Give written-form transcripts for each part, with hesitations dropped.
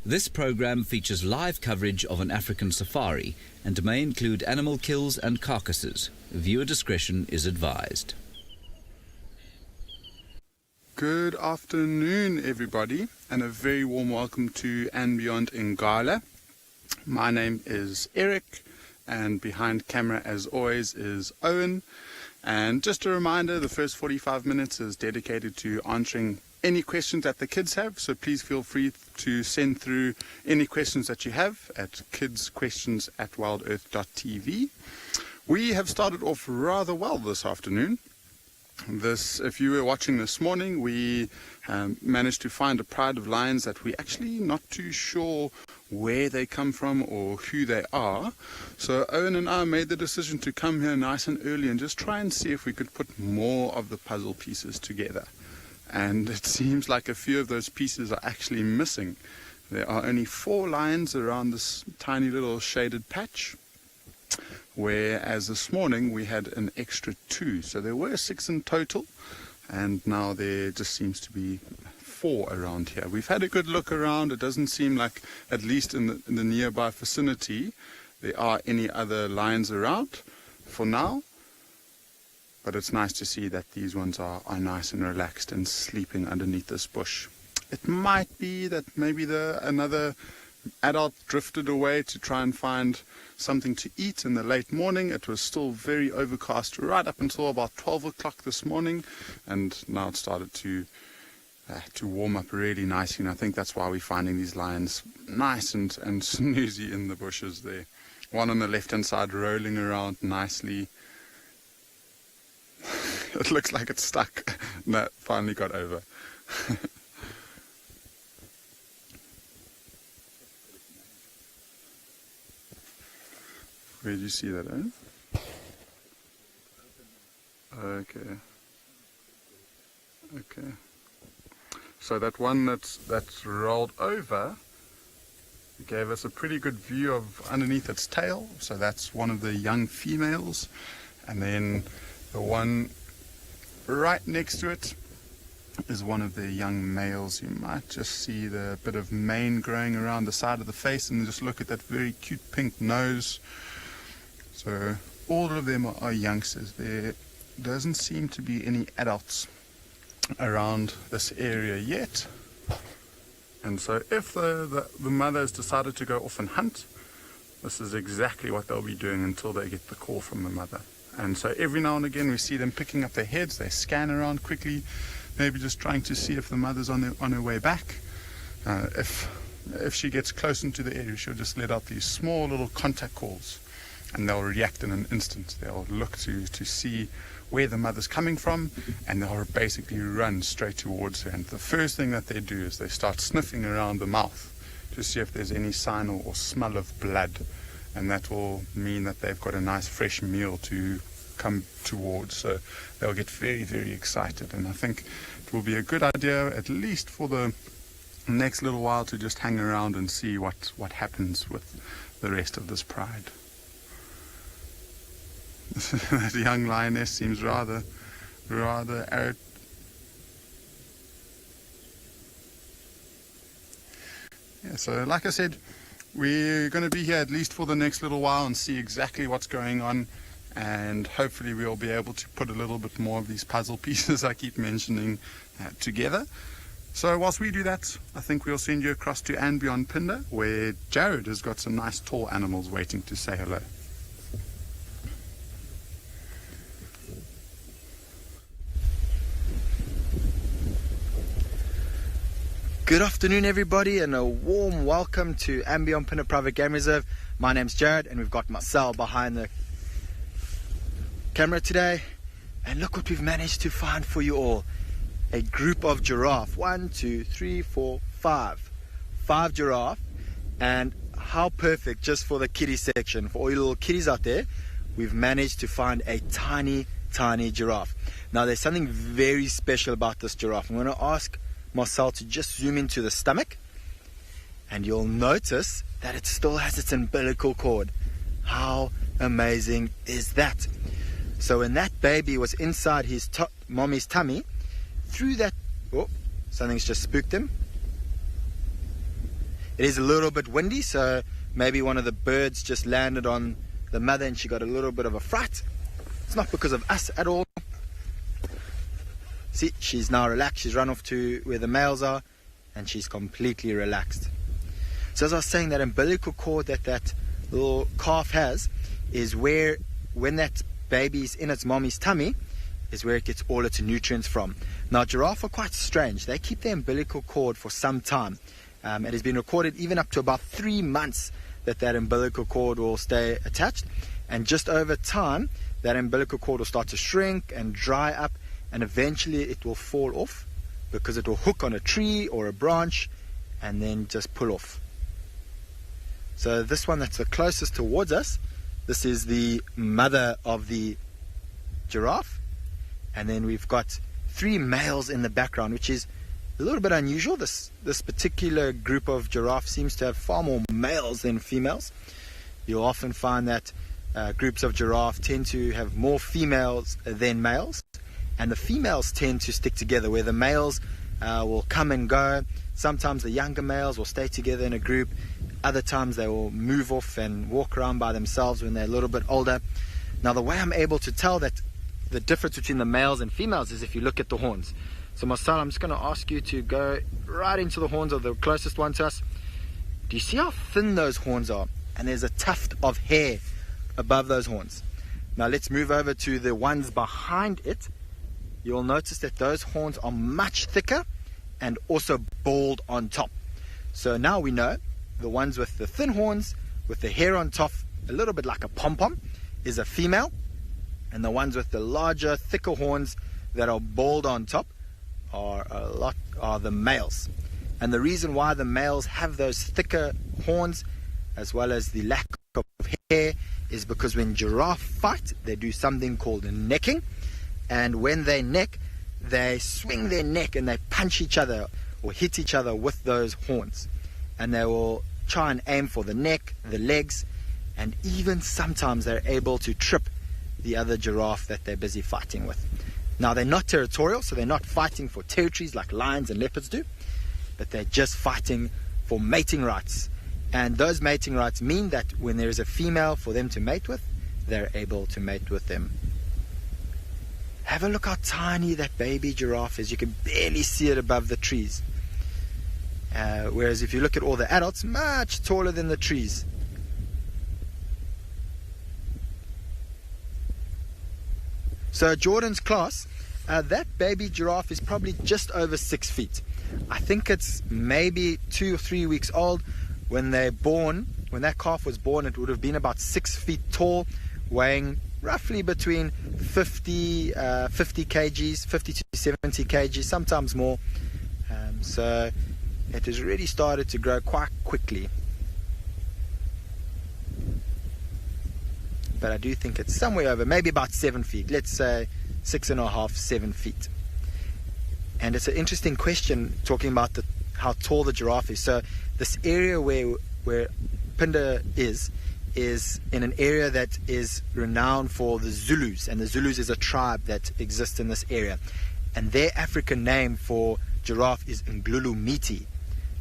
This program features live coverage of an African safari and may include animal kills and carcasses. Viewer discretion is advised. Good afternoon, everybody, and a very warm welcome to And Beyond in Ngala. My name is Eric, and behind camera, as always, is Owen. And just a reminder, the first 45 minutes is dedicated to answering any questions that the kids have, so please feel free to send through any questions that you have at kidsquestions@wildearth.tv. We have started off rather well this afternoon. If you were watching this morning, we managed to find a pride of lions that we're actually not too sure where they come from or who they are. So Owen and I made the decision to come here nice and early and just try and see if we could put more of the puzzle pieces together. And it seems like a few of those pieces are actually missing. There are only 4 lions around this tiny little shaded patch, whereas this morning we had an extra 2. So there were 6 in total, and now there just seems to be 4 around here. We've had a good look around. It doesn't seem like, at least in the nearby vicinity, there are any other lions around for now. But it's nice to see that these ones are nice and relaxed and sleeping underneath this bush. It might be that maybe another adult drifted away to try and find something to eat in the late morning. It was still very overcast right up until about 12 o'clock this morning, and now it started to warm up really nicely, and I think that's why we're finding these lions nice and snoozy in the bushes there. One on the left hand side rolling around nicely. It looks like it's stuck. No, finally got over. Where did you see that, eh? Okay. So that one that's rolled over gave us a pretty good view of underneath its tail. So that's one of the young females. And then the one right next to it is one of the young males. You might just see the bit of mane growing around the side of the face, and just look at that very cute pink nose. So all of them are youngsters. There doesn't seem to be any adults around this area yet. And so if the mother has decided to go off and hunt, this is exactly what they'll be doing until they get the call from the mother. And so every now and again we see them picking up their heads. They scan around quickly, maybe just trying to see if the mother's on her way back. If she gets close into the area, she'll just let out these small little contact calls, and they'll react in an instant. They'll look to see where the mother's coming from, and they'll basically run straight towards her. And the first thing that they do is they start sniffing around the mouth to see if there's any sign or smell of blood. And that will mean that they've got a nice fresh meal to come towards. So they'll get very, very excited. And I think it will be a good idea, at least for the next little while, to just hang around and see what happens with the rest of this pride. That young lioness seems rather arrogant. Yeah, so like I said, we're going to be here at least for the next little while and see exactly what's going on, and hopefully we'll be able to put a little bit more of these puzzle pieces I keep mentioning together. So whilst we do that, I think we'll send you across to And Beyond Phinda, where Jared has got some nice tall animals waiting to say hello. Good afternoon, everybody, and a warm welcome to And Beyond Phinda Private Game Reserve. My name's Jared, and we've got Marcel behind the camera today. And look what we've managed to find for you all. A group of giraffe. 1, 2, 3, 4, 5. 5 giraffe. And how perfect, just for the kiddie section. For all you little kiddies out there, we've managed to find a tiny giraffe. Now, there's something very special about this giraffe. I'm going to ask Marcel to just zoom into the stomach, and you'll notice that it still has its umbilical cord. How amazing is that? So when that baby was inside his mommy's tummy, through that, oh, something's just spooked him. It is a little bit windy, so maybe one of the birds just landed on the mother and she got a little bit of a fright. It's not because of us at all. See, she's now relaxed. She's run off to where the males are and she's completely relaxed. So as I was saying, that umbilical cord that little calf has is where, when that baby's in its mommy's tummy, is where it gets all its nutrients from. Now, giraffe are quite strange. They keep their umbilical cord for some time. It has been recorded even up to about 3 months that umbilical cord will stay attached. And just over time, that umbilical cord will start to shrink and dry up, and eventually it will fall off because it will hook on a tree or a branch and then just pull off. So this one that's the closest towards us, this is the mother of the giraffe. And then we've got 3 males in the background, which is a little bit unusual. This particular group of giraffe seems to have far more males than females. You'll often find that groups of giraffe tend to have more females than males, and the females tend to stick together, where the males will come and go. Sometimes the younger males will stay together in a group. Other times they will move off and walk around by themselves when they're a little bit older. Now, the way I'm able to tell that the difference between the males and females is if you look at the horns. So Marcel, I'm just going to ask you to go right into the horns of the closest one to us. Do you see how thin those horns are? And there's a tuft of hair above those horns. Now let's move over to the ones behind it. You'll notice that those horns are much thicker and also bald on top. So now we know the ones with the thin horns with the hair on top, a little bit like a pom-pom, is a female, and the ones with the larger, thicker horns that are bald on top are the males. And the reason why the males have those thicker horns as well as the lack of hair is because when giraffe fight, they do something called necking, and when they neck, they swing their neck and they punch each other or hit each other with those horns, and they will try and aim for the neck, the legs, and even sometimes they're able to trip the other giraffe that they're busy fighting with. Now, they're not territorial, so they're not fighting for territories like lions and leopards do, but they're just fighting for mating rights. And those mating rights mean that when there is a female for them to mate with, they're able to mate with them. Have a look how tiny that baby giraffe is. You can barely see it above the trees. Whereas if you look at all the adults, much taller than the trees. So Jordan's class, that baby giraffe is probably just over 6 feet. I think it's maybe 2 or 3 weeks old. When they're born, when that calf was born, it would have been about 6 feet tall, weighing roughly between 50 kgs, 50 to 70 kgs, sometimes more. So it has really started to grow quite quickly. But I do think it's somewhere over, maybe about 7 feet. Let's say 6.5, 7 feet. And it's an interesting question talking about how tall the giraffe is. So this area where Phinda is in an area that is renowned for the Zulus, and the Zulus is a tribe that exists in this area, and their African name for giraffe is Ngulumiti.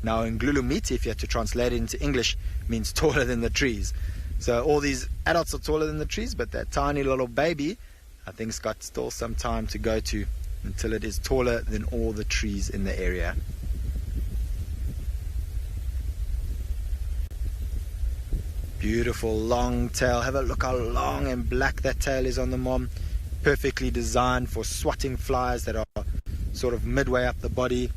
Now, Ngulumiti, if you had to translate it into English, means taller than the trees. So all these adults are taller than the trees, but that tiny little baby, I think, has got still some time to go to until it is taller than all the trees in the area. Beautiful long tail. Have a look how long and black that tail is on the mom. Perfectly designed for swatting flies that are sort of midway up the body.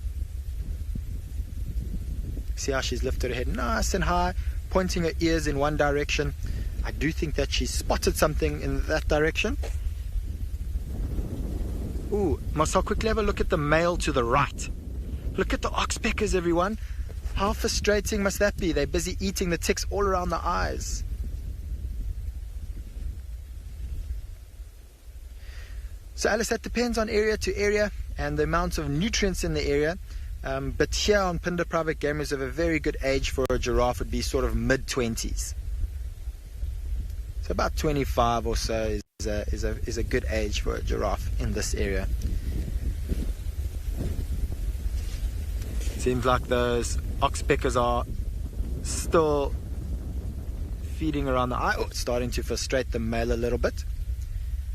See how she's lifted her head nice and high, pointing her ears in one direction. I do think that she spotted something in that direction. Ooh, Marcel, quickly have a look at the male to the right. Look at the oxpeckers, everyone. How frustrating must that be? They're busy eating the ticks all around the eyes. So Alice, that depends on area to area and the amount of nutrients in the area. But here on Phinda Private Game Reserve, a very good age for a giraffe would be sort of mid-20s. So about 25 or so is a good age for a giraffe in this area. Seems like those oxpeckers are still feeding around the eye. Oh, it's starting to frustrate the male a little bit.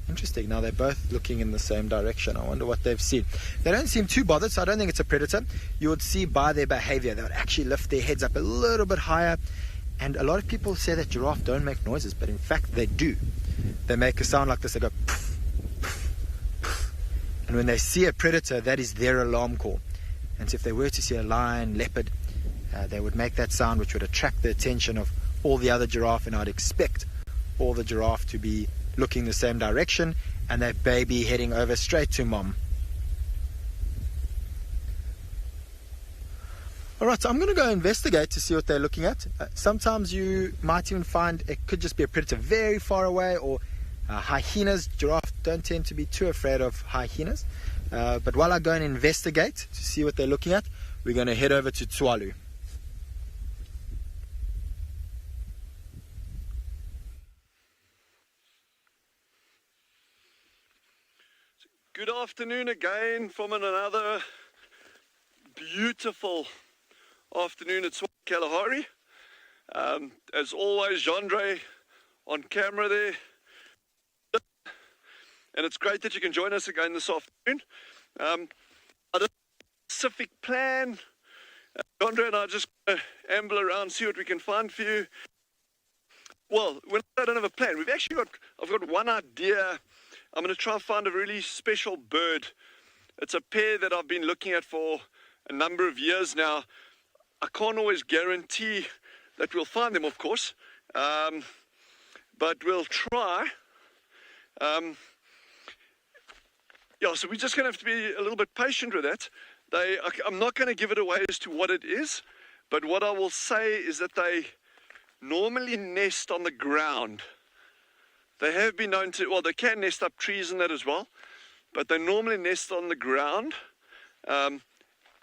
Interesting. Now they're both looking in the same direction. I wonder what they've seen. They don't seem too bothered, so I don't think it's a predator. You would see by their behavior, they would actually lift their heads up a little bit higher. And a lot of people say that giraffe don't make noises, but in fact they do. They make a sound like this. They go poof, poof, poof. And when they see a predator, that is their alarm call. And so if they were to see a lion, leopard, they would make that sound, which would attract the attention of all the other giraffe. And I'd expect all the giraffe to be looking the same direction, and that baby heading over straight to mom. Alright, so I'm going to go investigate to see what they're looking at. Sometimes you might even find it could just be a predator very far away, or hyenas. Giraffe don't tend to be too afraid of hyenas. But while I go and investigate to see what they're looking at, we're going to head over to Tswalu. Good afternoon again from another beautiful afternoon at Tswalu Kalahari. As always, Jandre on camera there. And it's great that you can join us again this afternoon. I don't have a specific plan. Jandre and I are just going to amble around, see what we can find for you. Well, when I don't have a plan, I've got one idea. I'm going to try and find a really special bird. It's a pair that I've been looking at for a number of years now. I can't always guarantee that we'll find them, of course, but we'll try. Yeah, so we're just going to have to be a little bit patient with that. I'm not going to give it away as to what it is, but what I will say is that they normally nest on the ground. They have been known to, well, they can nest up trees and that as well, but they normally nest on the ground,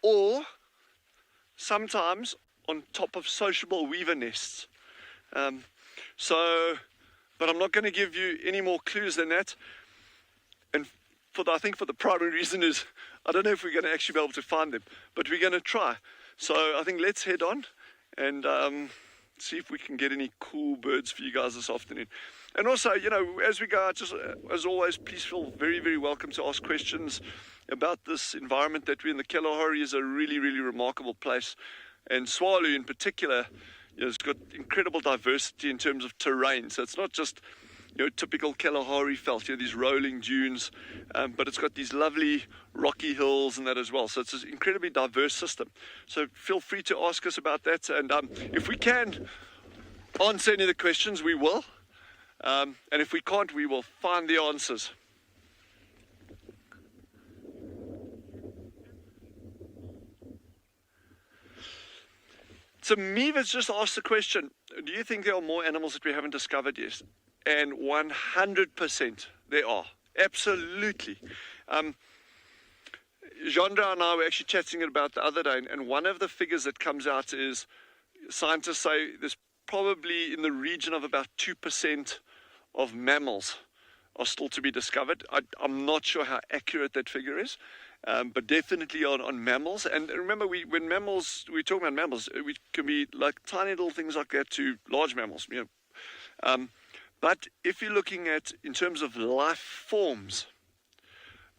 or sometimes on top of sociable weaver nests. But I'm not going to give you any more clues than that. And I think for the primary reason is, I don't know if we're going to actually be able to find them, but we're going to try. So I think let's head on and see if we can get any cool birds for you guys this afternoon. And also, you know, as we go out, just as always, please feel very, very welcome to ask questions about this environment that we're in. The Kalahari is a really, really remarkable place. And Tswalu in particular, you know, it's got incredible diversity in terms of terrain. So it's not just, you know, typical Kalahari veld, you know, these rolling dunes, but it's got these lovely rocky hills and that as well. So it's an incredibly diverse system. So feel free to ask us about that. And if we can answer any of the questions, we will. And if we can't, we will find the answers. So Meeva's just asked the question, do you think there are more animals that we haven't discovered yet? And 100% there are. Absolutely. Jandra and I were actually chatting about the other day, and one of the figures that comes out is scientists say there's probably in the region of about 2% of mammals are still to be discovered. I'm not sure how accurate that figure is, but definitely on mammals. And remember, we talk about mammals, we can be like tiny little things like that to large mammals. You know. But if you're looking at in terms of life forms,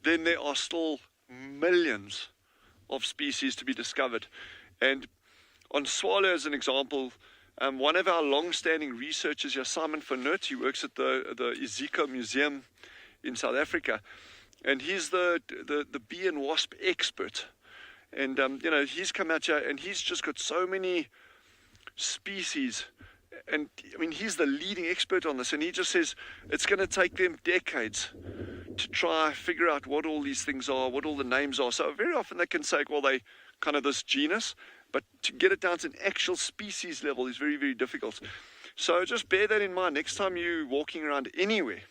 then there are still millions of species to be discovered. And on Tswalu, as an example, one of our long-standing researchers here, Simon van Nert, he works at the Iziko Museum in South Africa, and he's the bee and wasp expert. And you know, he's come out here and he's just got so many species. And I mean, he's the leading expert on this, and he just says it's going to take them decades to try figure out what all these things are, what all the names are. So very often they can say, well, they kind of this genus, but to get it down to an actual species level is very, very difficult. So just bear that in mind next time you're walking around anywhere.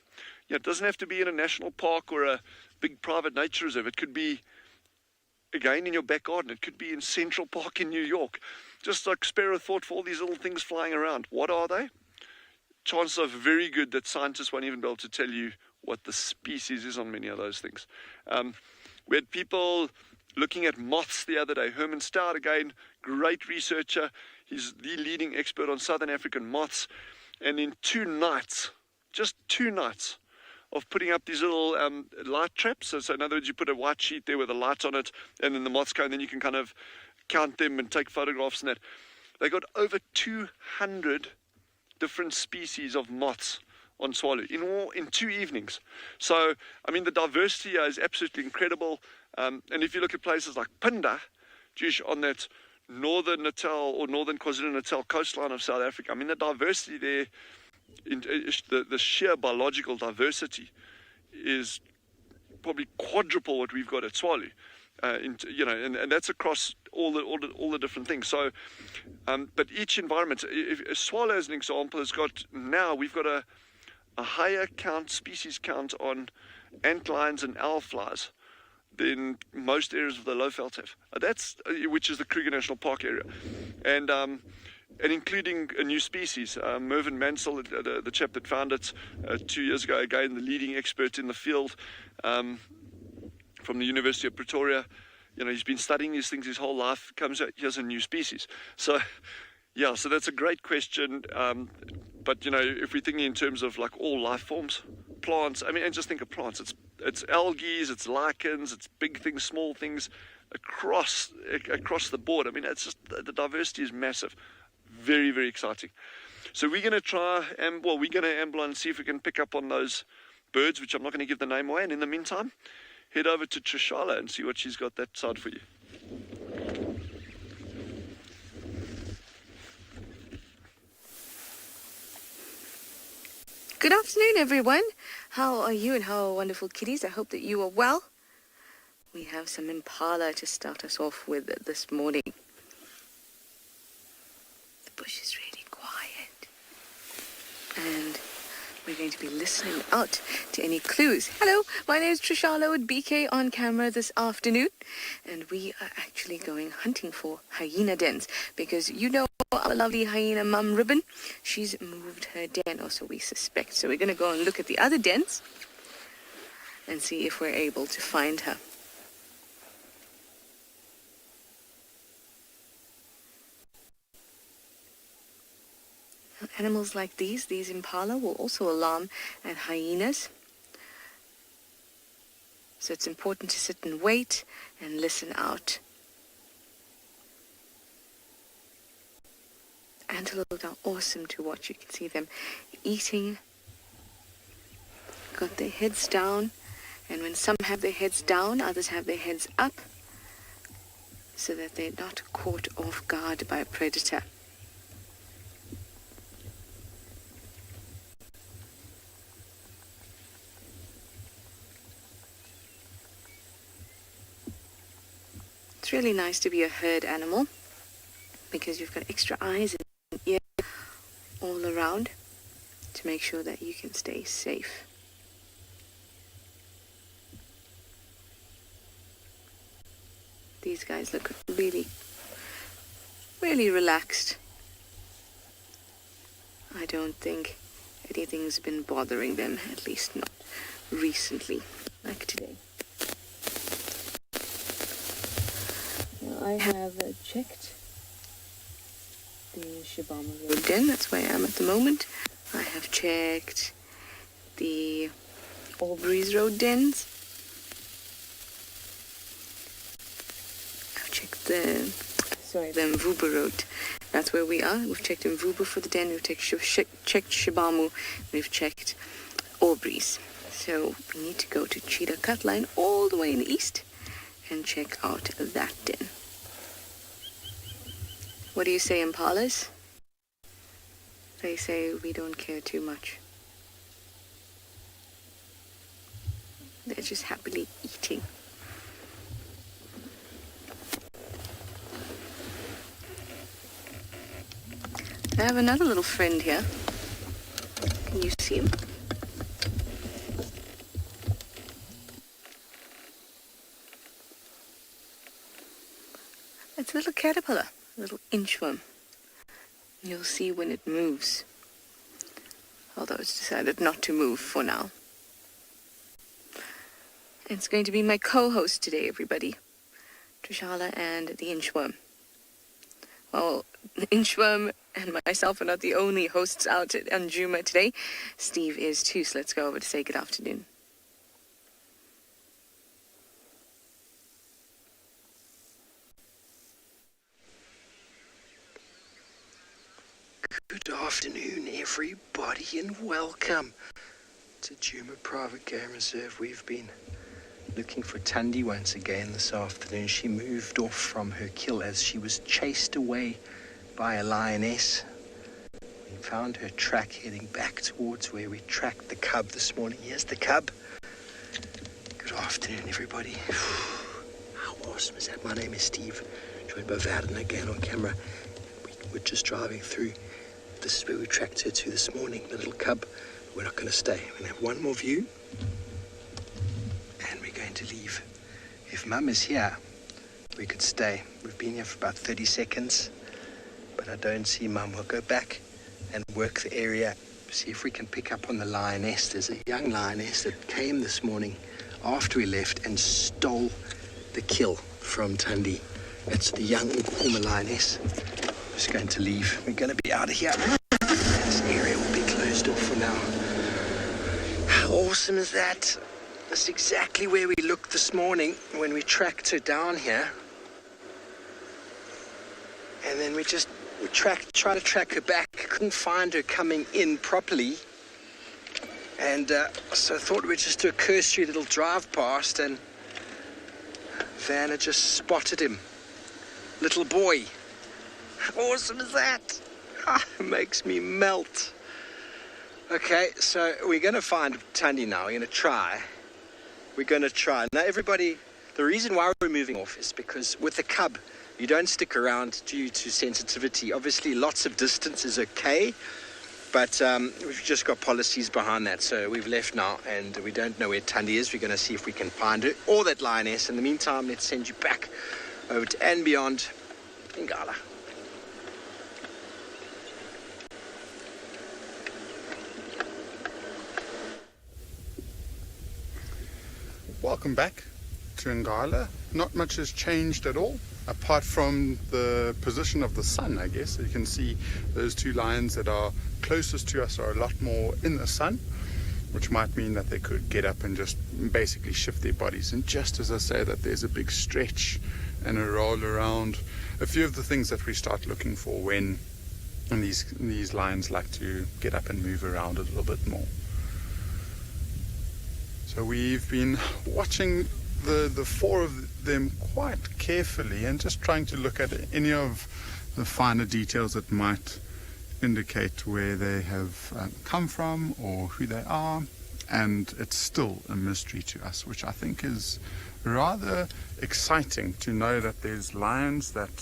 You know, it doesn't have to be in a national park or a big private nature reserve. It could be, again, in your back garden. It could be in Central Park in New York. Just like spare a thought for all these little things flying around. What are they? Chances are very good that scientists won't even be able to tell you what the species is on many of those things. We had people looking at moths the other day. Herman Stout, again, great researcher. He's the leading expert on Southern African moths. And in 2 nights, just 2 nights, of putting up these little light traps. So in other words, you put a white sheet there with a light on it, and then the moths go, and then you can kind of count them and take photographs and that. They got over 200 different species of moths on Tswalu in 2 evenings. So, I mean, the diversity here is absolutely incredible. And if you look at places like Phinda, on that northern Natal or northern KwaZulu-Natal coastline of South Africa, I mean, the diversity there, the sheer biological diversity is probably quadruple what we've got at Tswalu. And that's across all the different things. So, but each environment, if Tswalu as an example we've got a higher species count on antlions and owl flies than most areas of the Lowveld have. Which is the Kruger National Park area, and including a new species. Mervyn Mansell, the chap that found it 2 years ago, again the leading expert in the field, from the University of Pretoria. He's been studying these things his whole life. Comes out, here's a new species. So, yeah, so that's a great question. But if we're thinking in terms of like all life forms, plants, I mean, and just think of plants. It's algae, it's lichens, it's big things, small things, across the board. I mean, it's just the diversity is massive. Very, very exciting. So we're going to try, we're going to amble on and see if we can pick up on those birds, which I'm not going to give the name away. And in the meantime, head over to Tswalu and see what she's got that side for you. Good afternoon, everyone. How are you and how are wonderful kitties? I hope that you are well. We have some Impala to start us off with this morning. The bush is really quiet. And we're going to be listening out to any clues. Hello, my name is Tswalu with BK on camera this afternoon. And we are actually going hunting for hyena dens. Because our lovely hyena mum Ribbon, she's moved her den, or so we suspect. So we're going to go and look at the other dens and see if we're able to find her. Animals like these Impala, will also alarm at hyenas. So it's important to sit and wait and listen out. Antelope are awesome to watch. You can see them eating. Got their heads down. And when some have their heads down, others have their heads up, so that they're not caught off guard by a predator. It's really nice to be a herd animal because you've got extra eyes and ears all around to make sure that you can stay safe. These guys look really, really relaxed. I don't think anything's been bothering them, at least not recently, like today. Now, I have checked the Shibama Road Den, that's where I am at the moment. I have checked the Albury's Road dens. I've checked the Mvubu Road. That's where we are. We've checked Mvubu for the den, we've checked Shibamu, we've checked Albury's. So we need to go to Cheetah Cut Line all the way in the east and check out that den. What do you say, Impalas? They say we don't care too much. They're just happily eating. I have another little friend here. Can you see him? It's a little caterpillar, a little inchworm. You'll see when it moves. Although it's decided not to move for now. It's going to be my co-host today, everybody. Trishala and the inchworm. Well, the inchworm and myself are not the only hosts out on Juma today. Steve is too, so let's go over to say good afternoon. Good afternoon, everybody, and welcome to Juma Private Game Reserve. We've been looking for Thandi once again this afternoon. She moved off from her kill as she was chased away by a lioness. We found her track heading back towards where we tracked the cub this morning. Here's the cub. Good afternoon, everybody. How awesome is that? My name is Steve, joined by Verden again on camera. We're just driving through. This is where we tracked her to this morning, the little cub. We're not going to stay. We're going to have one more view, and we're going to leave. If Mum is here, we could stay. We've been here for about 30 seconds, but I don't see Mum. We'll go back and work the area, see if we can pick up on the lioness. There's a young lioness that came this morning after we left and stole the kill from Thandi. It's the young Uma lioness. Just going to leave. We're going to be out of here. This area will be closed off for now. How awesome is that? That's exactly where we looked this morning when we tracked her down here. And then we tried to track her back. Couldn't find her coming in properly. And so I thought we'd just do a cursory little drive past, and Vanna just spotted him. Little boy. How awesome is that? It makes me melt. Okay, so we're going to find Thandi now. We're going to try. Now, everybody, the reason why we're moving off is because with the cub, you don't stick around due to sensitivity. Obviously, lots of distance is okay, but we've just got policies behind that. So we've left now, and we don't know where Thandi is. We're going to see if we can find her or that lioness. In the meantime, let's send you back over to and beyond Ngala. Welcome back to Ngala. Not much has changed at all, apart from the position of the sun, I guess. You can see those two lions that are closest to us are a lot more in the sun, which might mean that they could get up and just basically shift their bodies. And just as I say that, there's a big stretch and a roll around. A few of the things that we start looking for when these lions like to get up and move around a little bit more. So we've been watching the four of them quite carefully and just trying to look at any of the finer details that might indicate where they have come from or who they are. And it's still a mystery to us, which I think is rather exciting to know that there's lions that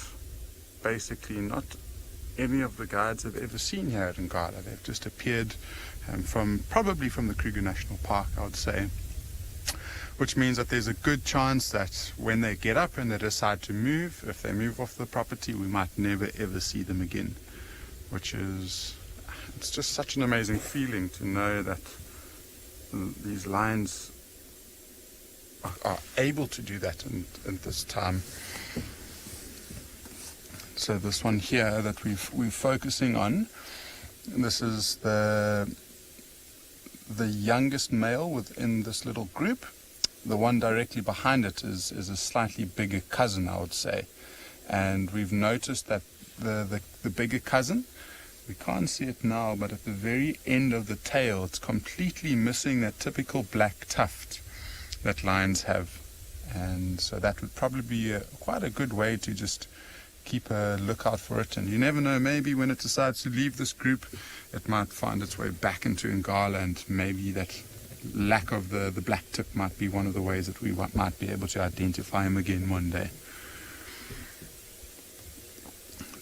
basically not any of the guides have ever seen here at Ngala. They've just appeared probably from the Kruger National Park, I would say, which means that there's a good chance that when they get up and they decide to move, if they move off the property, we might never ever see them again, it's just such an amazing feeling to know that these lions are able to do that in this time. So this one here that we're focusing on, this is the youngest male within this little group. The one directly behind it is a slightly bigger cousin, I would say. And we've noticed that the bigger cousin, we can't see it now, but at the very end of the tail, it's completely missing that typical black tuft that lions have. And so that would probably be quite a good way to just keep a lookout for it. And you never know, maybe when it decides to leave this group, it might find its way back into Ngala, and maybe that lack of the black tip might be one of the ways that we might be able to identify him again one day.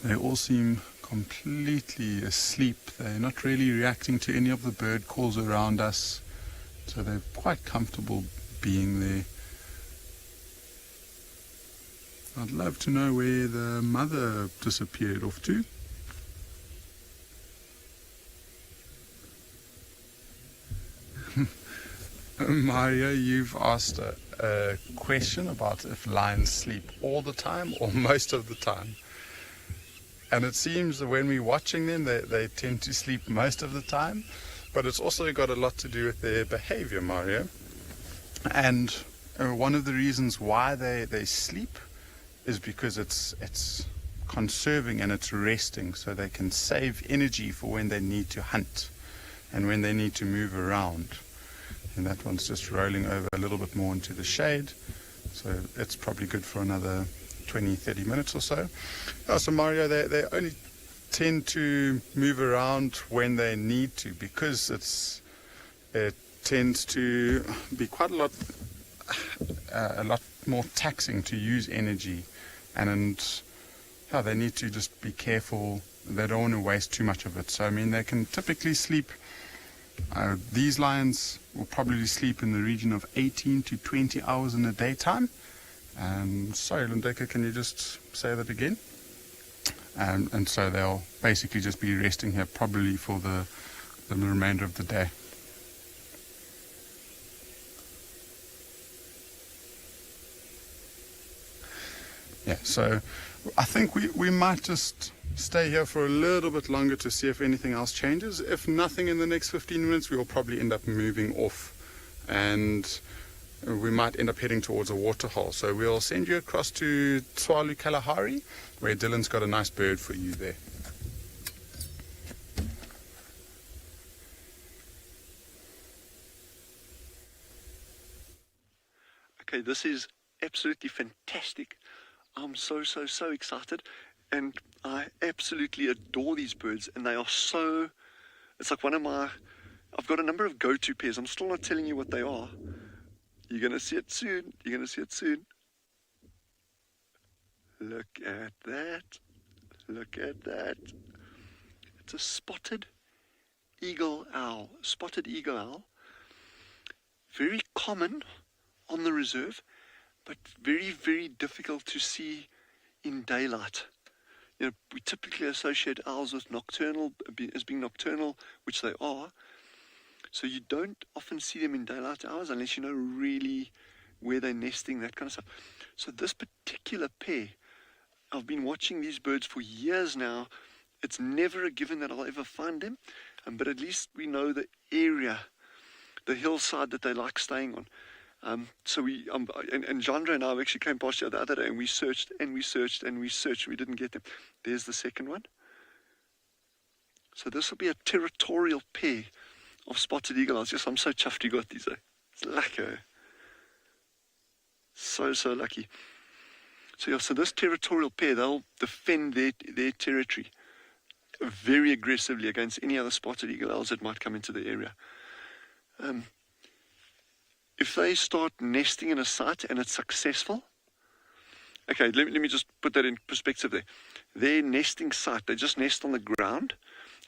They all seem completely asleep. They're not really reacting to any of the bird calls around us, so they're quite comfortable being there. I'd love to know where the mother disappeared off to. Maria, you've asked a question about if lions sleep all the time or most of the time. And it seems that when we're watching them, they tend to sleep most of the time. But it's also got a lot to do with their behavior, Mario. And one of the reasons why they sleep is because it's conserving and it's resting, so they can save energy for when they need to hunt and when they need to move around. And that one's just rolling over a little bit more into the shade, so it's probably good for another 20-30 minutes or so. So Mario, they only tend to move around when they need to, because it tends to be quite a lot more taxing to use energy, and they need to just be careful. They don't want to waste too much of it. So I mean, they can typically sleep. These lions will probably sleep in the region of 18 to 20 hours in the daytime. Sorry, Lundeka, can you just say that again? And so they'll basically just be resting here probably for the remainder of the day. Yeah, so I think we might just stay here for a little bit longer to see if anything else changes. If nothing in the next 15 minutes, we will probably end up moving off, and we might end up heading towards a waterhole. So we'll send you across to Tswalu Kalahari, where Dylan's got a nice bird for you there. Okay, this is absolutely fantastic. I'm so excited, and I absolutely adore these birds, and they are so, it's like I've got a number of go-to pairs. I'm still not telling you what they are. You're going to see it soon. Look at that. It's a spotted eagle owl. Very common on the reserve, but very difficult to see in daylight. You know, we typically associate owls with as being nocturnal, which they are. So you don't often see them in daylight hours unless you know really where they're nesting, that kind of stuff. So this particular pair, I've been watching these birds for years now. It's never a given that I'll ever find them, but at least we know the area, the hillside that they like staying on. So and Jandra and I actually came past here the other day, and we searched. We didn't get them. There's the second one. So this will be a territorial pair of spotted eagle owls. Yes, I'm so chuffed you got these. It's lucky. So lucky. So yeah, so this territorial pair, they'll defend their territory very aggressively against any other spotted eagle owls that might come into the area. If they start nesting in a site and it's successful, okay, let me just put that in perspective there. Their nesting site, they just nest on the ground,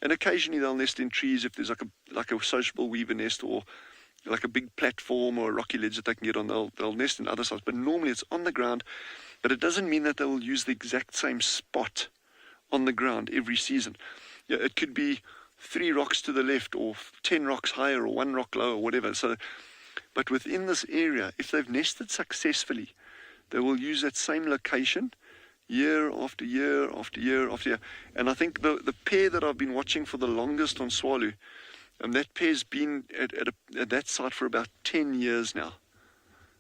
and occasionally they'll nest in trees if there's like a sociable weaver nest, or like a big platform or a rocky ledge that they can get on. They'll nest in other sites, but normally it's on the ground. But it doesn't mean that they will use the exact same spot on the ground every season. Yeah, it could be 3 rocks to the left, or 10 rocks higher, or 1 rock lower, or whatever. But within this area, if they've nested successfully, they will use that same location year after year after year after year. And I think the pair that I've been watching for the longest on Tswalu, that pair's been at that site for about 10 years now.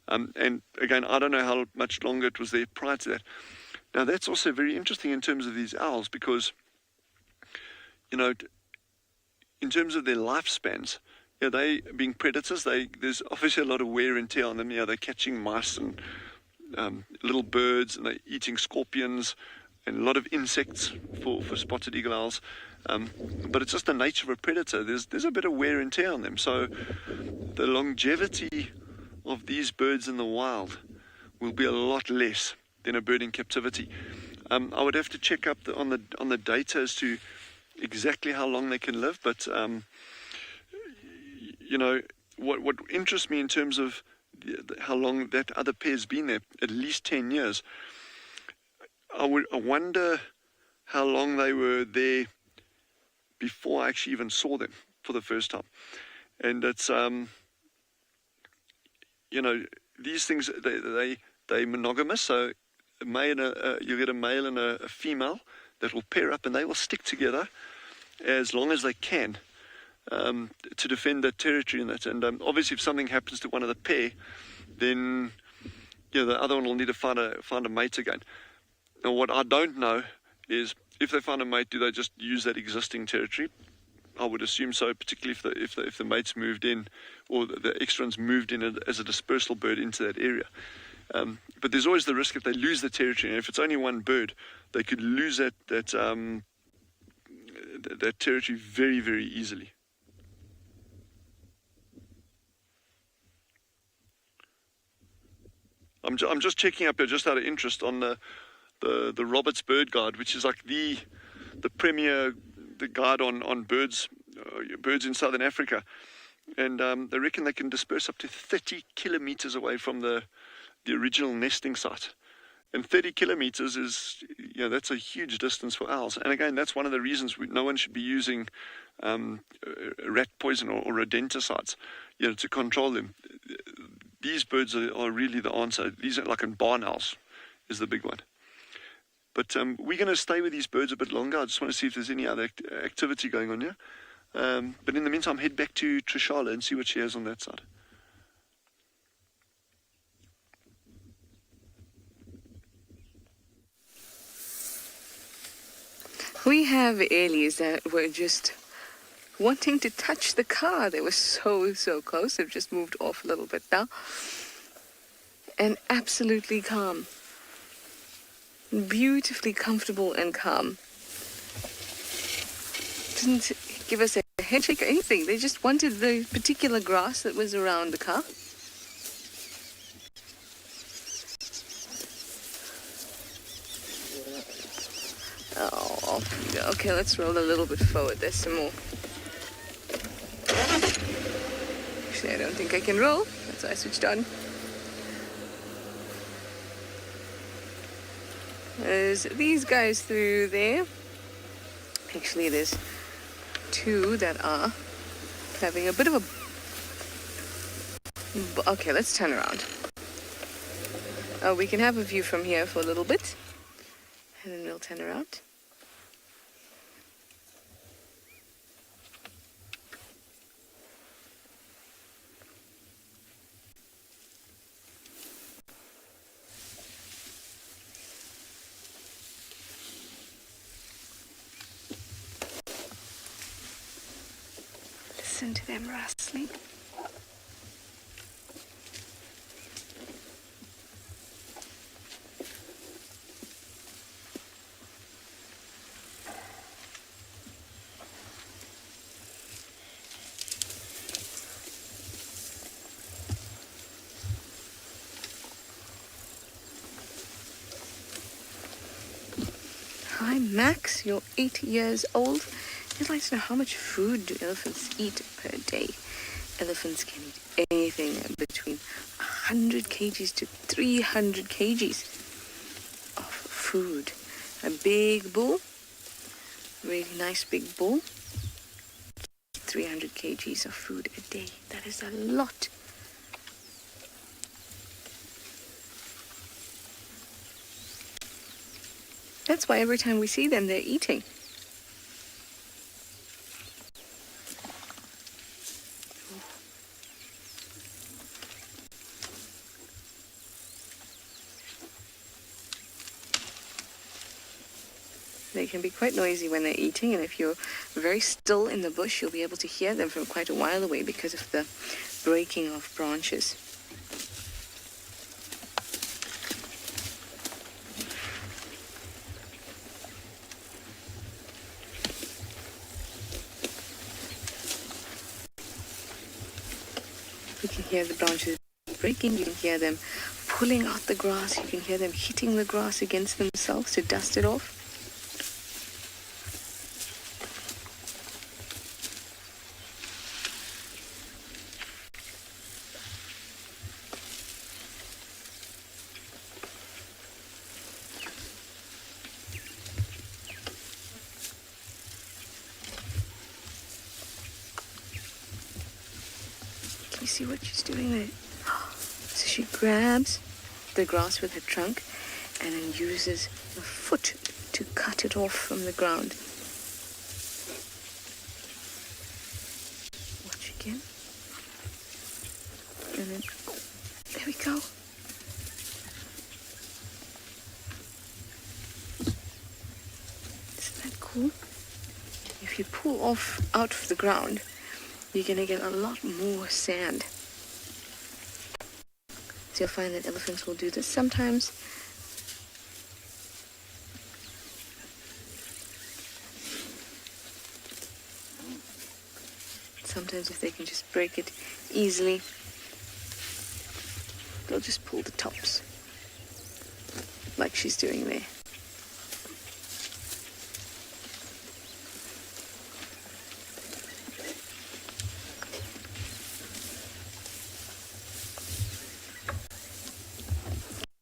And again, I don't know how much longer it was there prior to that. Now, that's also very interesting in terms of these owls, because, you know, in terms of their lifespans, yeah, they being predators, there's obviously a lot of wear and tear on them. Yeah, they're catching mice and little birds, and they're eating scorpions and a lot of insects for spotted eagle owls. But it's just the nature of a predator. There's a bit of wear and tear on them. So the longevity of these birds in the wild will be a lot less than a bird in captivity. I would have to check up on the data as to exactly how long they can live, but you know, what interests me in terms of how long that other pair's been there, at least 10 years. I wonder how long they were there before I actually even saw them for the first time. And it's, you know, these things, they're monogamous, so you get a male and a female that will pair up, and they will stick together as long as they can to defend that territory and that. And obviously, if something happens to one of the pair, then the other one will need to find a mate again. Now, what I don't know is if they find a mate, do they just use that existing territory? I would assume so, particularly if the mates moved in, or the extra ones moved in as a dispersal bird into that area. But there's always the risk if they lose the territory, and if it's only one bird, they could lose that territory very, very easily. I'm just checking up here, just out of interest, on the Roberts Bird Guide, which is like the premier guide on birds in southern Africa, and they reckon they can disperse up to 30 kilometers away from the original nesting site. And 30 kilometers is, that's a huge distance for owls. And again, that's one of the reasons no one should be using rat poison or rodenticides, to control them. These birds are really the answer. These are like in barn owls is the big one. But we're going to stay with these birds a bit longer. I just want to see if there's any other activity going on here. But in the meantime, head back to Trishala and see what she has on that side. We have Ailey's that were just wanting to touch the car. They were so close. They've just moved off a little bit now. And absolutely calm. Beautifully comfortable and calm. Didn't give us a handshake or anything. They just wanted the particular grass that was around the car. Oh, okay, let's roll a little bit forward. There's some more. Actually, I don't think I can roll. That's why I switched on. There's these guys through there. Actually, there's two that are having a bit of a... Okay, let's turn around. We can have a view from here for a little bit. And then we'll turn around. Listen to them rustling. Hi Max, you're 8 years old. I'd like to know, how much food do elephants eat per day? Elephants can eat anything between 100 kgs to 300 kgs of food. A big bull, really nice big bull, 300 kgs of food a day. That is a lot. That's why every time we see them, they're eating. They can be quite noisy when they're eating, and if you're very still in the bush, you'll be able to hear them from quite a while away because of the breaking of branches. You can hear the branches breaking, you can hear them pulling out the grass, you can hear them hitting the grass against themselves to dust it off. Can you see what she's doing there? So She grabs the grass with her trunk and then uses a foot to cut it off from the ground. Watch again. And then, there we go. Isn't that cool? If you pull off out of the ground, you're going to get a lot more sand. So you'll find that elephants will do this sometimes. Sometimes if they can just break it easily, they'll just pull the tops, like she's doing there.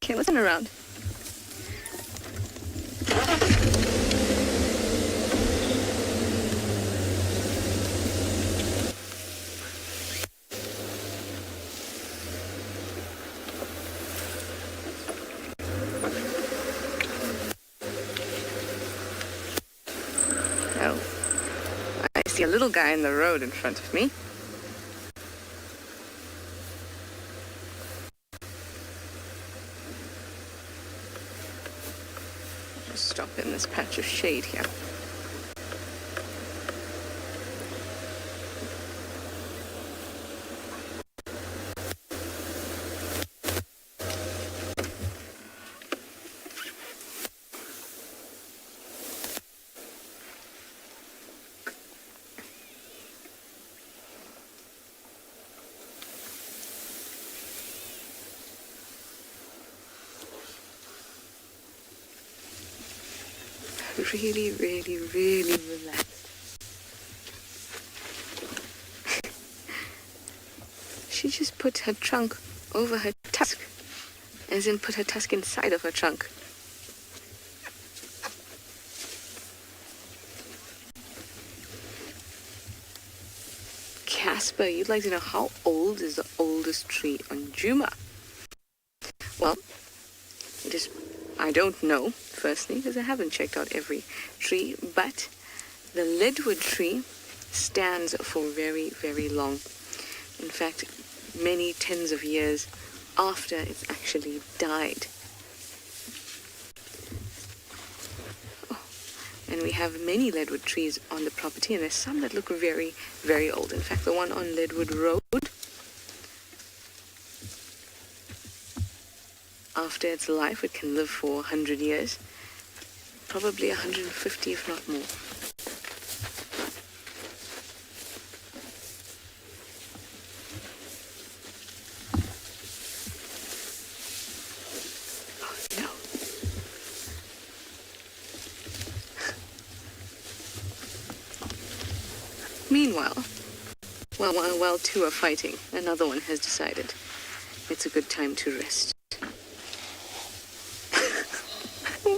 Okay, let's turn around. Oh, I see a little guy in the road in front of me. Stop in this patch of shade here. Really, really, really relaxed. She just put her trunk over her tusk, as in put her tusk inside of her trunk. Casper, you'd like to know how old is the oldest tree on Juma? Well, it is, I don't know, firstly, because I haven't checked out every tree, but the leadwood tree stands for very, very long. In fact, many tens of years after it's actually died. Oh, and we have many leadwood trees on the property, and there's some that look very, very old. In fact, the one on Leadwood Road, after its life, it can live for 100 years. Probably 150, if not more. Oh, no. Meanwhile, while two are fighting, another one has decided it's a good time to rest.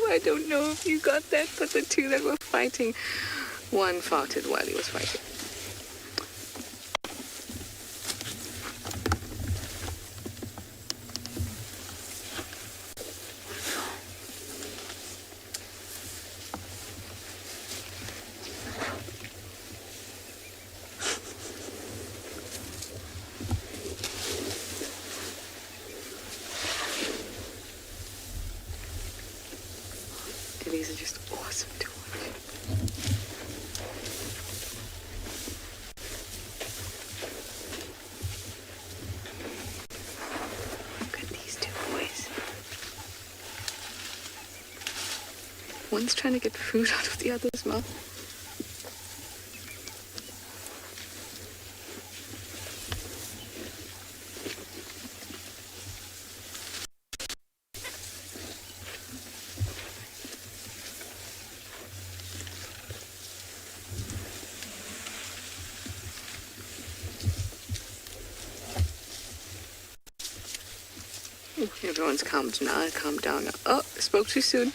I don't know if you got that, but the two that were fighting, one farted while he was fighting. These are just awesome to watch. Look at these two boys. One's trying to get food out of the other's mouth. Everyone's calmed now. Calm down now. Oh, spoke too soon.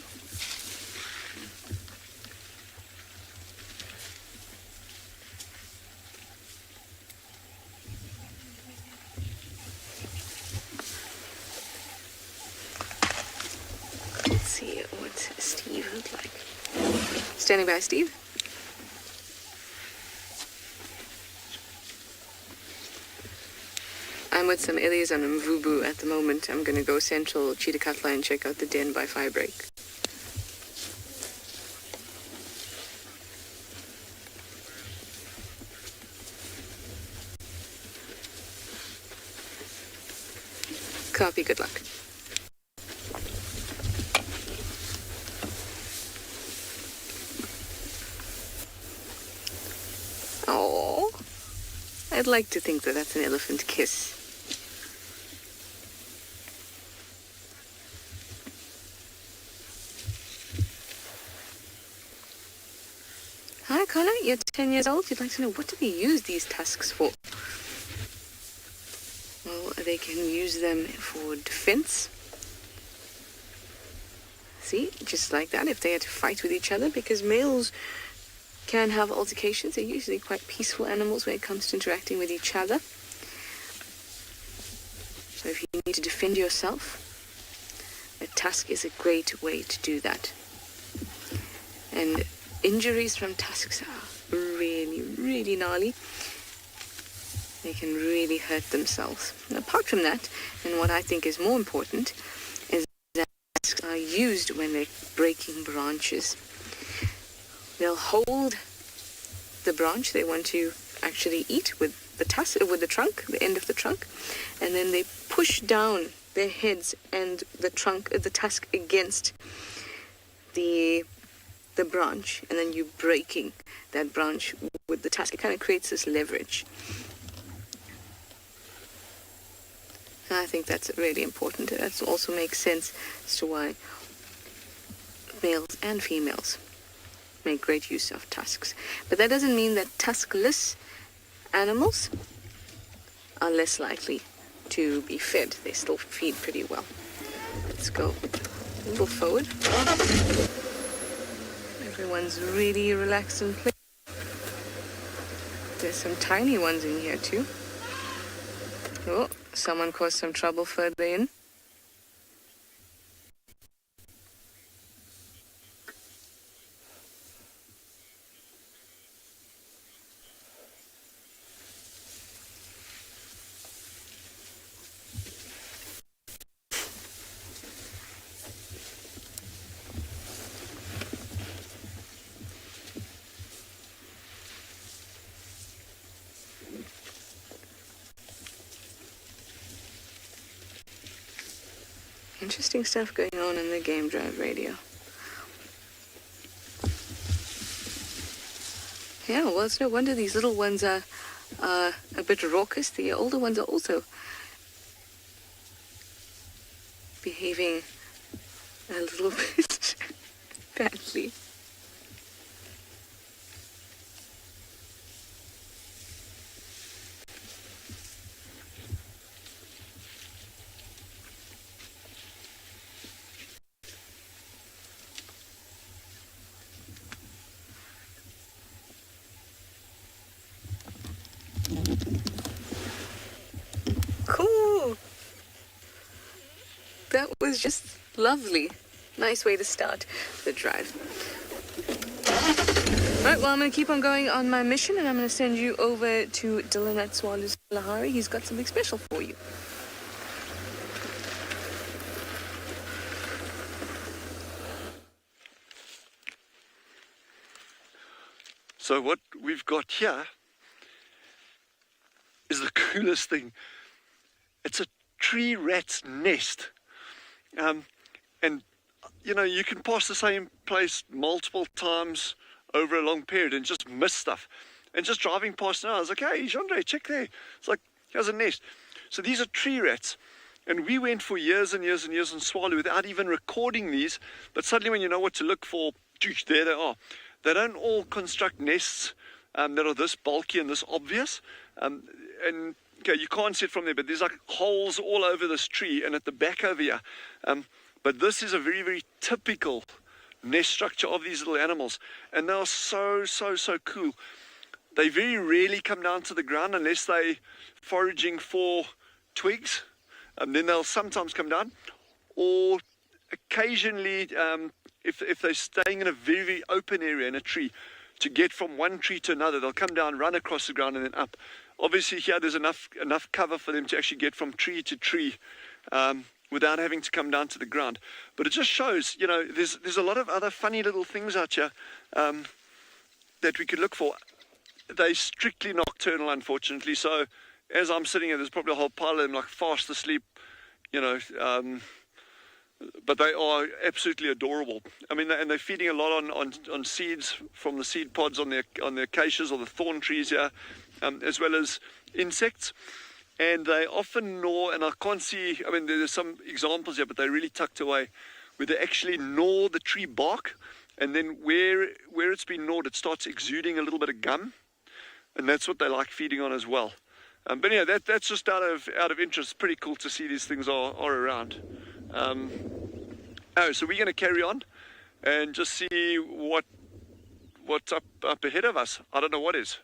Standing by, Steve. I'm with some Ilias and Mvubu at the moment. I'm going to go central Cheetah Cutler and check out the den by Firebreak. Copy, good luck. Oh, I'd like to think that that's an elephant kiss. Hi, Connor, you're 10 years old. You'd like to know, what do they use these tusks for? Well, they can use them for defense. See, just like that, if they had to fight with each other, because males can have altercations. They're usually quite peaceful animals when it comes to interacting with each other. So if you need to defend yourself, a tusk is a great way to do that. And injuries from tusks are really, really gnarly. They can really hurt themselves. And apart from that, and what I think is more important, is that tusks are used when they're breaking branches. They'll hold the branch they want to actually eat with the tusk, with the trunk, the end of the trunk, and then they push down their heads and the trunk, the tusk against the branch, and then you're breaking that branch with the tusk. It kind of creates this leverage. And I think that's really important. That also makes sense as to why males and females make great use of tusks. But that doesn't mean that tuskless animals are less likely to be fed. They still feed pretty well. Let's go a little forward. Everyone's really relaxed and playing. There's some tiny ones in here too. Oh, someone caused some trouble further in. Interesting stuff going on in the Game Drive radio. Yeah, well, it's no wonder these little ones are a bit raucous. The older ones are also behaving a little bit badly. Cool. That was just lovely. Nice way to start the drive. Right, well, I'm going to keep on going on my mission, and I'm going to send you over to Dylan at Tswalu Kalahari. He's got something special for you. So what we've got here is the coolest thing. It's a tree rat's nest. And, you know, you can pass the same place multiple times over a long period and just miss stuff. And just driving past now, I was like, hey, Jandre, check there. It's like, here's a nest. So these are tree rats. And we went for years and years and years in Tswalu without even recording these. But suddenly when you know what to look for, there they are. They don't all construct nests that are this bulky and this obvious. And okay, you can't see it from there, but there's like holes all over this tree and at the back over here. But this is a very, very typical nest structure of these little animals. And they are so, so, so cool. They very rarely come down to the ground unless they're foraging for twigs. Then they'll sometimes come down. Or occasionally, if they're staying in a very, very open area in a tree, to get from one tree to another, they'll come down, run across the ground, and then up. Obviously, here there's enough cover for them to actually get from tree to tree without having to come down to the ground. But it just shows, you know, there's a lot of other funny little things out here that we could look for. They're strictly nocturnal, unfortunately. So as I'm sitting here, there's probably a whole pile of them like fast asleep, you know. But they are absolutely adorable. I mean, and they're feeding a lot on seeds from the seed pods on the acacias or the thorn trees here, as well as insects. And they often gnaw, and I can't see, I mean, there's some examples here, but they're really tucked away, where they actually gnaw the tree bark, and then where it's been gnawed, it starts exuding a little bit of gum, and that's what they like feeding on as well. But yeah, that's just out of interest. It's pretty cool to see these things are around. So we're going to carry on and just see what's up ahead of us. I don't know what is.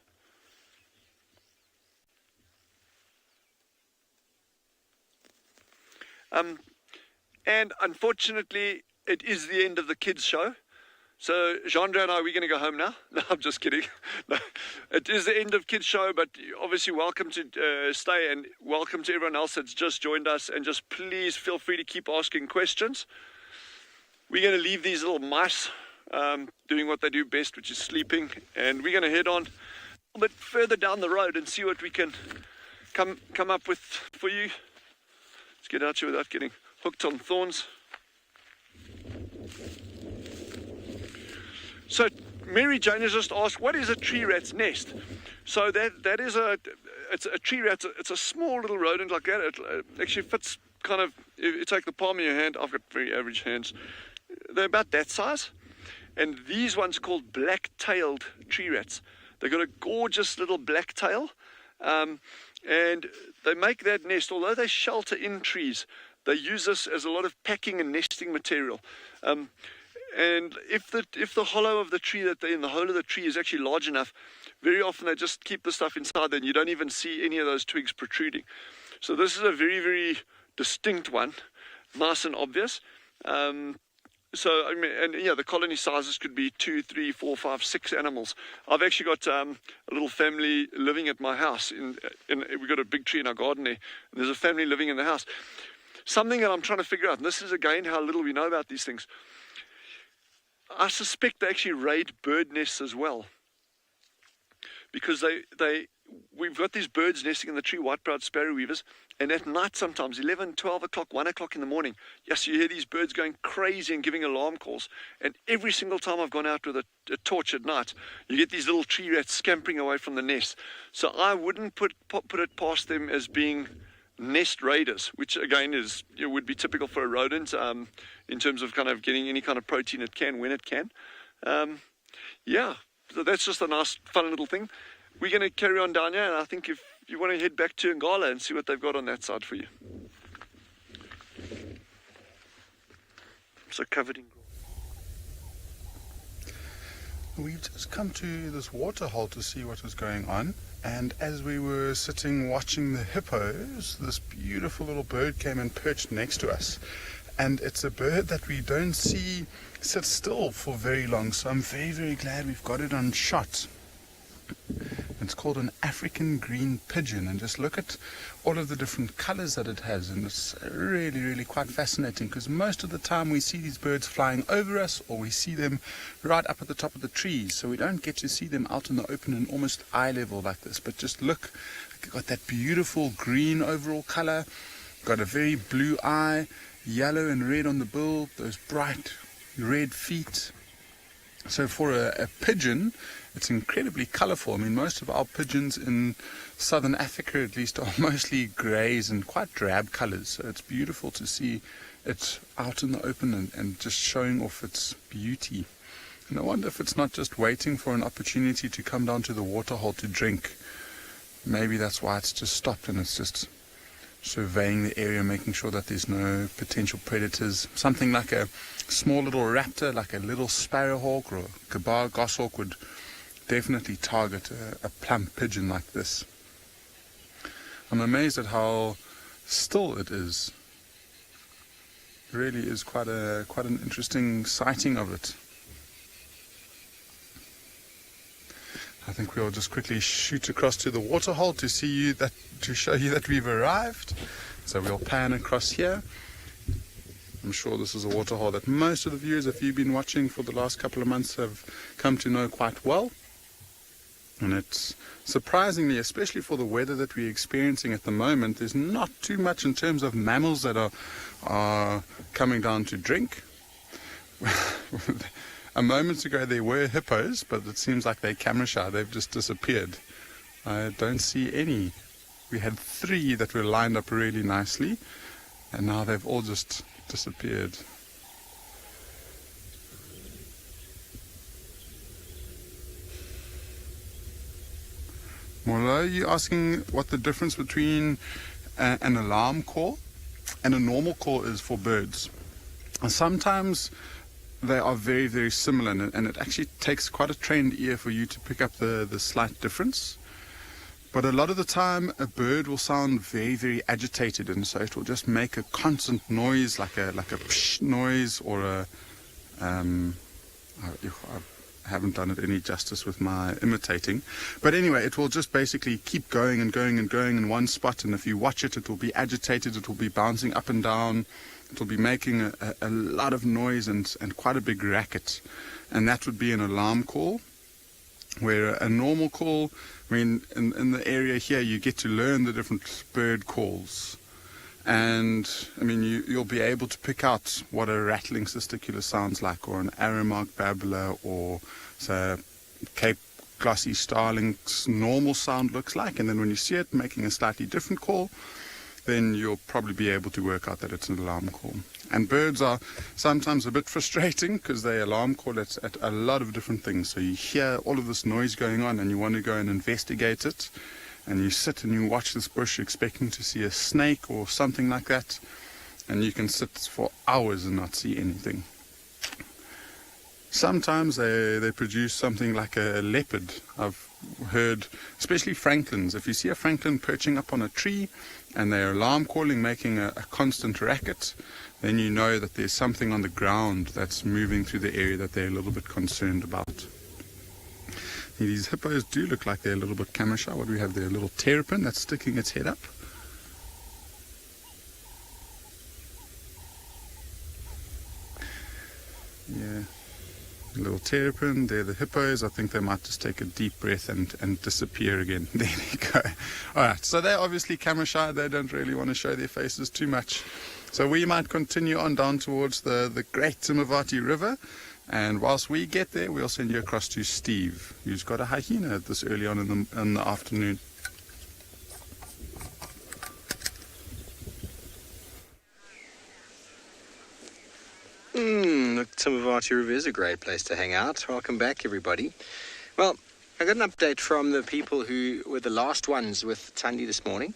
And unfortunately, it is the end of the kids' show. So Jeandre and I, we're going to go home now. No, I'm just kidding. No, it is the end of kids' show, but obviously welcome to stay, and welcome to everyone else that's just joined us. And just please feel free to keep asking questions. We're going to leave these little mice doing what they do best, which is sleeping. And we're going to head on a little bit further down the road and see what we can come up with for you. Let's get out here without getting hooked on thorns. So Mary Jane has just asked, what is a tree rat's nest? So that is it's a tree rat. It's a small little rodent like that. It actually fits kind of, if you take the palm of your hand, I've got very average hands. They're about that size. And these ones called black-tailed tree rats. They've got a gorgeous little black tail. And they make that nest, although they shelter in trees, they use this as a lot of packing and nesting material. And if the hollow of the tree that they're in, the hole of the tree is actually large enough, very often they just keep the stuff inside there and you don't even see any of those twigs protruding. So this is a very, very distinct one, nice and obvious. So, I mean, and yeah, the colony sizes could be 2, 3, 4, 5, 6 animals. I've actually got a little family living at my house. We've got a big tree in our garden there, and there's a family living in the house. Something that I'm trying to figure out, and this is again how little we know about these things. I suspect they actually raid bird nests as well, because we've got these birds nesting in the tree, white-browed sparrow weavers, and at night sometimes, 11, 12 o'clock, 1 o'clock in the morning, yes, you hear these birds going crazy and giving alarm calls, and every single time I've gone out with a torch at night, you get these little tree rats scampering away from the nest. So I wouldn't put it past them as being nest raiders, which again is, would be typical for a rodent in terms of kind of getting any kind of protein it can when it can. Yeah, so that's just a nice fun little thing. We're going to carry on down here, and I think if you want to head back to Ngala and see what they've got on that side for you. So covered in grass. We've just come to this waterhole to see what was going on, and as we were sitting watching the hippos, this beautiful little bird came and perched next to us. And it's a bird that we don't see sit still for very long, so I'm very, very glad we've got it on shot. It's called an African green pigeon, and just look at all of the different colors that it has, and it's really, really quite fascinating, because most of the time we see these birds flying over us, or we see them right up at the top of the trees, so we don't get to see them out in the open and almost eye level like this. But just look, got that beautiful green overall color, got a very blue eye, yellow and red on the bill, those bright red feet. So for a pigeon, it's incredibly colorful. I mean, most of our pigeons in southern Africa at least are mostly grays and quite drab colors. So it's beautiful to see it out in the open and just showing off its beauty. And I wonder if it's not just waiting for an opportunity to come down to the waterhole to drink. Maybe that's why it's just stopped and it's just surveying the area, making sure that there's no potential predators. Something like a small little raptor, like a little sparrowhawk or a gabar goshawk would definitely target a plump pigeon like this. I'm amazed at how still it is. really is quite an interesting sighting of it. I think we'll just quickly shoot across to the Waterhole to show you that we've arrived. So we'll pan across here. I'm sure this is a waterhole that most of the viewers, if you've been watching for the last couple of months, have come to know quite well. And it's surprisingly, especially for the weather that we're experiencing at the moment, there's not too much in terms of mammals that are coming down to drink. A moment ago there were hippos, but it seems like they're camera shy. They've just disappeared. I don't see any. We had 3 that were lined up really nicely, and now they've all just disappeared. Morlo, you're asking what the difference between an alarm call and a normal call is for birds. And sometimes they are very, very similar, and it actually takes quite a trained ear for you to pick up the slight difference. But a lot of the time, a bird will sound very, very agitated, and so it will just make a constant noise, like a psh noise, or a I haven't done it any justice with my imitating. But anyway, it will just basically keep going and going and going in one spot, and if you watch it, it will be agitated, it will be bouncing up and down, it will be making a lot of noise and quite a big racket. And that would be an alarm call. Where a normal call, I mean, in the area here, you get to learn the different bird calls. And, I mean, you'll be able to pick out what a rattling cisticular sounds like, or an arrowmark babbler, or say, Cape glossy starling's normal sound looks like. And then when you see it making a slightly different call, then you'll probably be able to work out that it's an alarm call. And birds are sometimes a bit frustrating because they alarm call at a lot of different things. So you hear all of this noise going on and you want to go and investigate it. And you sit and you watch this bush expecting to see a snake or something like that. And you can sit for hours and not see anything. Sometimes they produce something like a leopard. I've heard, especially francolins. If you see a francolin perching up on a tree and they're alarm calling, making a constant racket, then you know that there's something on the ground that's moving through the area that they're a little bit concerned about. These hippos do look like they're a little bit camera shy. What do we have there? A little terrapin that's sticking its head up. Yeah. A little terrapin, they're the hippos. I think they might just take a deep breath and disappear again. There they go. Alright, so they're obviously camera shy. They don't really want to show their faces too much. So we might continue on down towards the Great Timavati River. And whilst we get there, we'll send you across to Steve, who's got a hyena this early on in the afternoon. The Timavati River is a great place to hang out. Welcome back, everybody. Well, I got an update from the people who were the last ones with Thandi this morning.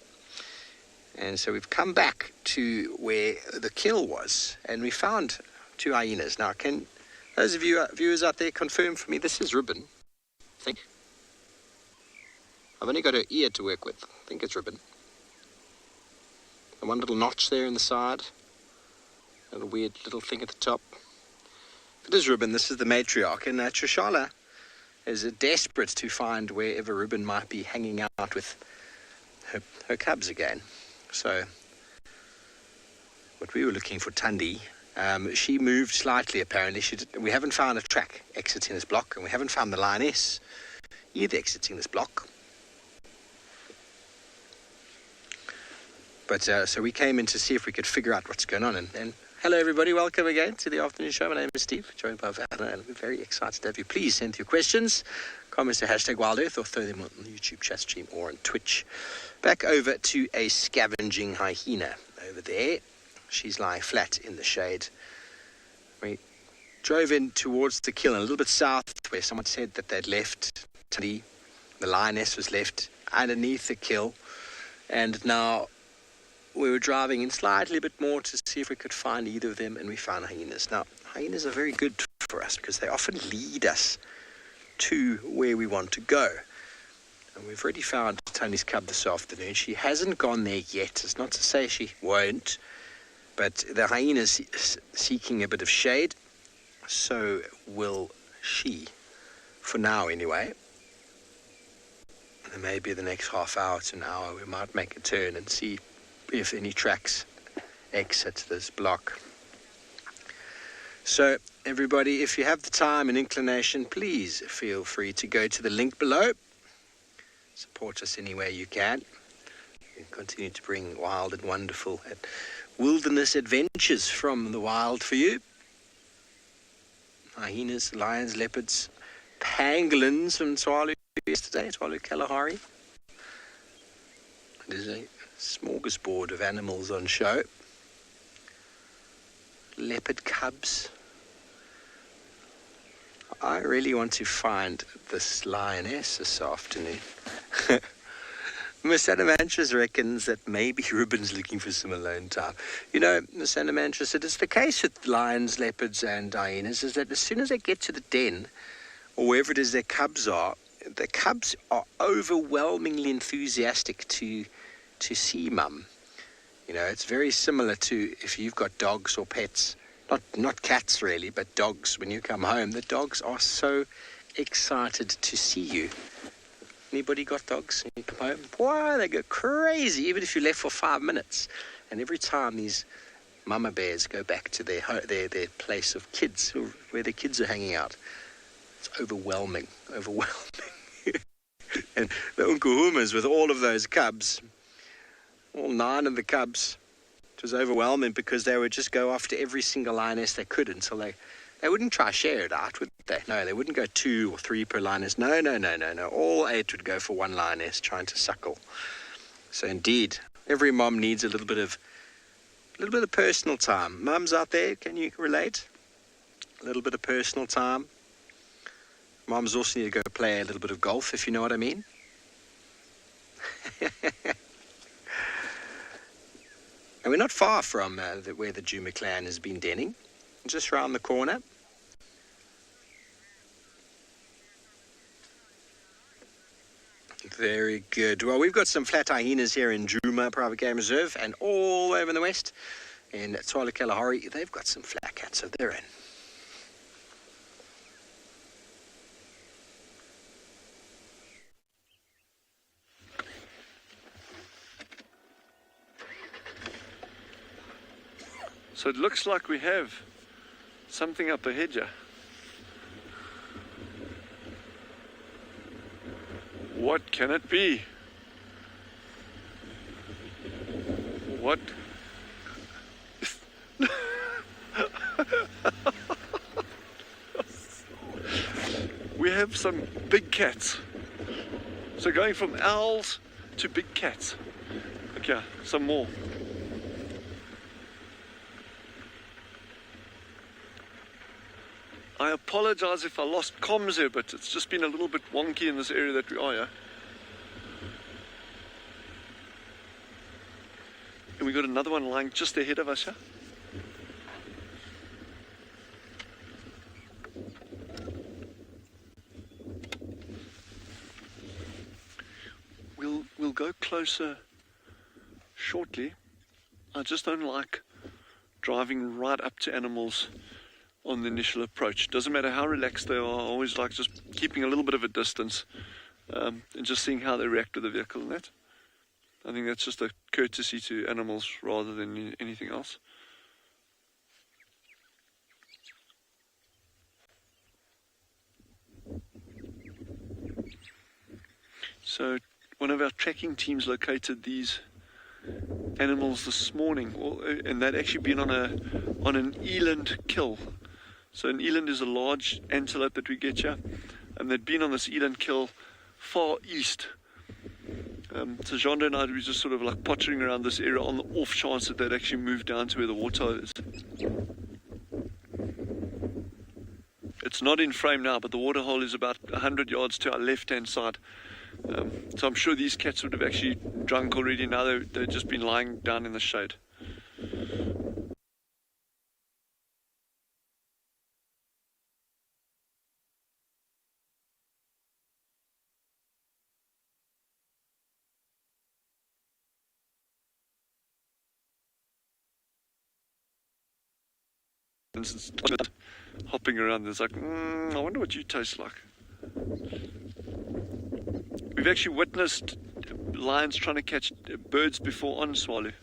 And so we've come back to where the kill was, and we found 2 hyenas. Now, can those of you viewers out there confirm for me this is ribbon? I think. I've only got her ear to work with. I think it's ribbon. And one little notch there in the side. And a weird little thing at the top. If it is ribbon, this is the matriarch, and Trishala is desperate to find wherever ribbon might be hanging out with her cubs again. So, what we were looking for Thandi, she moved slightly apparently. We haven't found a track exiting this block, and we haven't found the lioness either exiting this block. But so we came in to see if we could figure out what's going on. And hello everybody, welcome again to the afternoon show. My name is Steve, joined by Vanna, and we're very excited to have you. Please send your questions, comments to #WildEarth, or throw them on the YouTube chat stream or on Twitch. Back over to a scavenging hyena over there. She's lying flat in the shade. We drove in towards the kill, and a little bit south, where someone said that they'd left Thandi. The lioness was left underneath the kill, and now we were driving in slightly a bit more to see if we could find either of them, and we found hyenas. Now, hyenas are very good for us because they often lead us to where we want to go. And we've already found Thandi's cub this afternoon. She hasn't gone there yet. It's not to say she won't, But the hyena is seeking a bit of shade, so will she, for now anyway. And maybe the next half hour to an hour we might make a turn and see if any tracks exit this block. So everybody, if you have the time and inclination, please feel free to go to the link below. Support us any way you can. And continue to bring wild and wonderful and wilderness adventures from the wild for you. Hyenas, lions, leopards, pangolins from Tswalu yesterday, Tswalu Kalahari. There's a smorgasbord of animals on show. Leopard cubs. I really want to find this lioness this afternoon. Miss Manchas reckons that maybe Ruben's looking for some alone time. You know, Miss Manchas said it's the case with lions, leopards and hyenas is that as soon as they get to the den, or wherever it is their cubs are, the cubs are overwhelmingly enthusiastic to see mum. You know, it's very similar to if you've got dogs or pets. Not cats really, but dogs. When you come home, the dogs are so excited to see you. Anybody got dogs when you come home? Boy, they go crazy, even if you left for 5 minutes. And every time these mama bears go back to their place of kids, where their kids are hanging out, it's overwhelming. And the Unkuhumas with all of those cubs, all 9 of the cubs, it was overwhelming because they would just go after every single lioness they could until they wouldn't try to share it out, would they? No, they wouldn't go 2 or 3 per lioness. No. All 8 would go for one lioness trying to suckle. So indeed, every mom needs a little bit of personal time. Mums out there, can you relate? A little bit of personal time. Moms also need to go play a little bit of golf, if you know what I mean. And we're not far from where the Djuma clan has been denning, just round the corner. Very good. Well, we've got some flat hyenas here in Djuma Private Game Reserve, and all over in the west, in Tswalu Kalahari, they've got some flat cats of their own. So it looks like we have something up ahead here. What can it be? What? We have some big cats. So going from owls to big cats. Okay, some more. I apologize if I lost comms here, but it's just been a little bit wonky in this area that we are here. And we got another one lying just ahead of us here. We'll go closer shortly. I just don't like driving right up to animals on the initial approach. Doesn't matter how relaxed they are, I always like just keeping a little bit of a distance and just seeing how they react to the vehicle and that. I think that's just a courtesy to animals rather than anything else. So one of our tracking teams located these animals this morning, and they'd actually been on an eland kill. So an eland is a large antelope that we get here, and they'd been on this eland kill far east. So Jean and I were just sort of like pottering around this area on the off chance that they'd actually moved down to where the water is. It's not in frame now, but the waterhole is about 100 yards to our left-hand side. So I'm sure these cats would have actually drunk already. Now they've just been lying down in the shade. instance, hopping around. There's like, I wonder what you taste like. We've actually witnessed lions trying to catch birds before on Tswalu.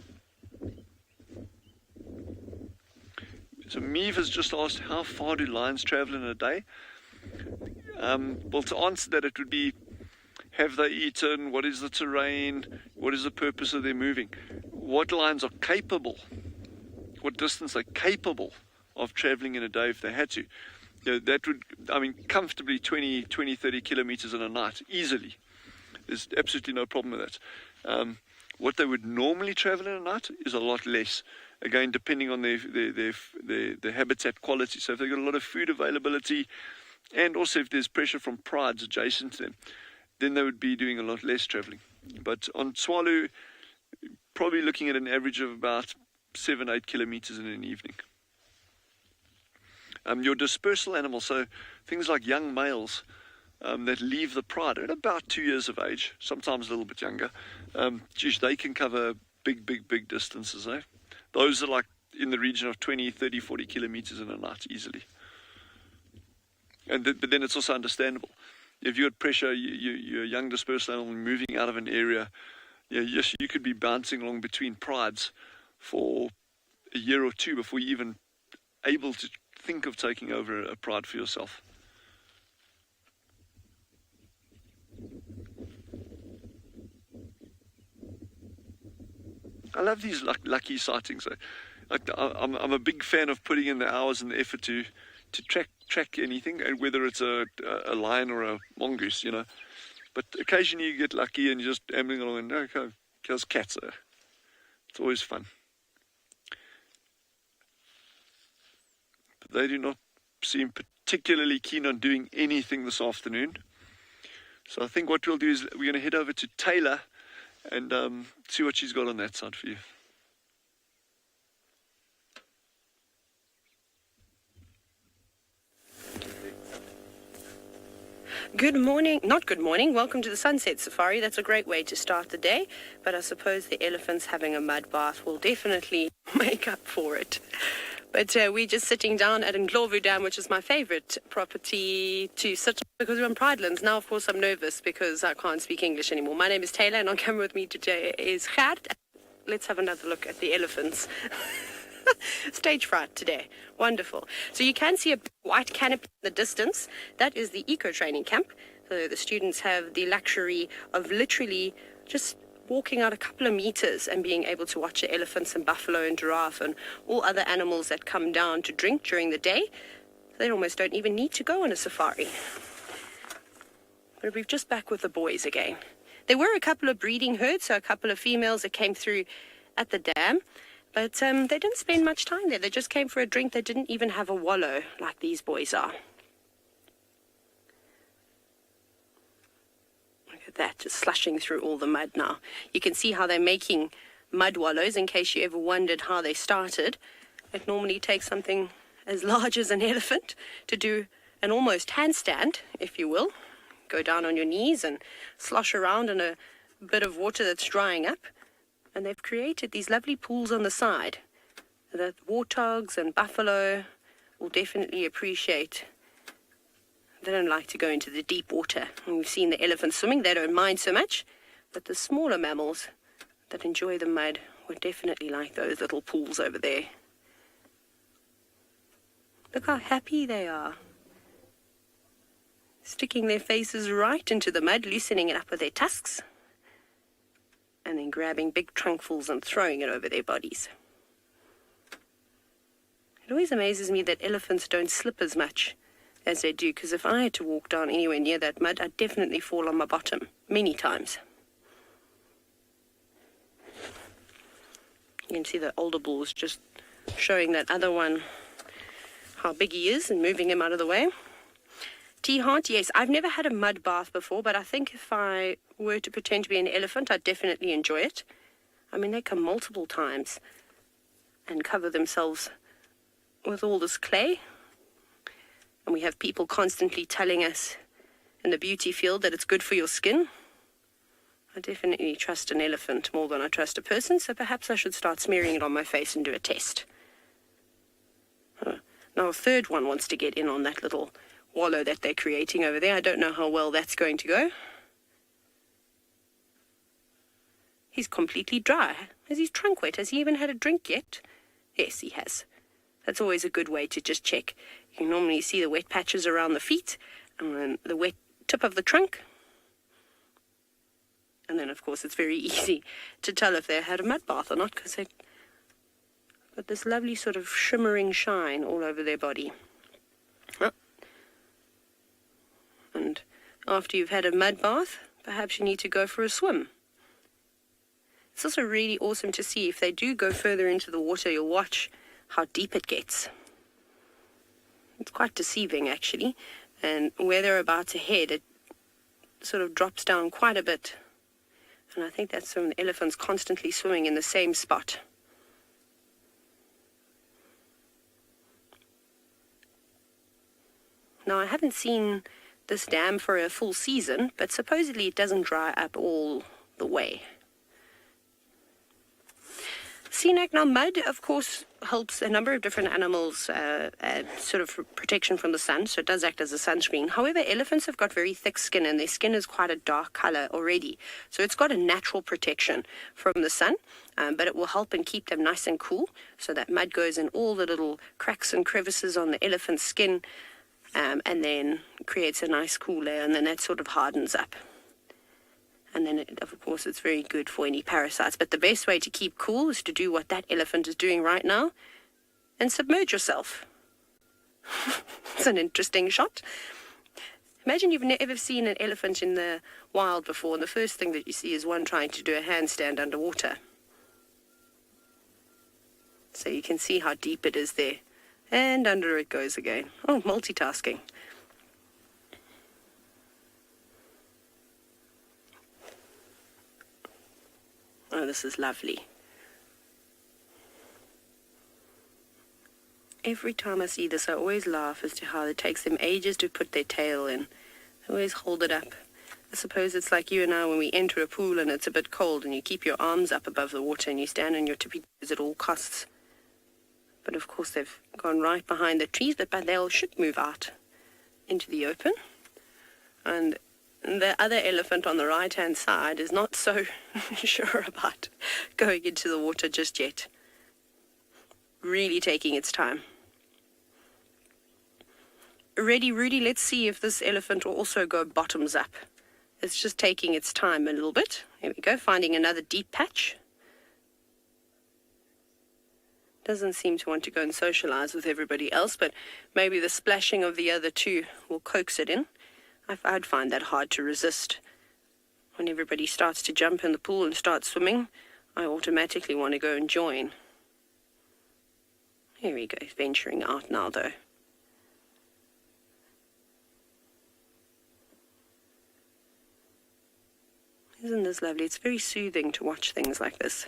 So Meave has just asked, how far do lions travel in a day? Well, to answer that, it would be, have they eaten? What is the terrain? What is the purpose of their moving? What lions are capable, what distance they're capable of traveling in a day if they had to. That would, comfortably 20, 30 kilometers in a night, easily. There's absolutely no problem with that. What they would normally travel in a night is a lot less. Again, depending on their habitat quality. So if they've got a lot of food availability, and also if there's pressure from prides adjacent to them, then they would be doing a lot less traveling. But on Tswalu, probably looking at an average of about 7-8 kilometers in an evening. Your dispersal animals, so things like young males that leave the pride at about 2 years of age, sometimes a little bit younger, they can cover big distances. Those are like in the region of 20, 30, 40 kilometers in a night easily. But then it's also understandable. If you had pressure, you're a young dispersal animal moving out of an area, yes, you could be bouncing along between prides for a year or two before you're even able to think of taking over a pride for yourself. I love these lucky sightings. I'm a big fan of putting in the hours and the effort to track anything, and whether it's a lion or a mongoose, But occasionally you get lucky and you're just ambling along and okay, there's cats there. It's always fun. But they do not seem particularly keen on doing anything this afternoon. So I think what we'll do is we're going to head over to Taylor and see what she's got on that side for you. Good morning, not good morning, welcome to the Sunset Safari. That's a great way to start the day, but I suppose the elephants having a mud bath will definitely make up for it. But we're just sitting down at Ngala Dam, which is my favorite property to sit on because we're on Pridelands. Now, of course, I'm nervous because I can't speak English anymore. My name is Taylor, and on camera with me today is Gert. Let's have another look at the elephants. Stage fright today. Wonderful. So you can see a white canopy in the distance. That is the eco-training camp. So the students have the luxury of literally just walking out a couple of meters and being able to watch the elephants and buffalo and giraffe and all other animals that come down to drink during the day. They almost don't even need to go on a safari. But we're just back with the boys again. There were a couple of breeding herds, so a couple of females that came through at the dam. But they didn't spend much time there. They just came for a drink. They didn't even have a wallow like these boys are. Look at that, just slushing through all the mud now. You can see how they're making mud wallows in case you ever wondered how they started. It normally takes something as large as an elephant to do an almost handstand, if you will. Go down on your knees and slosh around in a bit of water that's drying up. And they've created these lovely pools on the side that warthogs and buffalo will definitely appreciate. They don't like to go into the deep water. And we've seen the elephants swimming, they don't mind so much. But the smaller mammals that enjoy the mud would definitely like those little pools over there. Look how happy they are. Sticking their faces right into the mud, loosening it up with their tusks. And then grabbing big trunkfuls and throwing it over their bodies. It always amazes me that elephants don't slip as much as they do, because if I had to walk down anywhere near that mud, I'd definitely fall on my bottom, many times. You can see the older bull's just showing that other one how big he is and moving him out of the way. T-Heart, yes, I've never had a mud bath before, but I think if I were to pretend to be an elephant, I'd definitely enjoy it. I mean, they come multiple times and cover themselves with all this clay. And we have people constantly telling us in the beauty field that it's good for your skin. I definitely trust an elephant more than I trust a person, so perhaps I should start smearing it on my face and do a test. Now a third one wants to get in on that little wallow that they're creating over there. I don't know how well that's going to go. He's completely dry. Is his trunk wet? Has he even had a drink yet? Yes, he has. That's always a good way to just check. You normally see the wet patches around the feet and then the wet tip of the trunk. And then, of course, it's very easy to tell if they had a mud bath or not because they've got this lovely sort of shimmering shine all over their body. And after you've had a mud bath, perhaps you need to go for a swim. It's also really awesome to see if they do go further into the water, you'll watch how deep it gets. It's quite deceiving, actually. And where they're about to head, it sort of drops down quite a bit. And I think that's from the elephants constantly swimming in the same spot. Now, I haven't seen this dam for a full season, but supposedly it doesn't dry up all the way. Now, mud, of course, helps a number of different animals sort of protection from the sun, so it does act as a sunscreen. However, elephants have got very thick skin, and their skin is quite a dark color already. So it's got a natural protection from the sun, but it will help and keep them nice and cool, so that mud goes in all the little cracks and crevices on the elephant's skin, and then creates a nice cool layer, and then that sort of hardens up. And then, of course, it's very good for any parasites. But the best way to keep cool is to do what that elephant is doing right now and submerge yourself. It's an interesting shot. Imagine you've never seen an elephant in the wild before, and the first thing that you see is one trying to do a handstand underwater. So you can see how deep it is there. And under it goes again. Oh, multitasking. Oh, this is lovely. Every time I see this, I always laugh as to how it takes them ages to put their tail in. They always hold it up. I suppose it's like you and I when we enter a pool and it's a bit cold and you keep your arms up above the water and you stand on your tippy toes at all costs. But of course they've gone right behind the trees, but they should move out into the open. And the other elephant on the right-hand side is not so sure about going into the water just yet. Really taking its time. Ready, Rudy, let's see if this elephant will also go bottoms up. It's just taking its time a little bit. Here we go, finding another deep patch. Doesn't seem to want to go and socialize with everybody else, but maybe the splashing of the other two will coax it in. I'd find that hard to resist. When everybody starts to jump in the pool and start swimming, I automatically want to go and join. Here we go, venturing out now though. Isn't this lovely? It's very soothing to watch things like this.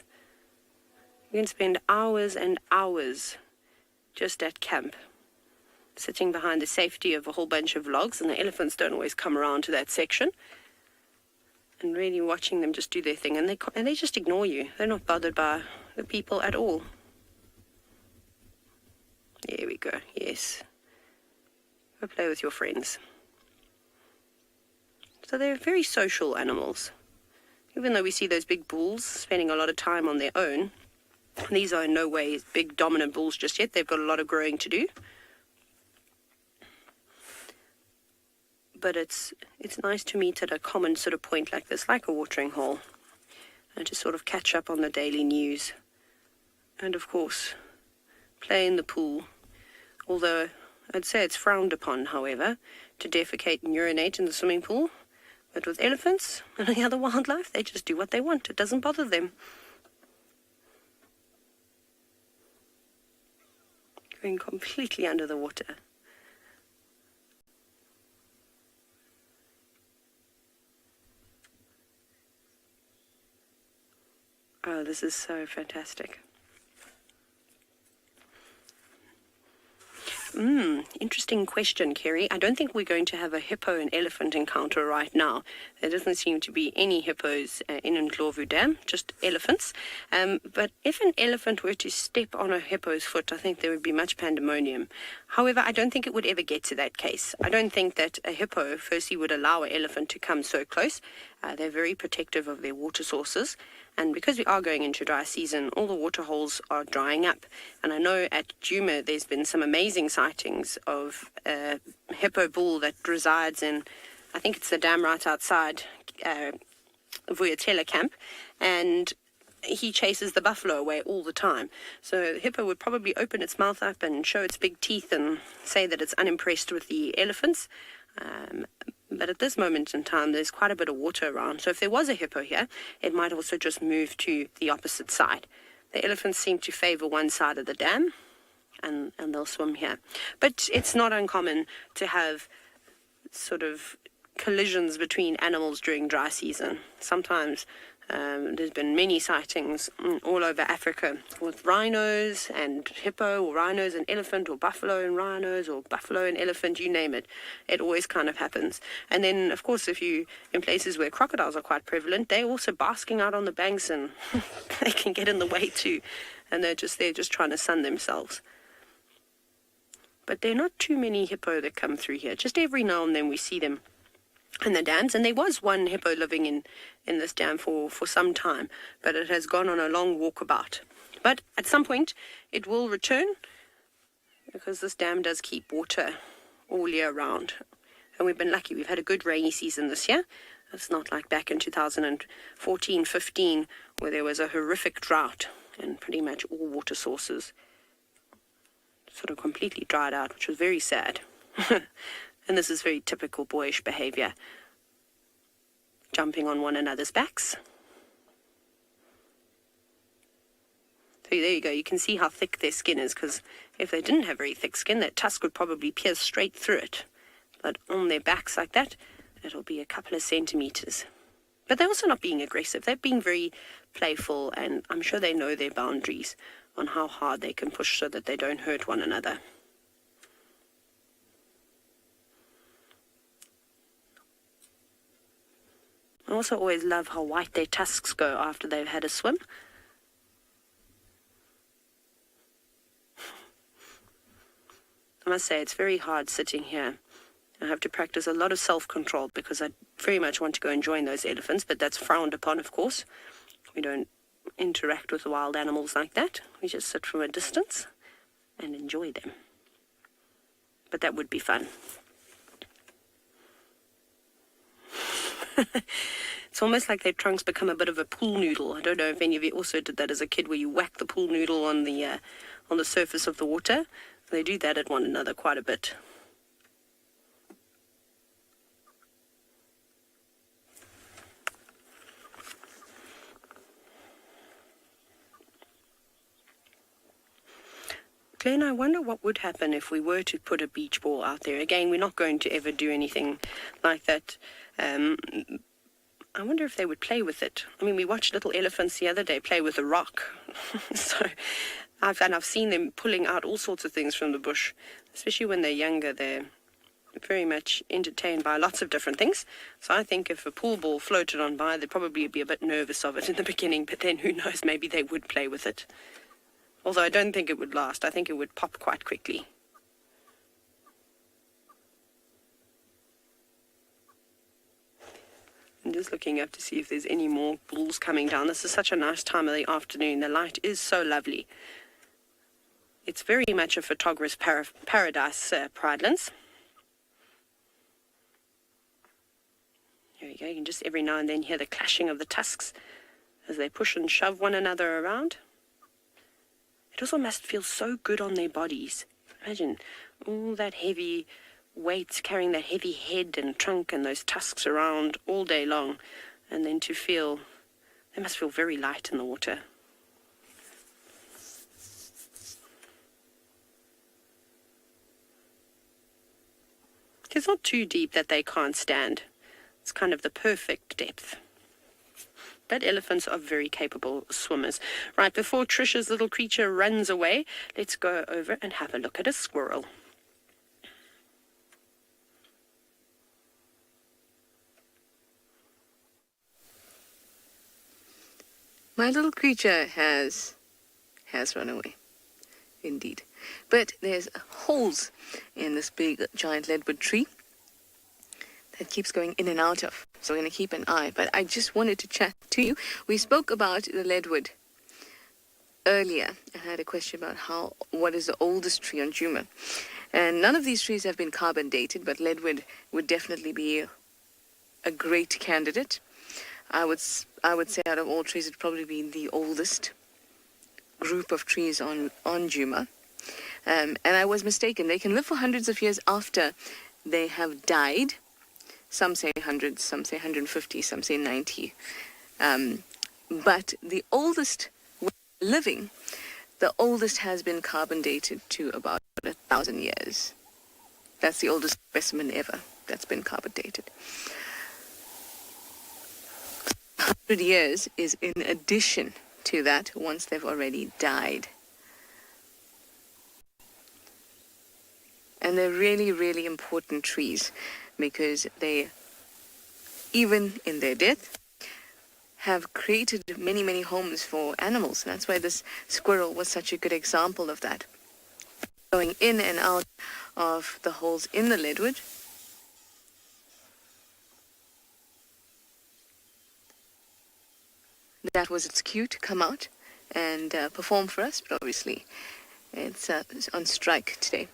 You can spend hours and hours just at camp, sitting behind the safety of a whole bunch of logs, and the elephants don't always come around to that section, and really watching them just do their thing, and they just ignore you. They're not bothered by the people at all. There we go, yes. Go play with your friends. So they're very social animals. Even though we see those big bulls spending a lot of time on their own, these are in no way big dominant bulls just yet. They've got a lot of growing to do. But it's nice to meet at a common sort of point like this, like a watering hole, and to sort of catch up on the daily news. And of course, play in the pool. Although I'd say it's frowned upon, however, to defecate and urinate in the swimming pool. But with elephants and any other wildlife, they just do what they want. It doesn't bother them. Going completely under the water. Oh, this is so fantastic. Interesting question, Kerry. I don't think we're going to have a hippo and elephant encounter right now. There doesn't seem to be any hippos in Ndlovu Dam, just elephants. But if an elephant were to step on a hippo's foot, I think there would be much pandemonium. However, I don't think it would ever get to that case. I don't think that a hippo, firstly, would allow an elephant to come so close. They're very protective of their water sources. And because we are going into dry season, all the water holes are drying up. And I know at Djuma there's been some amazing sightings of a hippo bull that resides in, I think it's the dam right outside Vuyatela camp. And he chases the buffalo away all the time. So the hippo would probably open its mouth up and show its big teeth and say that it's unimpressed with the elephants. But at this moment in time, there's quite a bit of water around. So if there was a hippo here, it might also just move to the opposite side. The elephants seem to favor one side of the dam, and they'll swim here. But it's not uncommon to have sort of collisions between animals during dry season. Sometimes there's been many sightings all over Africa with rhinos and hippo, or rhinos and elephant, or buffalo and rhinos, or buffalo and elephant, you name it. It always kind of happens. And then, of course, if you in places where crocodiles are quite prevalent, they're also basking out on the banks, and they can get in the way too. And they're just trying to sun themselves. But there are not too many hippo that come through here. Just every now and then we see them in the dams, and there was one hippo living in this dam for some time, but it has gone on a long walkabout. But at some point it will return, because this dam does keep water all year round, and we've been lucky. We've had a good rainy season this year. It's not like back in 2014-15 where there was a horrific drought and pretty much all water sources sort of completely dried out, which was very sad. And this is very typical boyish behavior. Jumping on one another's backs. So there you go. You can see how thick their skin is, because if they didn't have very thick skin, that tusk would probably pierce straight through it. But on their backs like that, it'll be a couple of centimeters. But they're also not being aggressive. They're being very playful, and I'm sure they know their boundaries on how hard they can push so that they don't hurt one another. I also always love how white their tusks go after they've had a swim. I must say, it's very hard sitting here. I have to practice a lot of self-control, because I very much want to go and join those elephants, but that's frowned upon, of course. We don't interact with wild animals like that. We just sit from a distance and enjoy them. But that would be fun. It's almost like their trunks become a bit of a pool noodle. I don't know if any of you also did that as a kid, where you whack the pool noodle on the surface of the water. They do that at one another quite a bit. Glenn, I wonder what would happen if we were to put a beach ball out there. Again, we're not going to ever do anything like that. I wonder if they would play with it. I mean, we watched little elephants the other day play with a rock. So I've seen them pulling out all sorts of things from the bush, especially when they're younger. They're very much entertained by lots of different things. So I think if a pool ball floated on by, they'd probably be a bit nervous of it in the beginning, but then who knows, maybe they would play with it. Although I don't think it would last. I think it would pop quite quickly. I'm just looking up to see if there's any more bulls coming down. This is such a nice time of the afternoon. The light is so lovely. It's very much a photographer's paradise, Pridelands. There you go. You can just every now and then hear the clashing of the tusks as they push and shove one another around. It also must feel so good on their bodies. Imagine all that heavy weight, carrying that heavy head and trunk and those tusks around all day long, and then to feel, they must feel very light in the water. It's not too deep that they can't stand. It's kind of the perfect depth. But elephants are very capable swimmers. Right, before Trisha's little creature runs away, let's go over and have a look at a squirrel. My little creature has run away. Indeed. but there's holes in this big giant leadwood tree that keeps going in and out of. So we're going to keep an eye. But I just wanted to chat to you. We spoke about the leadwood earlier. I had a question about what is the oldest tree on Djuma. And none of these trees have been carbon dated, but leadwood would definitely be a great candidate. I would say out of all trees, it'd probably be the oldest group of trees on Djuma. And I was mistaken. They can live for hundreds of years after they have died. Some say 100, some say 150, some say 90. But the oldest living, the oldest has been carbon dated to about 1,000 years. That's the oldest specimen ever that's been carbon dated. 100 years is in addition to that once they've already died. And they're really, really important trees because they, even in their death, have created many, many homes for animals. And that's why this squirrel was such a good example of that. Going in and out of the holes in the leadwood. That was its cue to come out and perform for us, but obviously it's on strike today.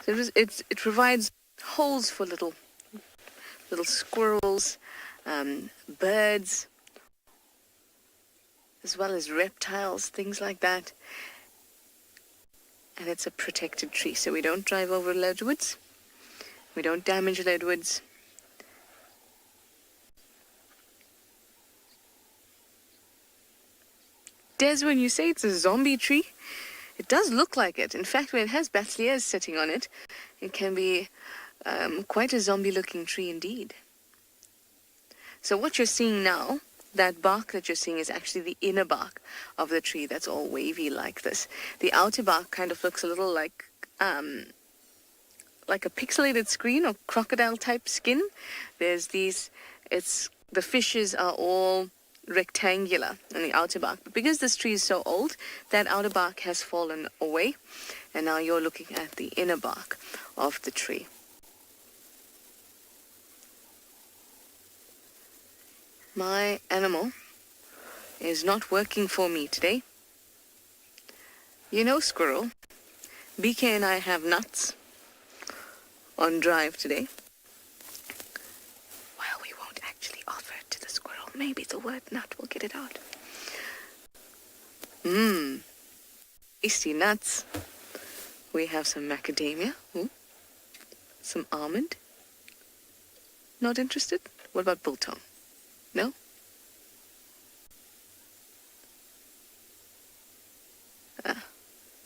So it provides holes for little squirrels, birds, as well as reptiles, things like that. And it's a protected tree, so we don't drive over leadwoods, we don't damage leadwoods. Des, when you say it's a zombie tree, it does look like it. In fact, when it has batsliers sitting on it, it can be quite a zombie-looking tree indeed. So what you're seeing now, that bark that you're seeing is actually the inner bark of the tree that's all wavy like this. The outer bark kind of looks a little like a pixelated screen or crocodile-type skin. There's these, the fishes are all rectangular on the outer bark, but because this tree is so old, that outer bark has fallen away, and now you're looking at the inner bark of the tree. My animal is not working for me today. You know, squirrel, BK and I have nuts on drive today. Maybe the word nut will get it out. Tasty nuts. We have some macadamia. Some almond. Not interested? What about biltong? No?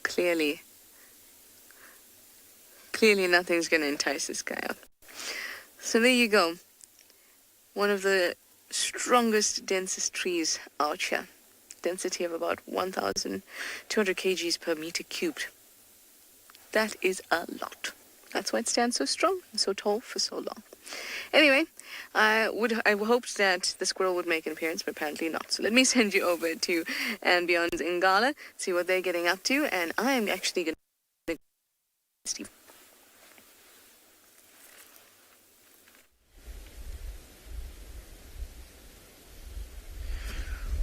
Clearly nothing's going to entice this guy out. So there you go. One of the strongest, densest trees out here. Density of about 1,200 kgs per meter cubed. That is a lot. That's why it stands so strong and so tall for so long. Anyway, I hoped that the squirrel would make an appearance, but apparently not. So let me send you over to and Beyond's Ngala, see what they're getting up to, and I'm actually going to Steve.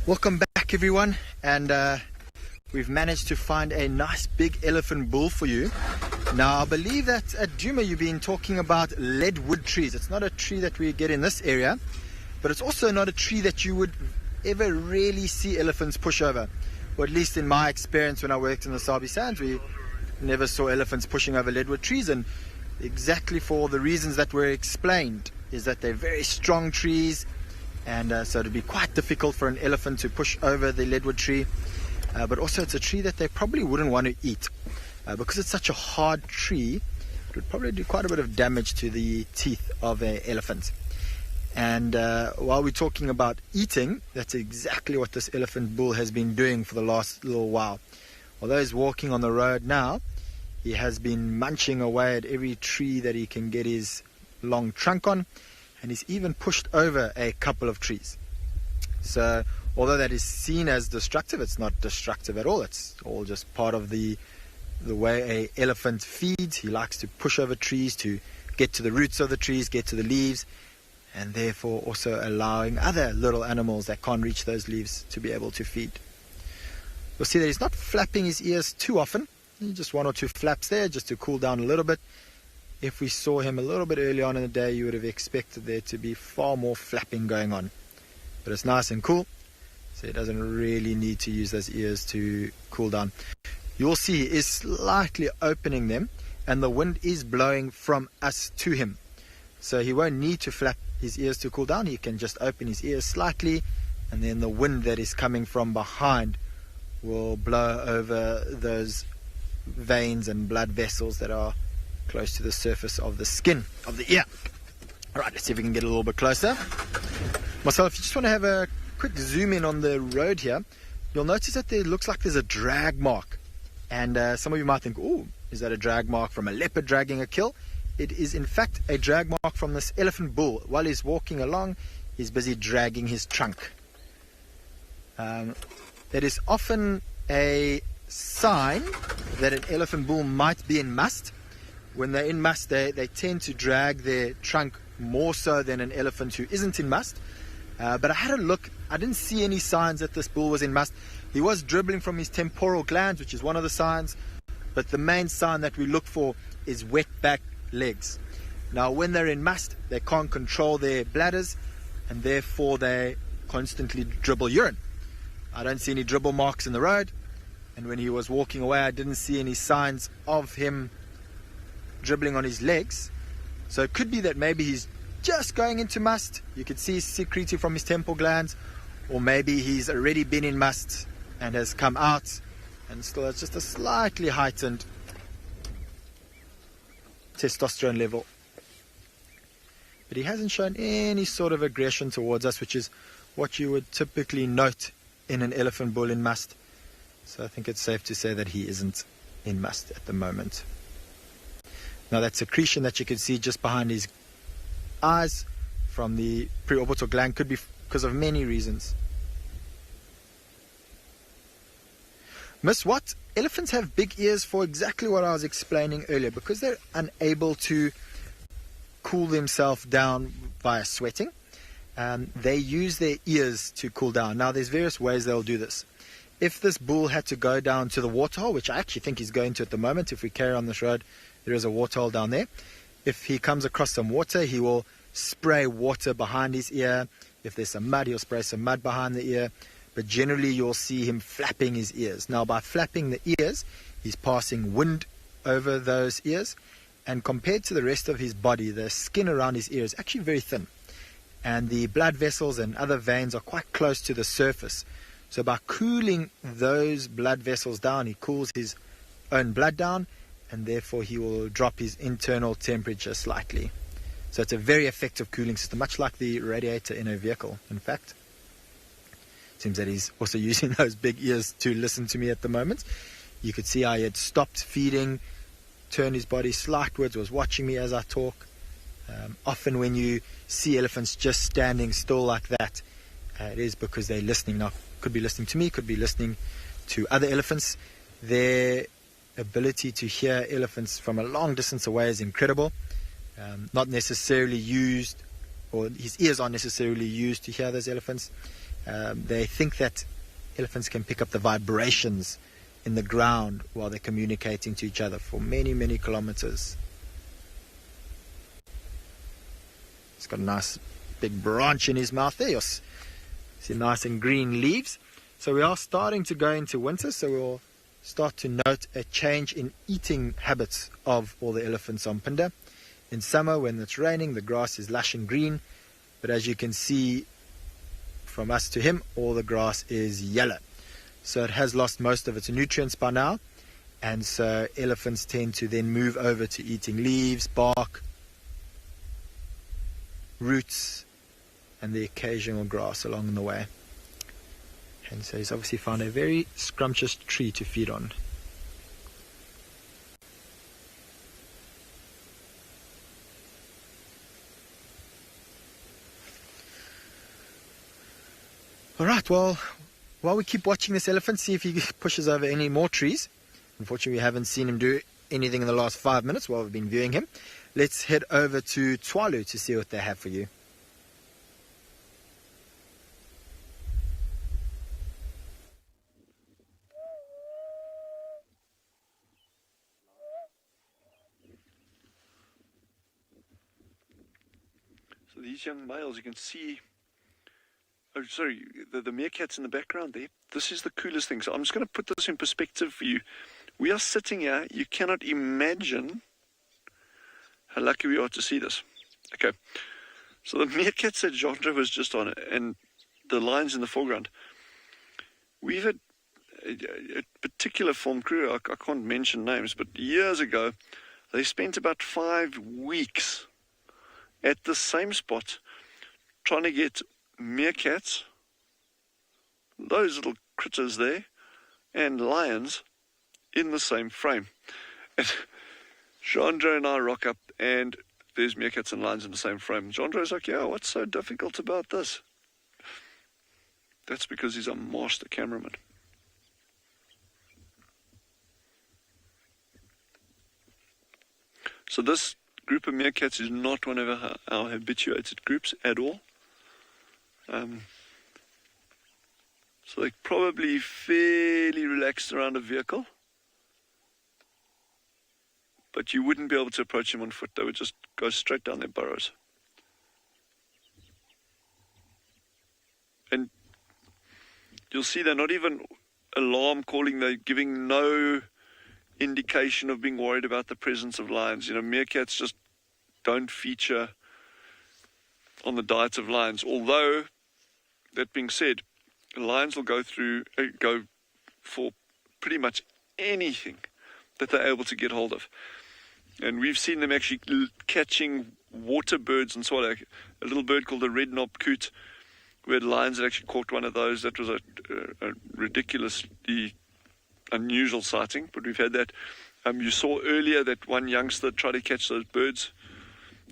Welcome back, everyone, and we've managed to find a nice big elephant bull for you. Now, I believe that at Djuma you've been talking about leadwood trees. It's not a tree that we get in this area, but it's also not a tree that you would ever really see elephants push over. Or at least in my experience when I worked in the Sabi Sands, we never saw elephants pushing over leadwood trees, and exactly for the reasons that were explained, is that they're very strong trees. And so it would be quite difficult for an elephant to push over the leadwood tree. But also it's a tree that they probably wouldn't want to eat. Because it's such a hard tree, it would probably do quite a bit of damage to the teeth of an elephant. And while we're talking about eating, that's exactly what this elephant bull has been doing for the last little while. Although he's walking on the road now, he has been munching away at every tree that he can get his long trunk on. And he's even pushed over a couple of trees. So although that is seen as destructive, it's not destructive at all. It's all just part of the way a elephant feeds. He likes to push over trees to get to the roots of the trees, get to the leaves, and therefore also allowing other little animals that can't reach those leaves to be able to feed. You'll see that he's not flapping his ears too often. Just one or two flaps there just to cool down a little bit. If we saw him a little bit early on in the day, you would have expected there to be far more flapping going on. But it's nice and cool, so he doesn't really need to use those ears to cool down. You'll see he is slightly opening them, and the wind is blowing from us to him. So he won't need to flap his ears to cool down. He can just open his ears slightly, and then the wind that is coming from behind will blow over those veins and blood vessels that are close to the surface of the skin of the ear. Alright, let's see if we can get a little bit closer. Marcel, if you just want to have a quick zoom in on the road here, you'll notice that there looks like there's a drag mark. And some of you might think, oh, is that a drag mark from a leopard dragging a kill? It is in fact a drag mark from this elephant bull. While he's walking along, he's busy dragging his trunk. It is often a sign that an elephant bull might be in must. When they're in must, they tend to drag their trunk more so than an elephant who isn't in must. But I had a look. I didn't see any signs that this bull was in must. He was dribbling from his temporal glands, which is one of the signs. But the main sign that we look for is wet back legs. Now, when they're in must, they can't control their bladders, and therefore they constantly dribble urine. I don't see any dribble marks in the road, and when he was walking away, I didn't see any signs of him dribbling on his legs. So it could be that maybe he's just going into must. You could see secreting from his temporal glands, or maybe he's already been in must and has come out and still has just a slightly heightened testosterone level. But he hasn't shown any sort of aggression towards us, which is what you would typically note in an elephant bull in must. So I think it's safe to say that he isn't in must at the moment. Now that secretion that you can see just behind his eyes from the preorbital gland could be because of many reasons. Miss what? Elephants have big ears for exactly what I was explaining earlier, because they're unable to cool themselves down via sweating. They use their ears to cool down. Now there's various ways they'll do this. If this bull had to go down to the waterhole, which I actually think he's going to at the moment, if we carry on this road, there is a waterhole down there. If he comes across some water, he will spray water behind his ear. If there's some mud, he'll spray some mud behind the ear. But generally you'll see him flapping his ears. Now by flapping the ears, he's passing wind over those ears. And compared to the rest of his body, the skin around his ear is actually very thin. And the blood vessels and other veins are quite close to the surface. So by cooling those blood vessels down, he cools his own blood down, and therefore he will drop his internal temperature slightly. So it's a very effective cooling system, much like the radiator in a vehicle, in fact. Seems that he's also using those big ears to listen to me at the moment. You could see I had stopped feeding, turned his body slightwards, was watching me as I talk. Often when you see elephants just standing still like that, it is because they're listening. Now, could be listening to me, could be listening to other elephants. Their ability to hear elephants from a long distance away is incredible. Not necessarily used, or his ears aren't necessarily used to hear those elephants. They think that elephants can pick up the vibrations in the ground while they're communicating to each other for many, many kilometers. He's got a nice big branch in his mouth there. You see nice and green leaves. So we are starting to go into winter, so we'll start to note a change in eating habits of all the elephants on Phinda. In summer, when it's raining, the grass is lush and green, but as you can see from us to him, all the grass is yellow. So it has lost most of its nutrients by now, and so elephants tend to then move over to eating leaves, bark, roots, and the occasional grass along the way. And so he's obviously found a very scrumptious tree to feed on. All right, well, while we keep watching this elephant, see if he pushes over any more trees. Unfortunately, we haven't seen him do anything in the last 5 minutes while we've been viewing him. Let's head over to Tswalu to see what they have for you. So these young males, you can see, oh sorry, the meerkats in the background there. This is the coolest thing. So I'm just going to put this in perspective for you. We are sitting here, you cannot imagine how lucky we are to see this. Okay, so the meerkats that Jandre was just on, and the lions in the foreground, we've had a particular film crew, I can't mention names, but years ago, they spent about 5 weeks at the same spot trying to get meerkats, those little critters there, and lions in the same frame. And Jandre and I rock up, and there's meerkats and lions in the same frame. Jandre's like, yeah, what's so difficult about this? That's because he's a master cameraman. So this group of meerkats is not one of our habituated groups at all. So they're probably fairly relaxed around a vehicle, but you wouldn't be able to approach them on foot. They would just go straight down their burrows. And you'll see they're not even alarm calling, they're giving no indication of being worried about the presence of lions. You know, meerkats just don't feature on the diet of lions. Although, that being said, lions will go for pretty much anything that they're able to get hold of. And we've seen them actually catching water birds and swallow. A little bird called the red-knobbed coot. We had lions that actually caught one of those. That was a ridiculously unusual sighting, but we've had that. You saw earlier that one youngster tried to catch those birds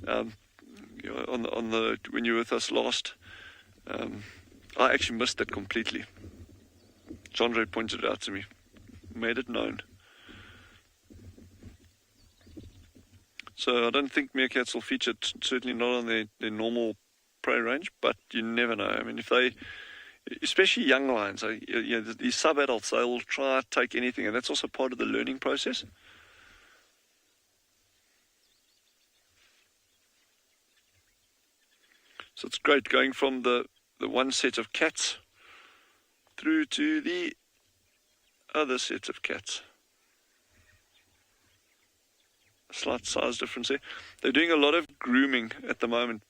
on the when you were with us last. I actually missed that completely. Jandre pointed it out to me, made it known. So I don't think meerkats will feature, certainly not on their normal prey range, but you never know. I mean, if they, especially young lions, these sub-adults, they will try to take anything, and that's also part of the learning process. So it's great going from the one set of cats through to the other set of cats. Slight size difference there. They're doing a lot of grooming at the moment.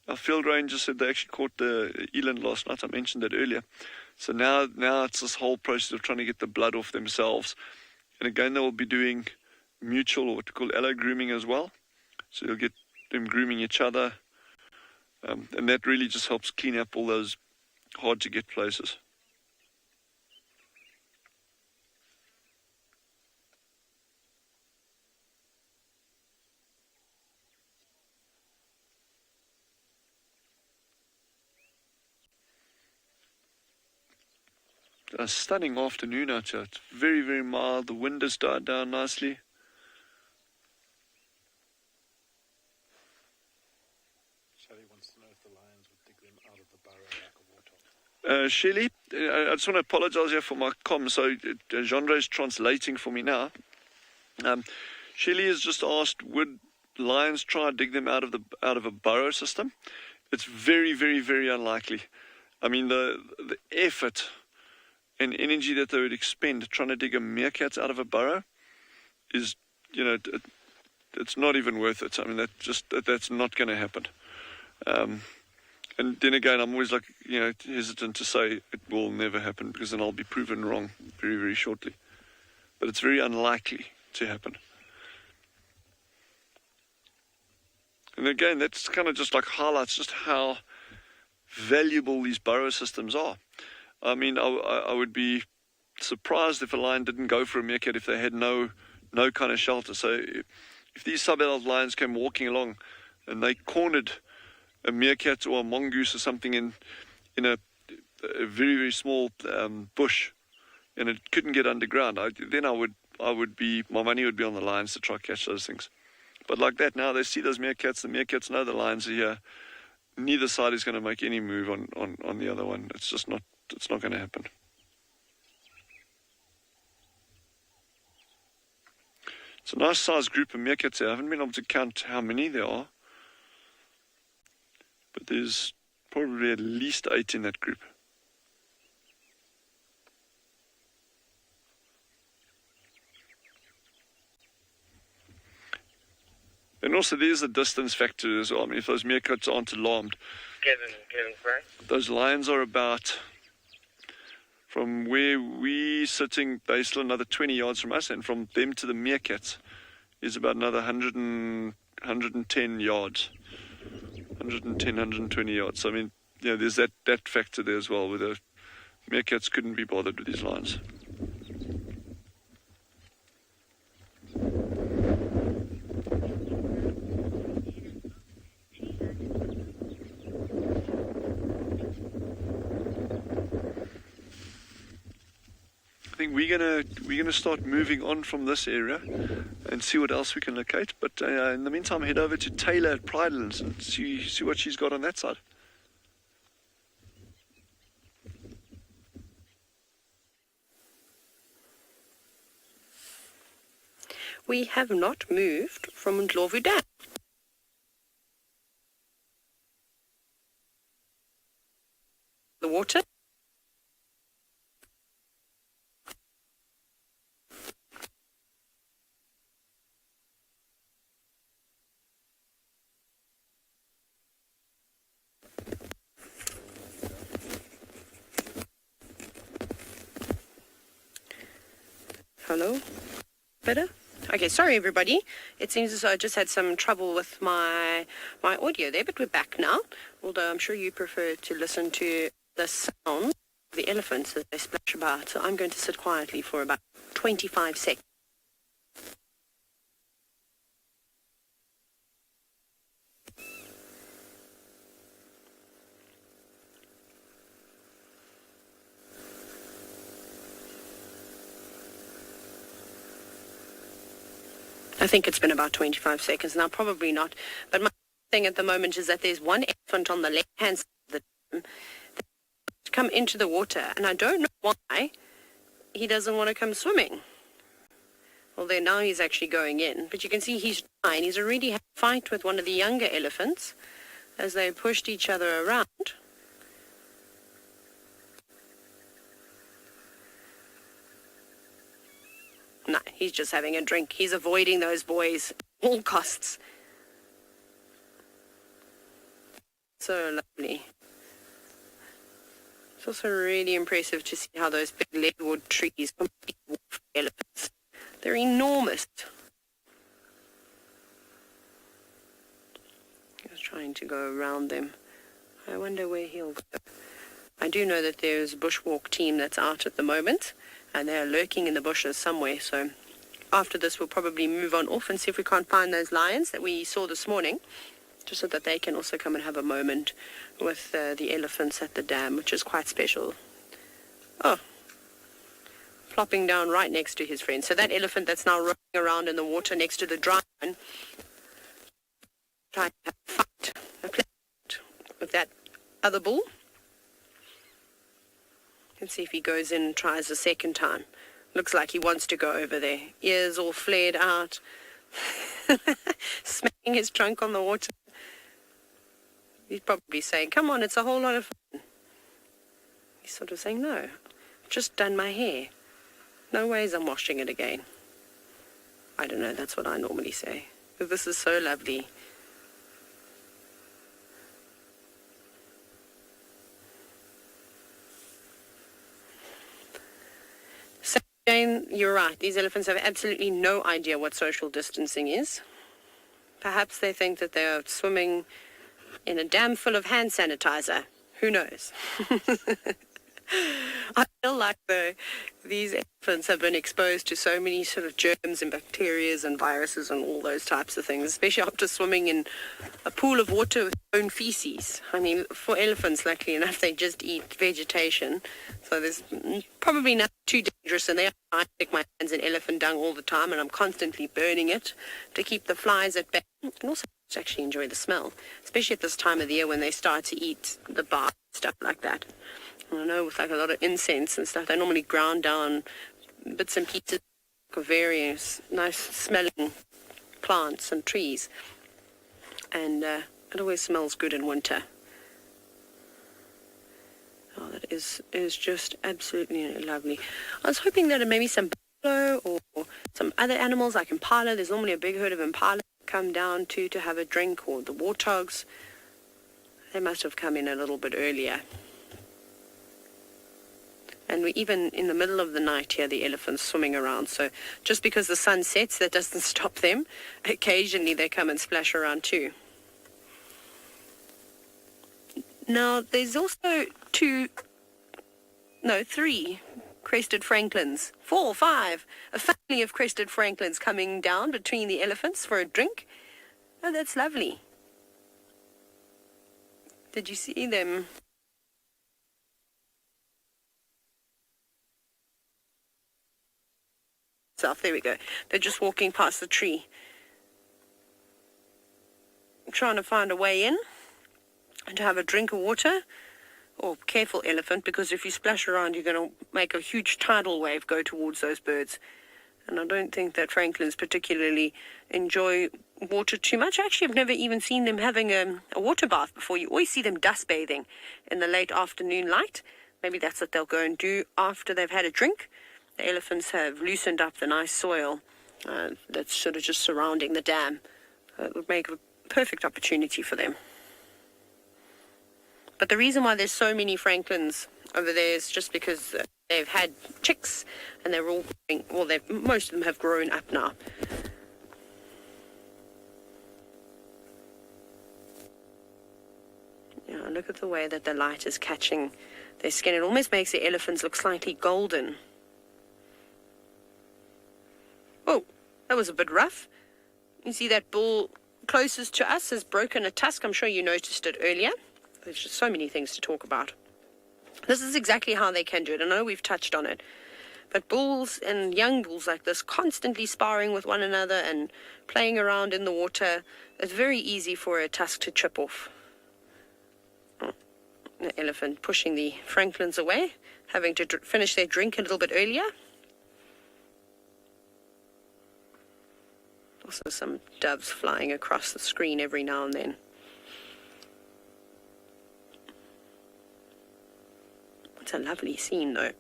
Our field ranger said they actually caught the eland last night. I mentioned that earlier. So now it's this whole process of trying to get the blood off themselves. And again, they will be doing mutual, or what we call allo grooming as well. So you'll get them grooming each other. And that really just helps clean up all those hard to get places. A stunning afternoon out here. It's very, very mild. The wind has died down nicely. Shelley wants to know if the lions would dig them out of the burrow like a warthog. Shelley, I just want to apologize here for my comms. So Jandre is translating for me now. Shelley has just asked, would lions try and dig them out of a burrow system? It's very, very, very unlikely. I mean, the effort and energy that they would expend trying to dig a meerkat out of a burrow is, it's not even worth it. I mean, that's not going to happen. And then again, I'm always hesitant to say it will never happen, because then I'll be proven wrong very, very shortly. But it's very unlikely to happen. And again, that's kind of just highlights just how valuable these burrow systems are. I mean, I would be surprised if a lion didn't go for a meerkat if they had no kind of shelter. So if these sub-adult lions came walking along and they cornered a meerkat or a mongoose or something in a a very, very small bush, and it couldn't get underground, my money would be on the lions to try to catch those things. But like that, now they see those meerkats, the meerkats know the lions are here. Neither side is going to make any move on the other one. It's not going to happen. It's a nice sized group of meerkats here. I haven't been able to count how many there are, but there's probably at least 8 in that group. And also there's a distance factor as well. I mean, if those meerkats aren't alarmed, those lions are about, from where we're sitting, they're still another 20 yards from us, and from them to the meerkats is about another 110 yards. 110, 120 yards. So, I mean, there's that factor there as well, where the meerkats couldn't be bothered with these lions. I think we're gonna start moving on from this area and see what else we can locate. But in the meantime, head over to Taylor at Pridelands and see what she's got on that side. We have not moved from Ndlovu Dam. The water. Hello? Better? Okay, sorry everybody. It seems as though I just had some trouble with my audio there, but we're back now. Although I'm sure you prefer to listen to the sound of the elephants as they splash about. So I'm going to sit quietly for about 25 seconds. I think it's been about 25 seconds now, probably not. But my thing at the moment is that there's one elephant on the left-hand side of the dam that's come into the water, and I don't know why he doesn't want to come swimming. Well, there now he's actually going in, but you can see he's trying. He's already had a fight with one of the younger elephants as they pushed each other around. No, he's just having a drink. He's avoiding those boys at all costs. So lovely. It's also really impressive to see how those big leadwood trees completely dwarf elephants. They're enormous. He's trying to go around them. I wonder where he'll go. I do know that there's a bushwalk team that's out at the moment, and they're lurking in the bushes somewhere. So after this, we'll probably move on off and see if we can't find those lions that we saw this morning, just so that they can also come and have a moment with the elephants at the dam, which is quite special. Oh, plopping down right next to his friend. So that elephant that's now rolling around in the water next to the dry one, trying to have a fight, a play with that other bull. Let's see if he goes in and tries a second time. Looks like he wants to go over there. Ears all flared out. Smacking his trunk on the water. He's probably saying, come on, it's a whole lot of fun. He's sort of saying, no, I've just done my hair. No ways I'm washing it again. I don't know, that's what I normally say. But this is so lovely. Jane, you're right. These elephants have absolutely no idea what social distancing is. Perhaps they think that they're swimming in a dam full of hand sanitizer. Who knows? I feel like these elephants have been exposed to so many sort of germs and bacteria and viruses and all those types of things, especially after swimming in a pool of water with their own feces. I mean, for elephants, luckily enough, they just eat vegetation, so there's probably nothing too dangerous. And I stick my hands in elephant dung all the time, and I'm constantly burning it to keep the flies at bay, and also to actually enjoy the smell, especially at this time of the year when they start to eat the bark, stuff like that. I know with like a lot of incense and stuff, they normally ground down bits and pieces of various nice smelling plants and trees, and it always smells good in winter. Oh, that is just absolutely lovely. I was hoping that maybe some buffalo or some other animals like Impala, there's normally a big herd of Impala come down to have a drink, or the warthogs, they must have come in a little bit earlier. And we even in the middle of the night hear the elephants swimming around. So just because the sun sets, that doesn't stop them. Occasionally they come and splash around too. Now there's also 3 crested francolins. 4, 5. A family of crested francolins coming down between the elephants for a drink. Oh, that's lovely. Did you see them? There we go. They're just walking past the tree, trying to find a way in and to have a drink of water. Oh, careful, elephant, because if you splash around, you're going to make a huge tidal wave go towards those birds. And I don't think that francolins particularly enjoy water too much. Actually, I've never even seen them having a water bath before. You always see them dust bathing in the late afternoon light. Maybe that's what they'll go and do after they've had a drink. The elephants have loosened up the nice soil that's sort of just surrounding the dam. It would make a perfect opportunity for them. But the reason why there's so many francolins over there is just because they've had chicks, and they're all most of them have grown up now. Yeah, look at the way that the light is catching their skin. It almost makes the elephants look slightly golden. Oh, that was a bit rough. You see that bull closest to us has broken a tusk. I'm sure you noticed it earlier. There's just so many things to talk about. This is exactly how they can do it. I know we've touched on it. But bulls and young bulls like this constantly sparring with one another and playing around in the water, it's very easy for a tusk to chip off. Oh, the elephant pushing the francolins away, having to finish their drink a little bit earlier. Also some doves flying across the screen every now and then. It's a lovely scene though.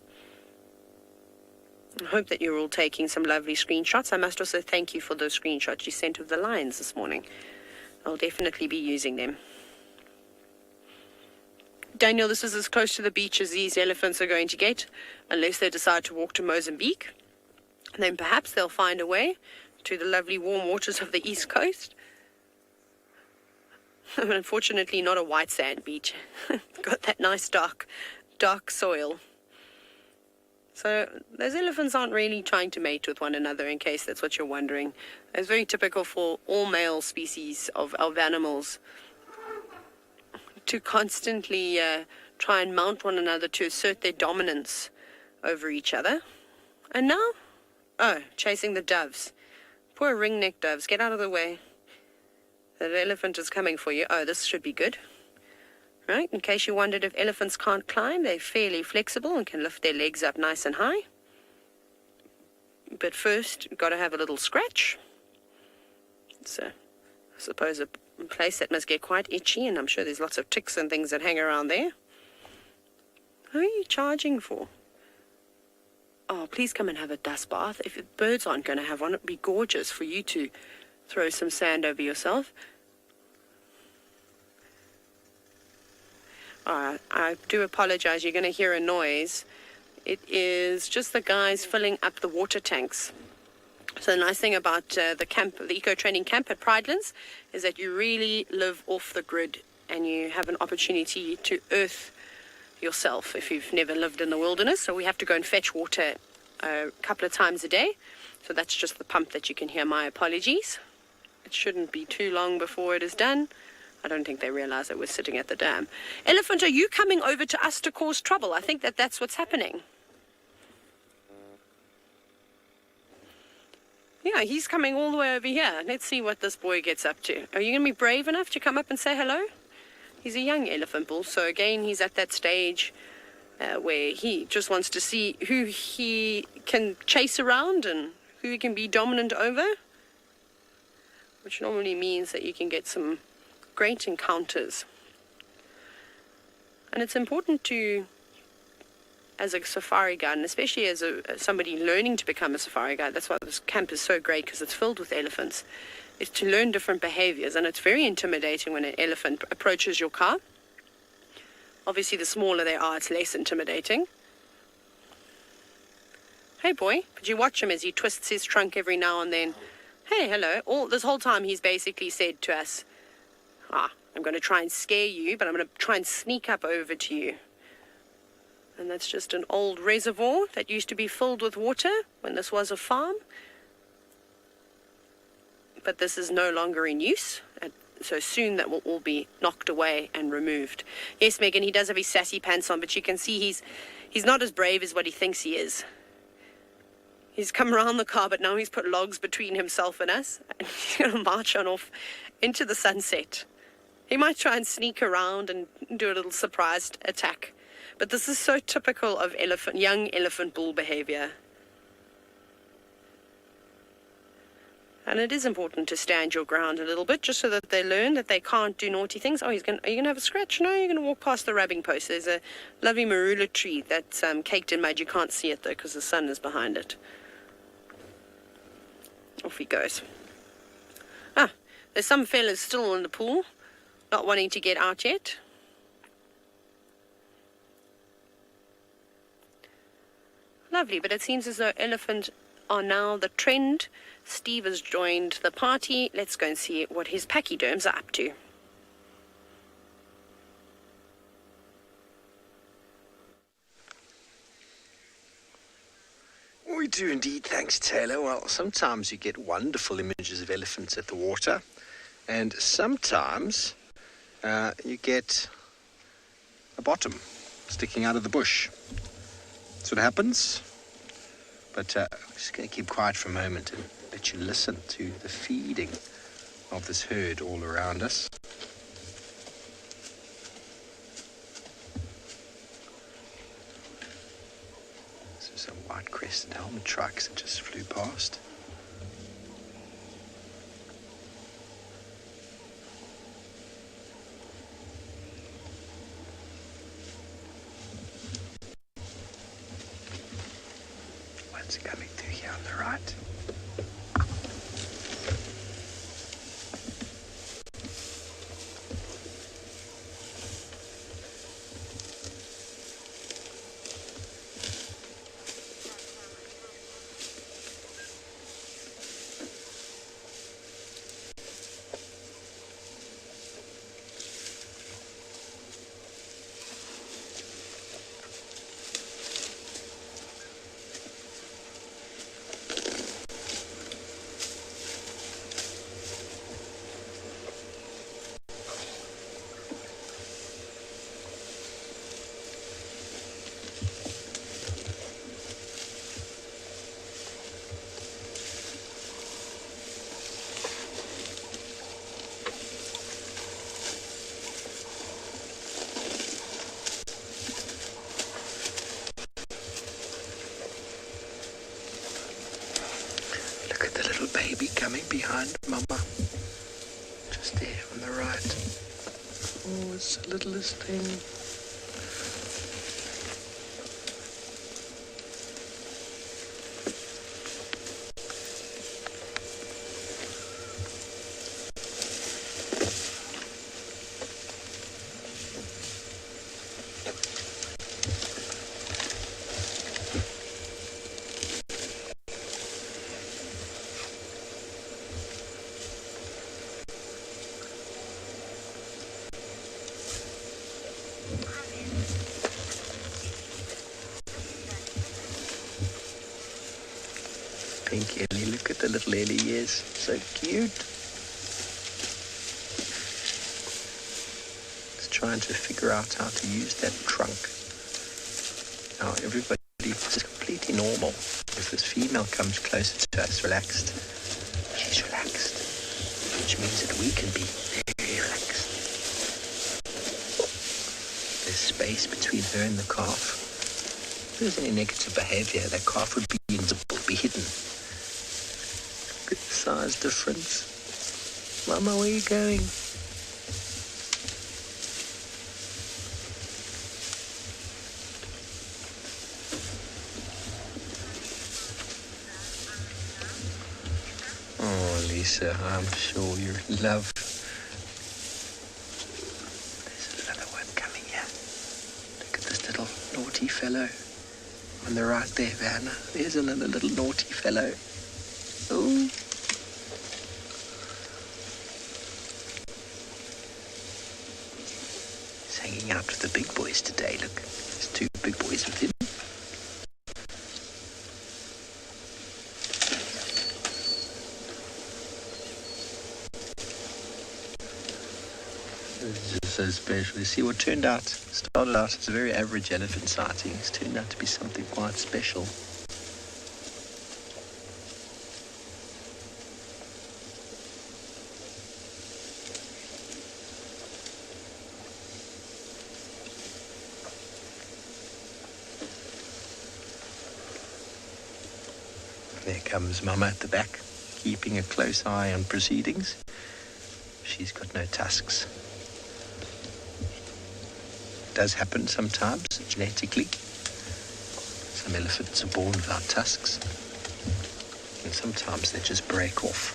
I hope that you're all taking some lovely screenshots. I must also thank you for those screenshots you sent of the lions this morning. I'll definitely be using them. Daniel, this is as close to the beach as these elephants are going to get, unless they decide to walk to Mozambique. And then perhaps they'll find a way to the lovely warm waters of the East Coast. Unfortunately, not a white sand beach. Got that nice dark soil. So those elephants aren't really trying to mate with one another, in case that's what you're wondering. It's very typical for all male species of animals to constantly try and mount one another to assert their dominance over each other. And now, chasing the doves. Poor ringneck doves, get out of the way. The elephant is coming for you. Oh, this should be good. Right, in case you wondered if elephants can't climb, they're fairly flexible and can lift their legs up nice and high. But first, you've got to have a little scratch. It's, I suppose, a place that must get quite itchy, and I'm sure there's lots of ticks and things that hang around there. Who are you charging for? Oh, please come and have a dust bath. If the birds aren't going to have one, it'd be gorgeous for you to throw some sand over yourself. I do apologize. You're going to hear a noise. It is just the guys filling up the water tanks. So the nice thing about the camp, the eco-training camp at Pridelands, is that you really live off the grid and you have an opportunity to earth yourself if you've never lived in the wilderness. So we have to go and fetch water a couple of times a day. So that's just the pump that you can hear. My apologies. It shouldn't be too long before it is done. I don't think they realize that we're sitting at the dam. Elephant, are you coming over to us to cause trouble? I think that's what's happening. Yeah, he's coming all the way over here. Let's see what this boy gets up to. Are you going to be brave enough to come up and say hello? He's a young elephant bull, so again, he's at that stage where he just wants to see who he can chase around and who he can be dominant over, which normally means that you can get some great encounters. And it's important to, as a safari guide, and especially as somebody learning to become a safari guide, that's why this camp is so great, because it's filled with elephants, is to learn different behaviors. And it's very intimidating when an elephant approaches your car. Obviously, the smaller they are, it's less intimidating. Hey boy, but you watch him as he twists his trunk every now and then. Hey, hello. This whole time he's basically said to us, I'm going to try and scare you, but I'm going to try and sneak up over to you. And that's just an old reservoir that used to be filled with water when this was a farm. But this is no longer in use. So soon that will all be knocked away and removed. Yes, Megan, he does have his sassy pants on, but you can see he's not as brave as what he thinks he is. He's come around the car, but now he's put logs between himself and us. And he's going to march on off into the sunset. He might try and sneak around and do a little surprised attack. But this is so typical of young elephant bull behavior. And it is important to stand your ground a little bit, just so that they learn that they can't do naughty things. Oh, are you going to have a scratch? No, you're going to walk past the rubbing post. There's a lovely marula tree that's caked in mud. You can't see it, though, because the sun is behind it. Off he goes. There's some fellas still in the pool, not wanting to get out yet. Lovely, but it seems as though elephant are now the trend. Steve has joined the party. Let's go and see what his pachyderms are up to. We do indeed, thanks Taylor. Well, sometimes you get wonderful images of elephants at the water, and sometimes you get a bottom sticking out of the bush. That's what happens. But I'm just going to keep quiet for a moment and let you listen to the feeding of this herd all around us. So some white-crested helmet trucks that just flew past. What's coming through here on the right? Baby coming behind Mama. Just there on the right. Oh, it's the littlest thing. Pink Ellie, look at the little Ellie, yes, so cute. It's trying to figure out how to use that trunk. Now everybody is completely normal. If this female comes closer to us, relaxed, she's relaxed, which means that we can be very relaxed. There's space between her and the calf. If there's any negative behavior, that calf would be invisible, be hidden. Look at the size difference. Mama, where are you going? Oh, Lisa, I'm sure you love. There's another one coming here. Look at this little naughty fellow. On the right there, Vanna. There's another little naughty fellow. Oh. He's hanging out with the big boys today. Look, there's two big boys with him. This is just so special. You see what started out as a very average elephant sighting. It's turned out to be something quite special. There comes Mama at the back, keeping a close eye on proceedings. She's got no tusks. It does happen sometimes, genetically. Some elephants are born without tusks, and sometimes they just break off.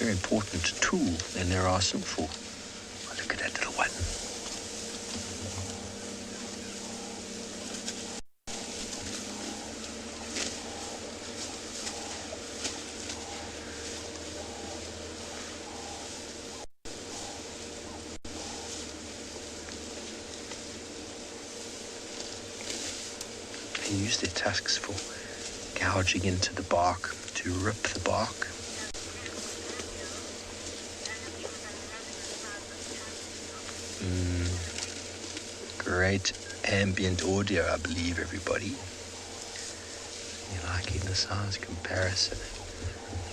Very important tool in their arsenal for. Oh, look at that little one. They use their tusks for gouging into the bark, to rip the bark. Great ambient audio, I believe, everybody. You're liking the size comparison.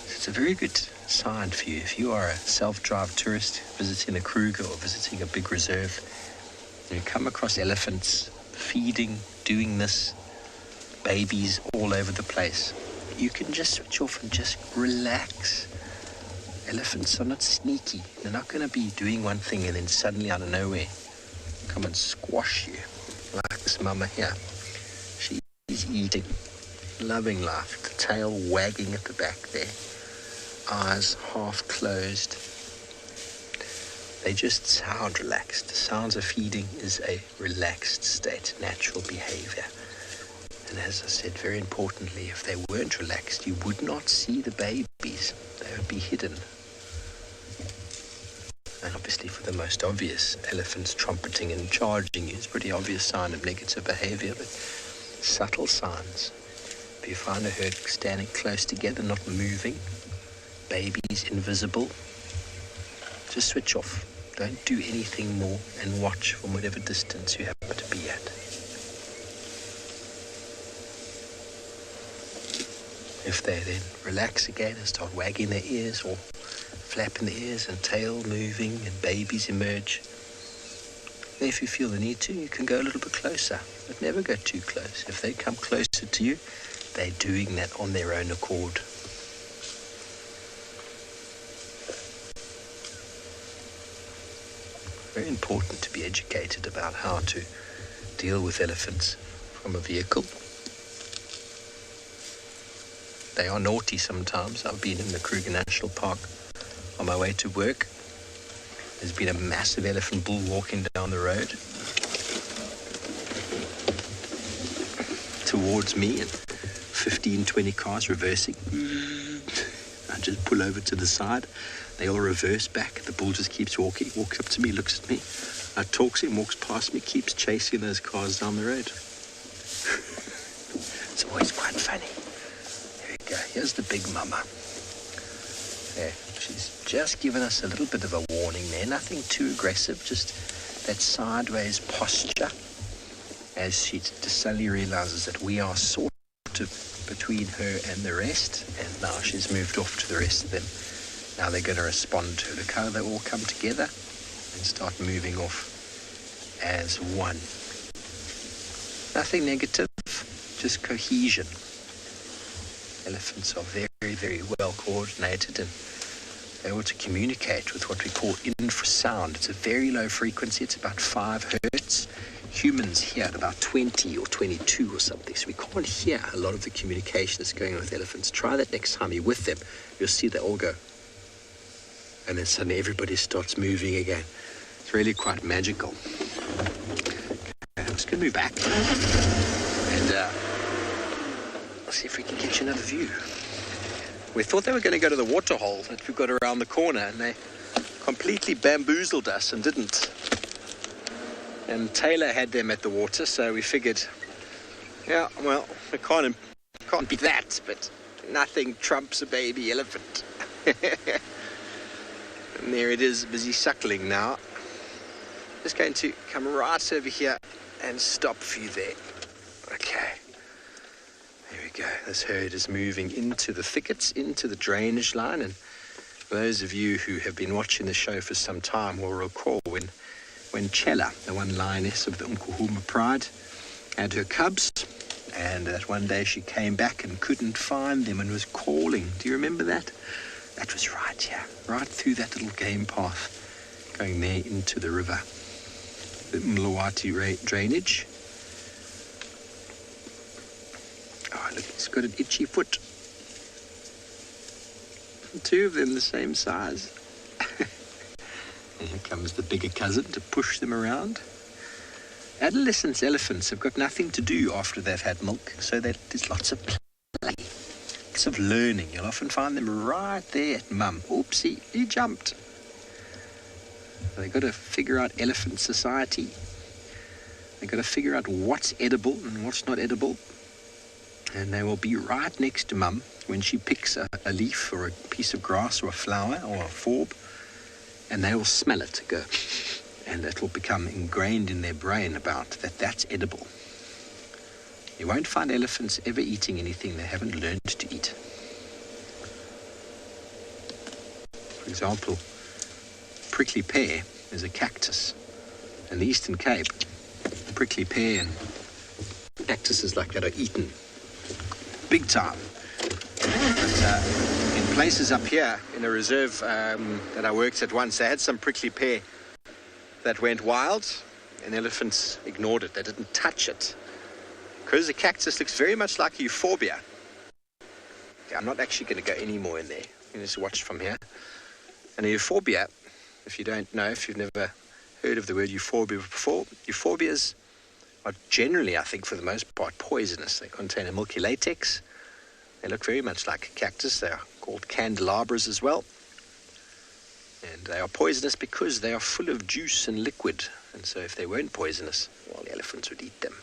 It's a very good sign for you if you are a self-drive tourist visiting a Kruger or visiting a big reserve. You come across elephants feeding, doing this, babies all over the place. You can just switch off and just relax. Elephants are not sneaky. They're not going to be doing one thing and then suddenly out of nowhere come and squash you like this mama here. She's eating, loving life, the tail wagging at the back there, eyes half closed. They just sound relaxed. The sounds of feeding is a relaxed state, natural behavior. And as I said, very importantly, if they weren't relaxed, you would not see the babies. They would be hidden. And obviously for the most obvious, elephants trumpeting and charging you is a pretty obvious sign of negative behavior, but subtle signs. If you find a herd standing close together, not moving, babies invisible, just switch off. Don't do anything more and watch from whatever distance you happen to be at. If they then relax again and start wagging their ears or flapping their ears and tail moving and babies emerge, then if you feel the need to, you can go a little bit closer, but never go too close. If they come closer to you, they're doing that on their own accord. Very important to be educated about how to deal with elephants from a vehicle. They are naughty sometimes. I've been in the Kruger National Park on my way to work. There's been a massive elephant bull walking down the road towards me, and 15, 20 cars reversing. I just pull over to the side. They all reverse back. The bull just keeps walking, walks up to me, looks at me. I talk to him, walks past me, keeps chasing those cars down the road. It's always quite funny. Here's the big mama. There, she's just given us a little bit of a warning there. Nothing too aggressive, just that sideways posture as she suddenly realizes that we are sort of between her and the rest, and now she's moved off to the rest of them. Now they're going to respond to her. Look how they all come together and start moving off as one. Nothing negative, just cohesion. Elephants are very, very well coordinated, and they're able to communicate with what we call infrasound. It's a very low frequency. It's about 5 hertz. Humans hear at about 20 or 22 or something, so we can't hear a lot of the communication that's going on with elephants. Try that next time you're with them. You'll see they all go, and then suddenly everybody starts moving again. It's really quite magical. Okay, I'm just going to move back, and let's see if we can get you another view. We thought they were going to go to the waterhole that we've got around the corner, and they completely bamboozled us and didn't. And Taylor had them at the water, so we figured, yeah, well, we can't beat that, but nothing trumps a baby elephant. And there it is, busy suckling now. Just going to come right over here and stop for you there. Okay. There we go. This herd is moving into the thickets, into the drainage line, and those of you who have been watching the show for some time will recall when Chella, the one lioness of the Umkuhuma Pride, had her cubs, and that one day she came back and couldn't find them and was calling. Do you remember that? That was right here, right through that little game path, going there into the river. The Mlawati drainage. Oh, look, it's got an itchy foot. 2 of them the same size. And here comes the bigger cousin to push them around. Adolescent elephants have got nothing to do after they've had milk, so there's lots of play, lots of learning. You'll often find them right there at mum. Oopsie, you jumped. They've got to figure out elephant society. They've got to figure out what's edible and what's not edible. And they will be right next to mum when she picks a leaf or a piece of grass or a flower or a forb, and they will smell it go, and it will become ingrained in their brain about that's edible. You won't find elephants ever eating anything they haven't learned to eat. For example, prickly pear is a cactus. In the Eastern Cape, prickly pear and cactuses like that are eaten big time. But in places up here in a reserve that I worked at once, they had some prickly pear that went wild, and elephants ignored it. They didn't touch it because the cactus looks very much like a euphorbia. Okay, I'm not actually going to go any more in there. You can just watch from here. And a euphorbia, if you don't know, if you've never heard of the word euphorbia before, euphorbias are generally, I think for the most part, poisonous. They contain a milky latex. They look very much like a cactus. They are called candelabras as well. And they are poisonous because they are full of juice and liquid. And so if they weren't poisonous, well, the elephants would eat them.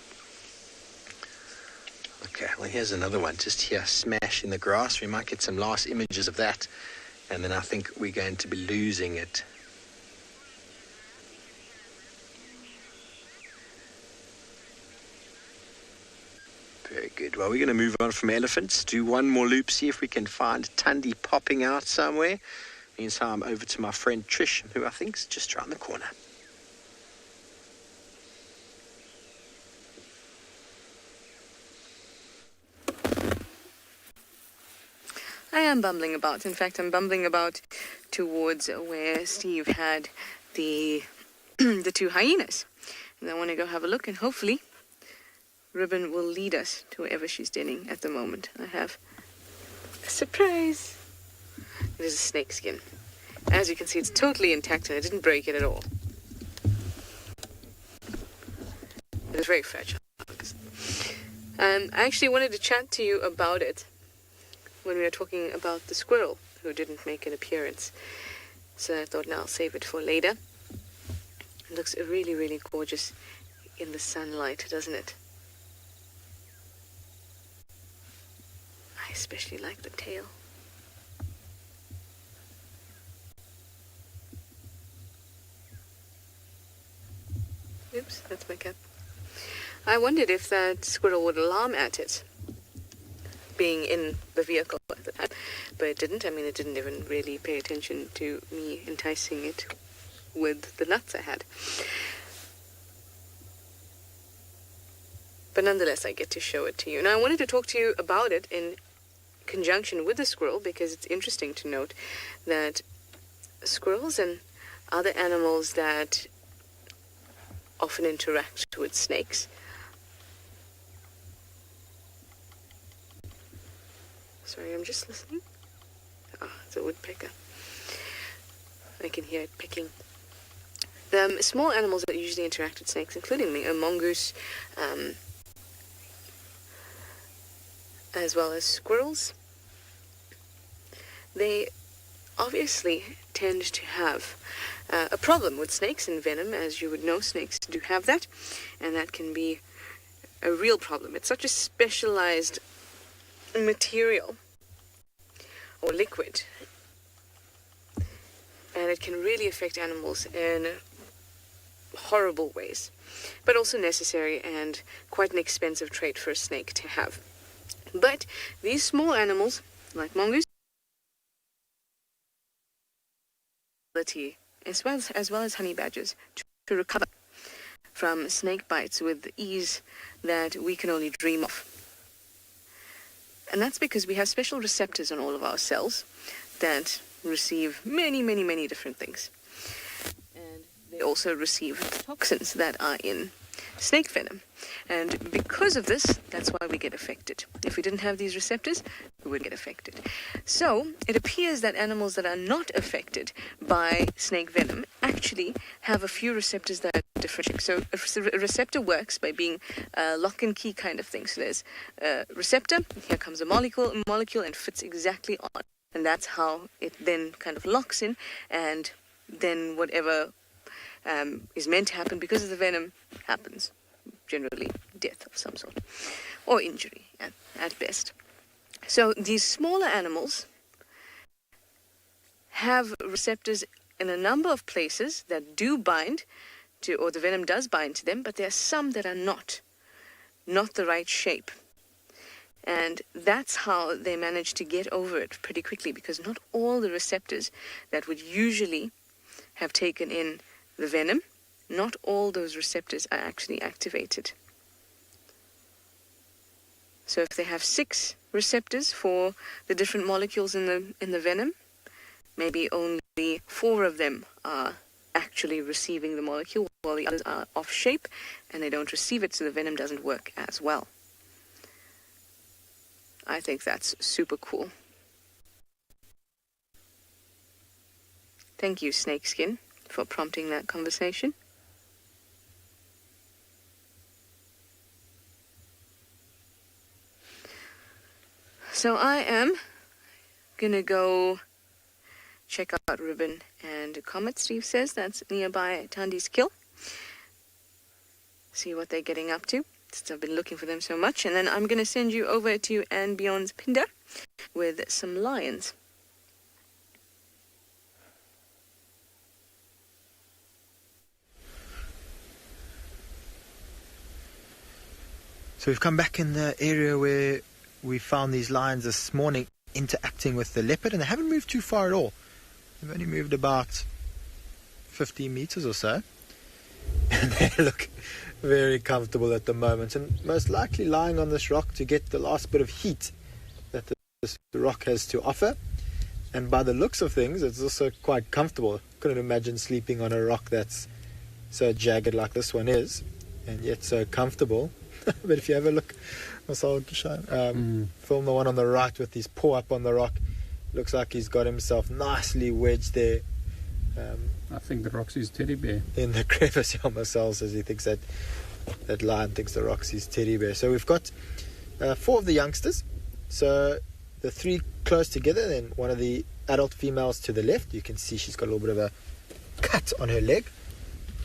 Okay, well, here's another one. Just here, smash in the grass. We might get some last images of that. And then I think we're going to be losing it. Very good. Well, we're going to move on from elephants, do one more loop, see if we can find Tundi popping out somewhere. Meantime, I'm over to my friend Trish, who I think is just around the corner. I am bumbling about. In fact, I'm bumbling about towards where Steve had the the 2 hyenas. And I want to go have a look, and hopefully Ribbon will lead us to wherever she's standing at the moment. I have a surprise. It is a snake skin. As you can see, it's totally intact and I didn't break it at all. It is very fragile. I actually wanted to chat to you about it when we were talking about the squirrel who didn't make an appearance. So I thought, now I'll save it for later. It looks really, really gorgeous in the sunlight, doesn't it? I especially like the tail. Oops, that's my cat. I wondered if that squirrel would alarm at it, being in the vehicle at the time, but it didn't. I mean, it didn't even really pay attention to me enticing it with the nuts I had. But nonetheless, I get to show it to you. Now, I wanted to talk to you about it in conjunction with the squirrel, because it's interesting to note that squirrels and other animals that often interact with snakes. Sorry, I'm just listening. Ah, it's a woodpecker. I can hear it picking. The small animals that usually interact with snakes, including a mongoose, as well as squirrels, they obviously tend to have a problem with snakes and venom. As you would know, snakes do have that, and that can be a real problem. It's such a specialized material or liquid, and it can really affect animals in horrible ways, but also necessary and quite an expensive trait for a snake to have. But these small animals, like mongoose, as well as honey badgers, to recover from snake bites with ease that we can only dream of. And that's because we have special receptors on all of our cells that receive many, many, many different things. And they also receive toxins that are in snake venom. And because of this, that's why we get affected. If we didn't have these receptors, we wouldn't get affected. So it appears that animals that are not affected by snake venom actually have a few receptors that are different. So a receptor works by being a lock and key kind of thing. So there's a receptor, here comes a molecule and fits exactly on. And that's how it then kind of locks in, and then whatever is meant to happen because of the venom happens. Generally death of some sort, or injury at best. So these smaller animals have receptors in a number of places that do bind to, or the venom does bind to them, but there are some that are not the right shape. And that's how they manage to get over it pretty quickly, because not all the receptors that would usually have taken in the venom, not all those receptors are actually activated. So if they have 6 receptors for the different molecules in the venom, maybe only 4 of them are actually receiving the molecule, while the others are off shape and they don't receive it, so the venom doesn't work as well. I think that's super cool. Thank you, Snakeskin, for prompting that conversation. So I am gonna go check out Ribbon and Comet. Steve says that's nearby Tandy's Kill. See what they're getting up to, since I've been looking for them so much. And then I'm gonna send you over to Anne Beyond's Phinda with some lions. So we've come back in the area where we found these lions this morning interacting with the leopard, and they haven't moved too far at all. They've only moved about 50 meters or so, and they look very comfortable at the moment, and most likely lying on this rock to get the last bit of heat that this rock has to offer. And by the looks of things, it's also quite comfortable. Couldn't imagine sleeping on a rock that's so jagged like this one is, and yet so comfortable. But if you have a look, film the one on the right with his paw up on the rock. Looks like he's got himself nicely wedged there. I think the rock's his teddy bear. In the crevice. Marcel says he thinks that lion thinks the rock's his teddy bear. So we've got 4 of the youngsters. So the 3 close together, then one of the adult females to the left. You can see she's got a little bit of a cut on her leg.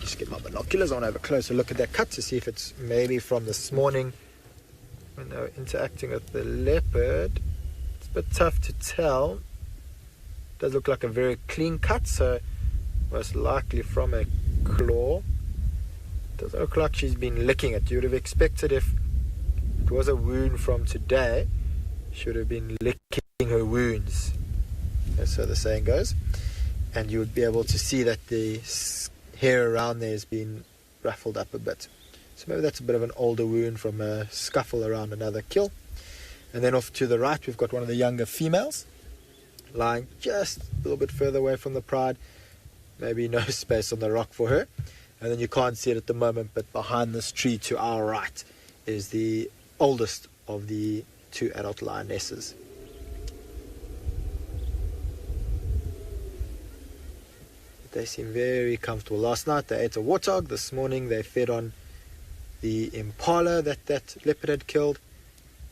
Just get my binoculars on, have a closer look at that cut to see if it's maybe from this morning when they were interacting with the leopard. a bit tough to tell. Does look like a very clean cut, so most likely from a claw. Doesn't look like she's been licking it. You would have expected if it was a wound from today, she would have been licking her wounds. That's how the saying goes. And you would be able to see that the hair around there has been ruffled up a bit. So maybe that's a bit of an older wound from a scuffle around another kill. And then off to the right, we've got one of the younger females lying just a little bit further away from the pride. Maybe no space on the rock for her. And then you can't see it at the moment, but behind this tree to our right is the oldest of the two adult lionesses. They seem very comfortable. Last night they ate a warthog. This morning they fed on the Impala that leopard had killed.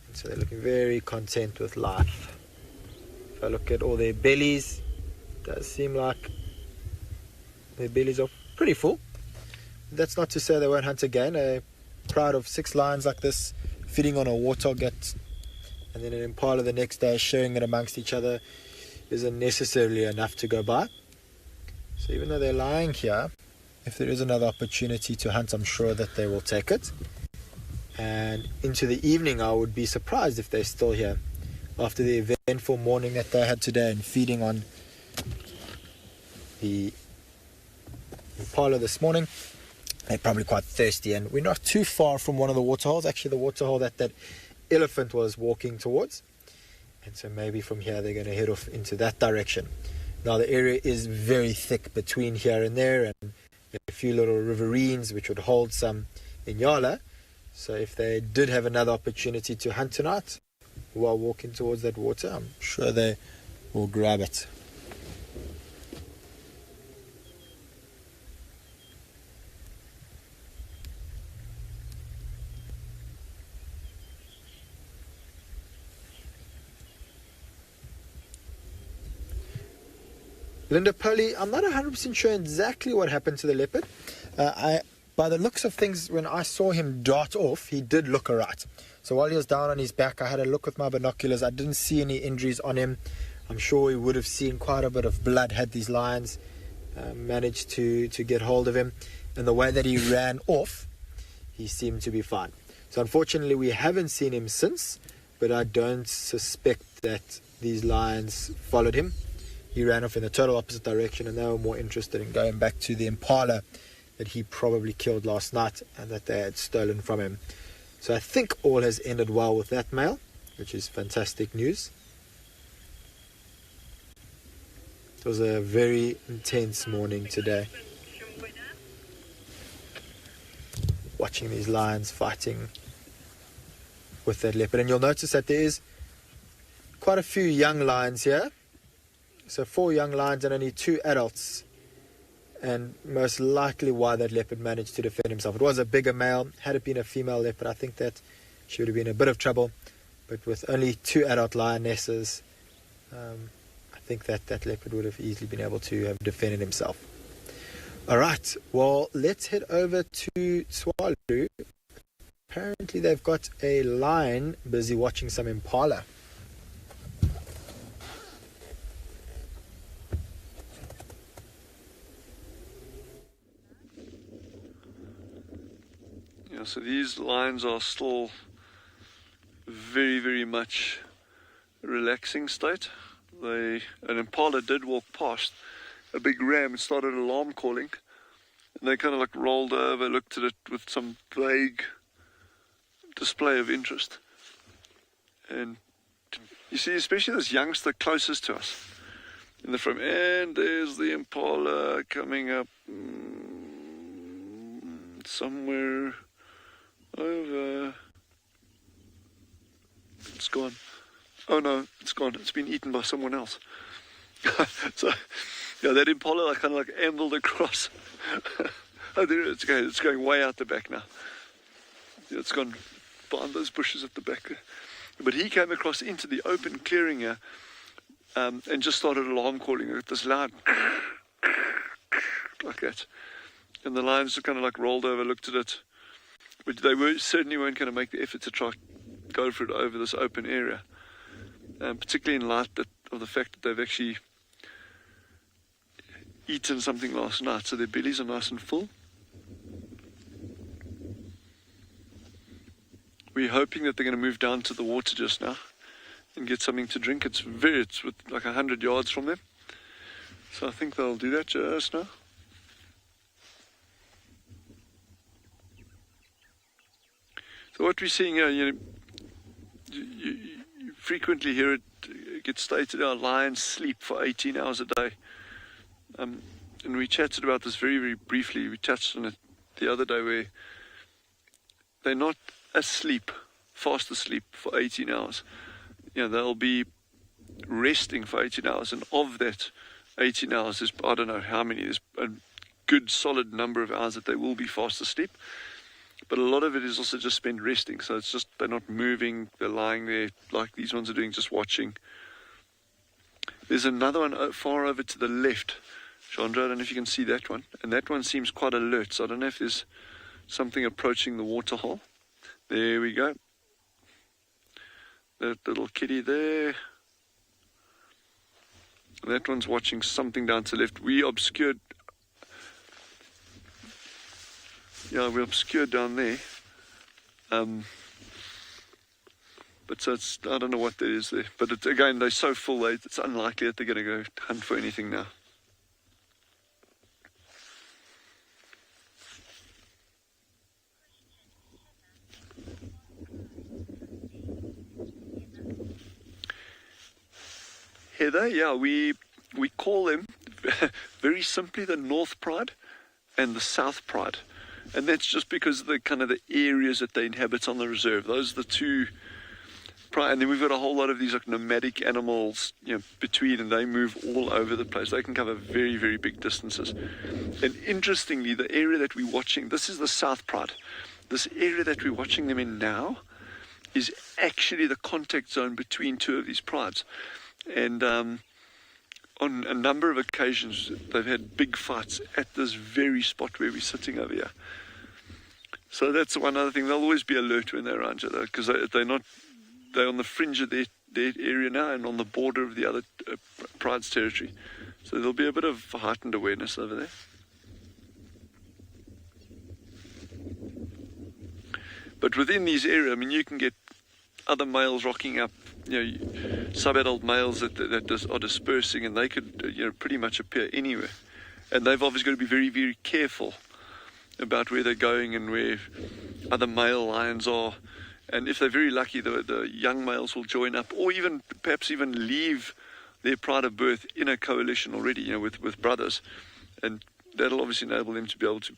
And so they're looking very content with life. If I look at all their bellies, it does seem like their bellies are pretty full. That's not to say they won't hunt again. A pride of 6 lions like this feeding on a warthog and then an Impala the next day sharing it amongst each other isn't necessarily enough to go by. So even though they're lying here, if there is another opportunity to hunt, I'm sure that they will take it. And into the evening, I would be surprised if they're still here. After the eventful morning that they had today and feeding on the Impala this morning, they're probably quite thirsty. And we're not too far from one of the waterholes, actually the waterhole that elephant was walking towards. And so maybe from here they're going to head off into that direction. Now the area is very thick between here and there, and a few little riverines which would hold some Ngala. So if they did have another opportunity to hunt tonight while walking towards that water, I'm sure they will grab it. Linda Polly, I'm not 100% sure exactly what happened to the leopard. By the looks of things, when I saw him dart off, he did look alright. So while he was down on his back, I had a look with my binoculars. I didn't see any injuries on him. I'm sure we would have seen quite a bit of blood had these lions managed to get hold of him. And the way that he ran off, he seemed to be fine. So unfortunately, we haven't seen him since, but I don't suspect that these lions followed him. He ran off in the total opposite direction, and they were more interested in going back to the Impala that he probably killed last night and that they had stolen from him. So I think all has ended well with that male, which is fantastic news. It was a very intense morning today. Watching these lions fighting with that leopard. And you'll notice that there is quite a few young lions here. So 4 young lions and only 2 adults. And most likely why that leopard managed to defend himself. It was a bigger male. Had it been a female leopard, I think that she would have been in a bit of trouble. But with only 2 adult lionesses, I think that leopard would have easily been able to have defended himself. Alright, well, let's head over to Tswalu. Apparently they've got a lion busy watching some Impala. Yeah, so these lions are still very, very much relaxing state. An Impala did walk past a big ram and started alarm calling, and they kind of like rolled over, looked at it with some vague display of interest. And you see, especially this youngster closest to us in the front, and there's the Impala coming up somewhere over. It's gone. Oh no, it's gone. It's been eaten by someone else. So, yeah, that Impala kind of like ambled across. Oh, there it's going. It's going way out the back now. Yeah, it's gone behind those bushes at the back there. But he came across into the open clearing here, and just started alarm calling with this loud like that. And the lions just kind of like rolled over, looked at it, but they certainly weren't going to make the effort to try go for it over this open area. particularly in light of the fact that they've actually eaten something last night, so their bellies are nice and full. We're hoping that they're going to move down to the water just now and get something to drink. It's with like 100 yards from them, so I think they'll do that just now. So what we're seeing here, you frequently hear it gets stated our lions sleep for 18 hours a day. And we chatted about this very, very briefly. We touched on it the other day, where they're not asleep, fast asleep for 18 hours. They'll be resting for 18 hours, and of that 18 hours, there's, I don't know how many, there's a good solid number of hours that they will be fast asleep. But a lot of it is also just spent resting, so it's just they're not moving, they're lying there like these ones are doing, just watching. There's another one far over to the left, Chandra, I don't know if you can see that one, and that one seems quite alert, so I don't know if there's something approaching the waterhole. There we go. That little kitty there. That one's watching something down to the left. We obscured down there. But so it's, I don't know what that is there. But it's, again, they're so full, it's unlikely that they're going to go hunt for anything now. Heather, yeah, we call them very simply the North Pride and the South Pride. And that's just because of the kind of the areas that they inhabit on the reserve. Those are the two pride. And then we've got a whole lot of these like nomadic animals, between, and they move all over the place. They can cover very, very big distances. And interestingly, the area that we're watching, this is the South Pride. This area that we're watching them in now is actually the contact zone between two of these prides. And on a number of occasions, they've had big fights at this very spot where we're sitting over here. So that's one other thing. They'll always be alert when they're around you, though, because they're on the fringe of their area now and on the border of the other pride's territory. So there'll be a bit of heightened awareness over there. But within these areas, I mean, you can get other males rocking up, sub-adult males that are dispersing, and they could, pretty much appear anywhere. And they've obviously got to be very, very careful about where they're going and where other male lions are. And if they're very lucky, the young males will join up, or perhaps even leave their pride of birth in a coalition already, with brothers. And that'll obviously enable them to be able to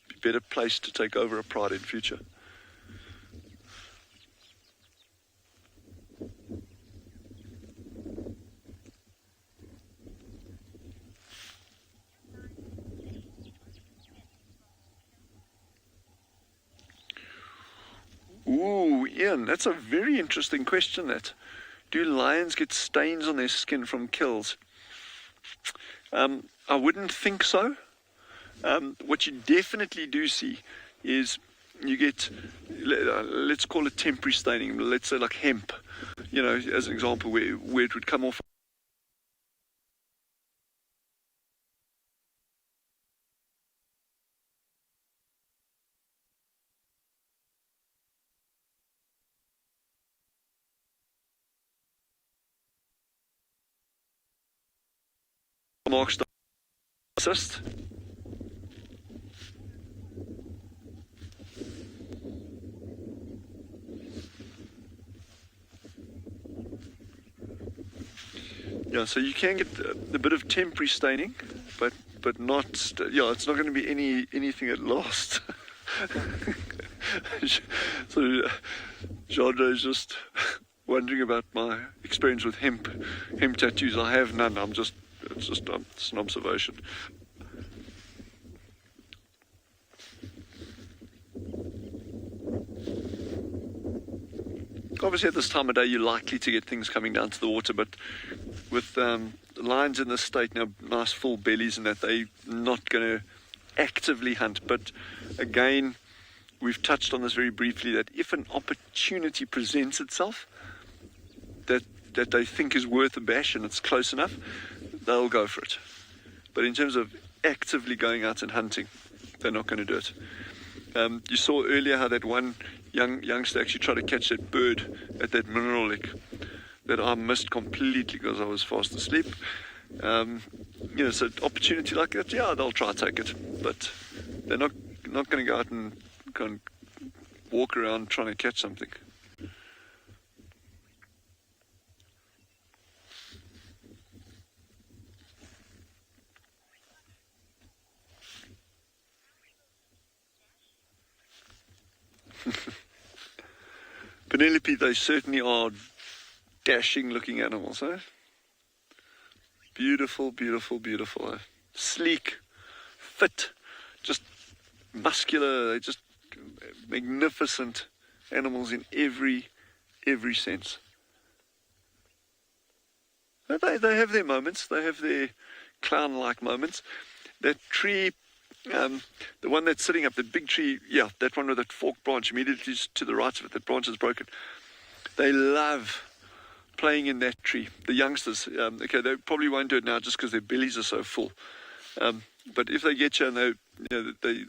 be better placed to take over a pride in future. Ooh, Ian, that's a very interesting question, that. Do lions get stains on their skin from kills? I wouldn't think so. What you definitely do see is you get, let's call it temporary staining, let's say like hemp, as an example, where it would come off. Marks the assist. Yeah, so you can get a bit of temporary staining, but not. It's not going to be anything that lasts. So Jandra is just wondering about my experience with hemp tattoos. I have none. It's an observation. Obviously at this time of day you're likely to get things coming down to the water, but with lions in this state now, nice full bellies, and that they're not going to actively hunt. But again, we've touched on this very briefly, that if an opportunity presents itself, that that they think is worth a bash and it's close enough, they'll go for it. But in terms of actively going out and hunting, they're not going to do it. You saw earlier how that one youngster actually tried to catch that bird at that mineral lake that I missed completely because I was fast asleep. So opportunity like that, yeah, they'll try to take it, but they're not going to go out and kind of walk around trying to catch something. Penelope, they certainly are dashing looking animals, eh? Beautiful, beautiful, beautiful. Eh? Sleek, fit, just muscular. They're just magnificent animals in every sense. They have their moments. They have their clown-like moments. That tree, the one that's sitting up, that big tree, yeah, that one with that forked branch immediately to the right of it, that branch is broken. They love playing in that tree. The youngsters, okay, they probably won't do it now just because their bellies are so full. But if they get you, and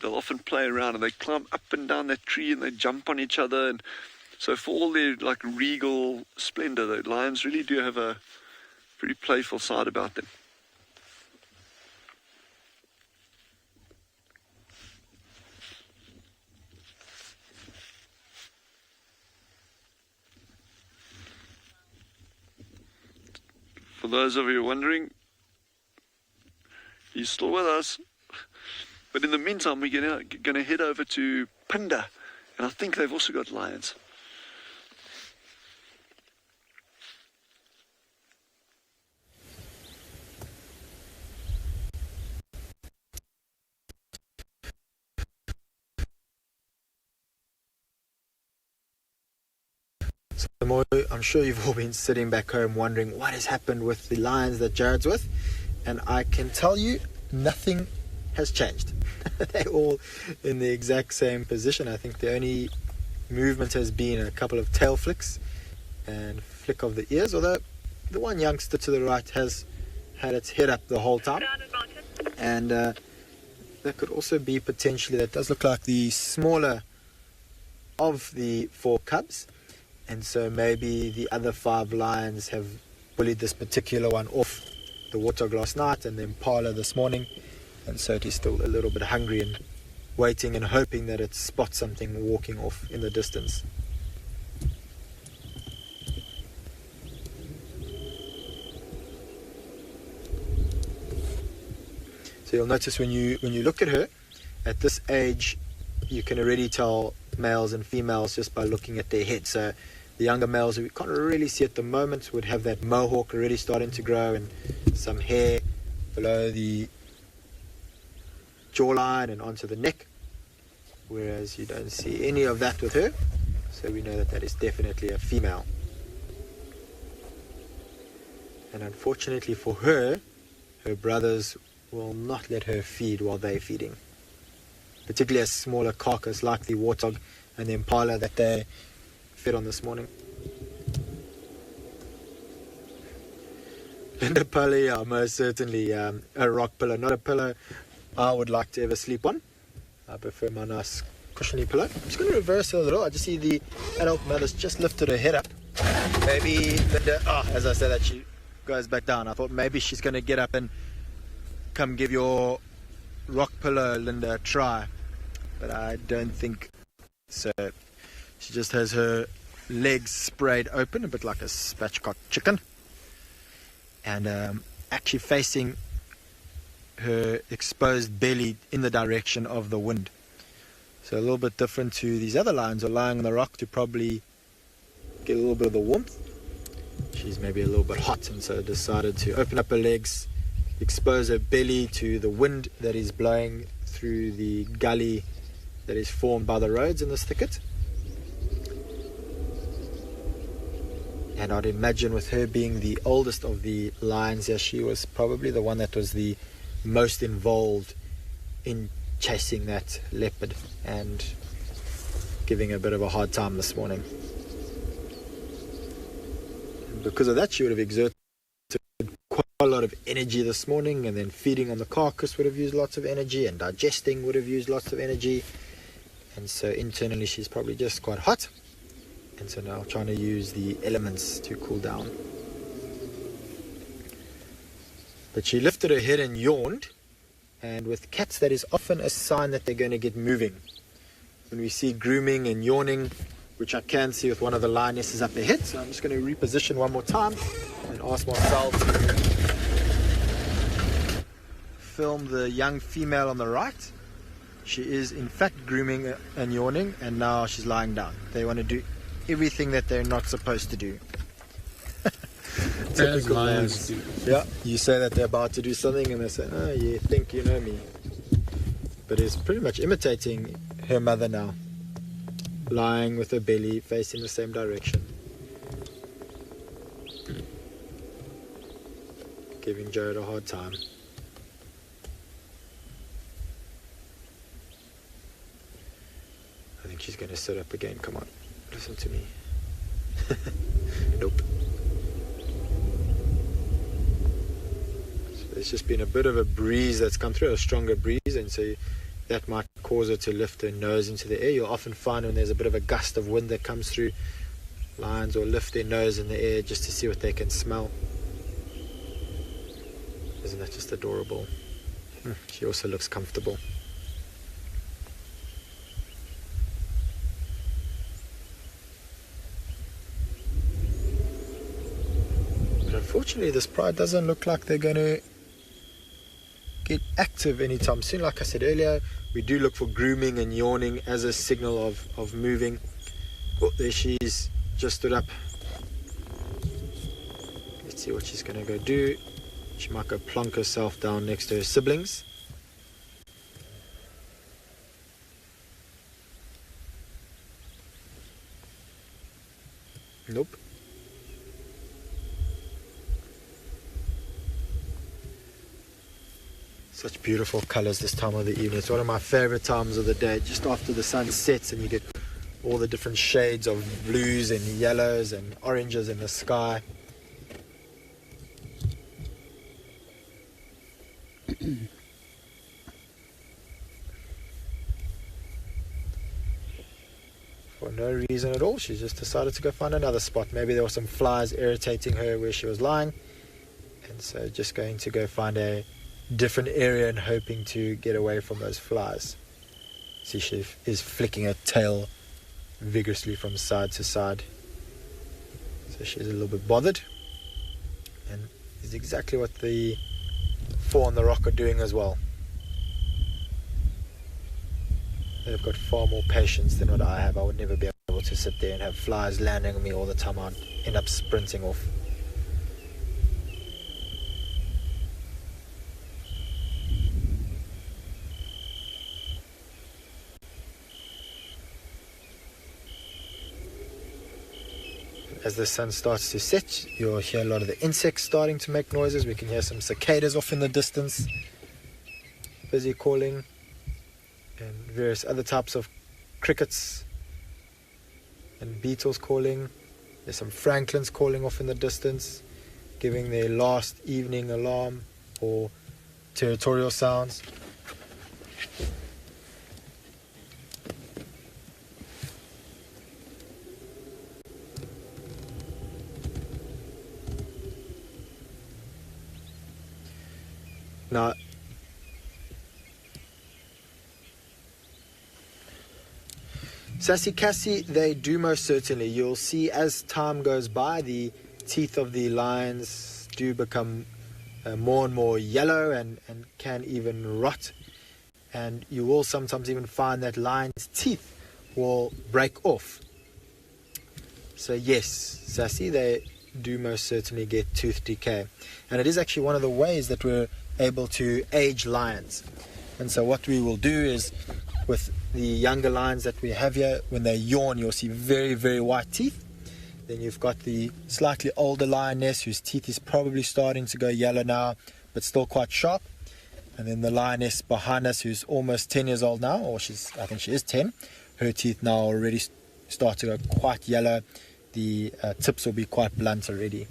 they'll often play around and they climb up and down that tree and they jump on each other. And so for all their like regal splendor, the lions really do have a pretty playful side about them. For those of you wondering, he's still with us. But in the meantime, we're going to head over to Phinda. And I think they've also got lions. I'm sure you've all been sitting back home wondering what has happened with the lions that Jared's with, and I can tell you nothing has changed. They're all in the exact same position. I think the only movement has been a couple of tail flicks and flick of the ears, although the one youngster to the right has had its head up the whole time, and that could also be potentially, that does look like the smaller of the 4 cubs. And so maybe the other 5 lions have bullied this particular one off the Waterhole last night and the Impala this morning. And so it is still a little bit hungry and waiting and hoping that it spots something walking off in the distance. So you'll notice when you look at her, at this age, you can already tell males and females just by looking at their head. So the younger males, who we can't really see at the moment, would have that mohawk already starting to grow and some hair below the jawline and onto the neck, whereas you don't see any of that with her. So we know that that is definitely a female. And unfortunately for her, her brothers will not let her feed while they're feeding. Particularly a smaller carcass like the warthog and the impala that they fed on this morning. And a pillow, yeah, most certainly a rock pillow, not a pillow I would like to ever sleep on. I prefer my nice cushiony pillow. I'm just going to reverse it a little. I just see the adult mother's just lifted her head up. Maybe Linda, as I said that, she goes back down. I thought maybe she's going to get up and come give your rock pillow, Linda, a try. But I don't think so. She just has her legs sprayed open, a bit like a spatchcock chicken. And actually facing her exposed belly in the direction of the wind. So a little bit different to these other lions who are lying on the rock to probably get a little bit of the warmth. She's maybe a little bit hot, and so decided to open up her legs, expose her belly to the wind that is blowing through the gully that is formed by the roads in this thicket. And I'd imagine with her being the oldest of the lions here, she was probably the one that was the most involved in chasing that leopard and giving a bit of a hard time this morning. because of that she would have exerted quite a lot of energy this morning, and then feeding on the carcass would have used lots of energy, and digesting would have used lots of energy, and so internally she's probably just quite hot, and so now trying to use the elements to cool down. But she lifted her head and yawned, and with cats that is often a sign that they're going to get moving. When we see grooming and yawning, which I can see with one of the lionesses up ahead, so I'm just going to reposition one more time and ask Marcel to film the young female on the right. She is in fact grooming and yawning, and now she's lying down. They want to do everything that they're not supposed to do. As lions do. Yeah, you say that they're about to do something and they say, oh, you think you know me. But it's pretty much imitating her mother now, lying with her belly facing the same direction, giving Jared a hard time. I think she's going to sit up again. Come on, listen to me. Nope. So there's just been a bit of a breeze that's come through, a stronger breeze, and so that might cause her to lift her nose into the air. You'll often find when there's a bit of a gust of wind that comes through, lions will lift their nose in the air just to see what they can smell. Isn't that just adorable? She also looks comfortable. But unfortunately this pride doesn't look like they're going to get active anytime soon. Like I said earlier, we do look for grooming and yawning as a signal of moving. Oh, there she is, just stood up. Let's see what she's going to go do. She might go plonk herself down next to her siblings. Nope. Such beautiful colors this time of the evening. It's one of my favorite times of the day, just after the sun sets and you get all the different shades of blues and yellows and oranges in the sky. For no reason at all, she just decided to go find another spot. Maybe there were some flies irritating her where she was lying, and so just going to go find a different area and hoping to get away from those flies. See, she is flicking her tail vigorously from side to side, so she's a little bit bothered, and is exactly what the four on the rock are doing as well. They've got far more patience than what I have. I would never be able to sit there and have flies landing on me all the time. I'd end up sprinting off. As the sun starts to set, you'll hear a lot of the insects starting to make noises. We can hear some cicadas off in the distance, busy calling, and various other types of crickets and beetles calling. There's some francolins calling off in the distance, giving their last evening alarm or territorial sounds. Now, Sassy Cassie, they do most certainly. You'll see as time goes by, the teeth of the lions do become more and more yellow and can even rot. And you will sometimes even find that lions' teeth will break off. So yes, Sassy, they do most certainly get tooth decay. And it is actually one of the ways that we're able to age lions. And so what we will do is, with the younger lions that we have here, when they yawn, you'll see very, very white teeth. Then you've got the slightly older lioness whose teeth is probably starting to go yellow now, but still quite sharp. And then the lioness behind us, who's almost 10 years old now, or I think she is 10. Her teeth now already start to go quite yellow the tips will be quite blunt already.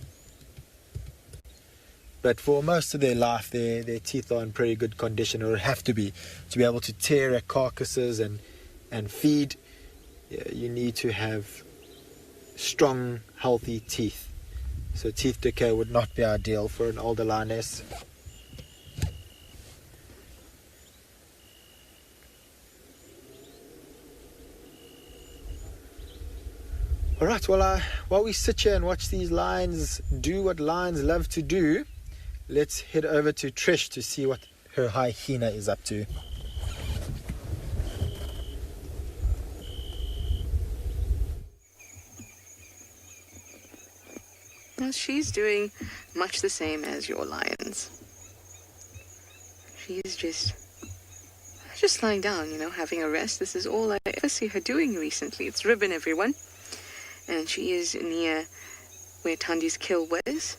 But for most of their life, their teeth are in pretty good condition, or have to be able to tear at carcasses and feed. You need to have strong, healthy teeth. So teeth decay would not be ideal for an older lioness. Alright, well, while we sit here and watch these lions do what lions love to do, let's head over to Trish to see what her hyena is up to. Well, she's doing much the same as your lions. She's just lying down, having a rest. This is all I ever see her doing recently. It's ribbon, everyone. And she is near where Tandi's kill was.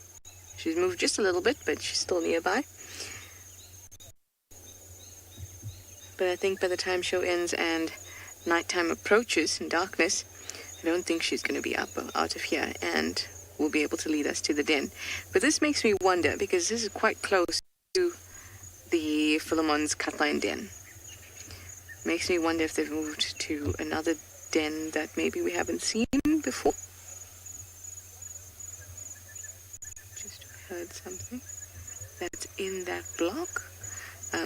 She's moved just a little bit, but she's still nearby. But I think by the time show ends and nighttime approaches in darkness, I don't think she's going to be out of here and will be able to lead us to the den. But this makes me wonder, because this is quite close to the Philemon's cutline den. Makes me wonder if they've moved to another den that maybe we haven't seen before. Just heard something that's in that block.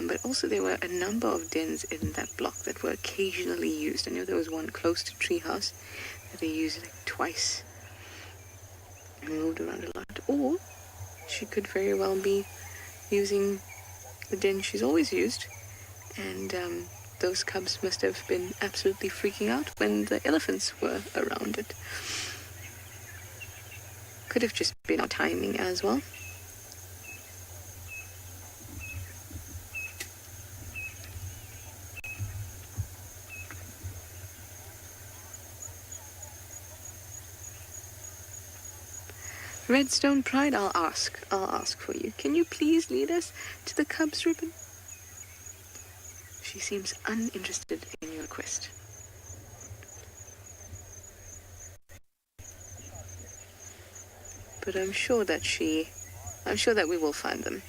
But also there were a number of dens in that block that were occasionally used. I know there was one close to Treehouse that they used like twice and moved around a lot. Or she could very well be using the den she's always used, and those cubs must have been absolutely freaking out when the elephants were around it. Could have just been our timing as well. Redstone Pride, I'll ask for you. Can you please lead us to the cubs, Ribbon? She seems uninterested in your quest. But I'm sure that we will find them.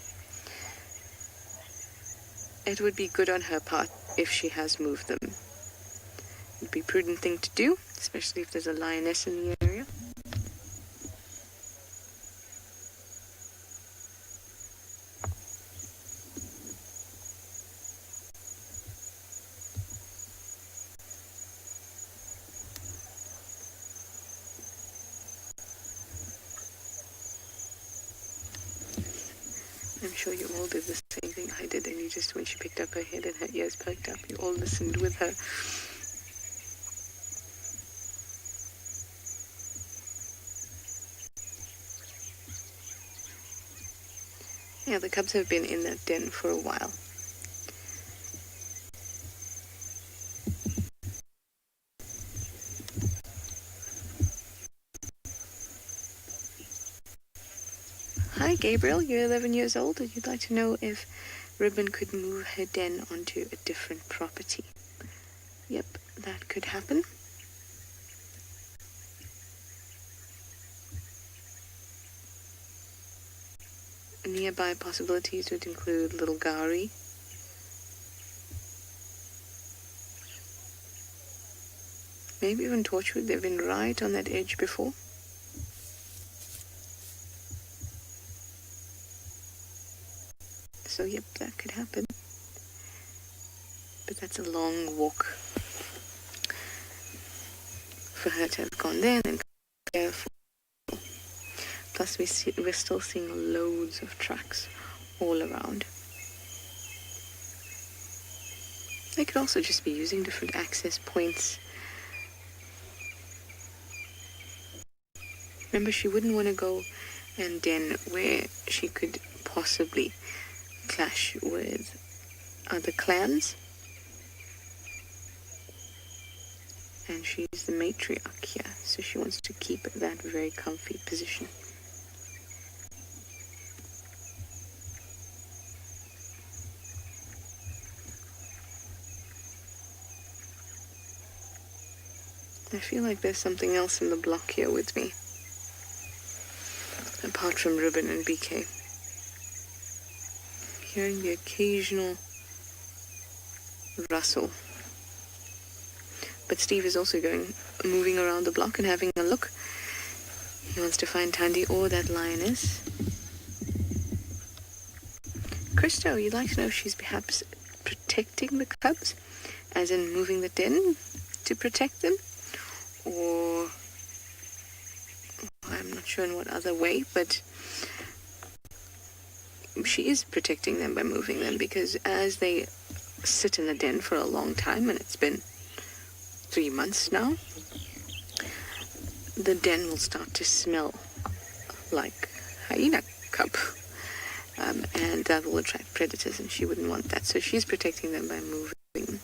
It would be good on her part if she has moved them. It would be a prudent thing to do, especially if there's a lioness in the area. I'm sure you all did the same thing I did, and you just, when she picked up her head and her ears perked up, you all listened with her. Yeah, the cubs have been in that den for a while. Hi Gabriel, you're 11 years old, and you'd like to know if Ribbon could move her den onto a different property. Yep, that could happen. Nearby possibilities would include Little Gari, maybe even Torchwood. They've been right on that edge before. So yep, that could happen. But that's a long walk for her to have gone there and careful. Plus we're still seeing loads of tracks all around. They could also just be using different access points. Remember, she wouldn't want to go and den where she could possibly clash with other clans. And she's the matriarch here, so she wants to keep that very comfy position. I feel like there's something else in the block here with me, apart from Ribbon and BK. Hearing the occasional rustle. But Steve is also moving around the block and having a look. He wants to find Tandy or that lioness. Christo, you'd like to know if she's perhaps protecting the cubs, as in moving the den to protect them, or I'm not sure in what other way, but she is protecting them by moving them, because as they sit in the den for a long time, and it's been 3 months now, the den will start to smell like hyena cub, and that will attract predators, and she wouldn't want that, so she's protecting them by moving.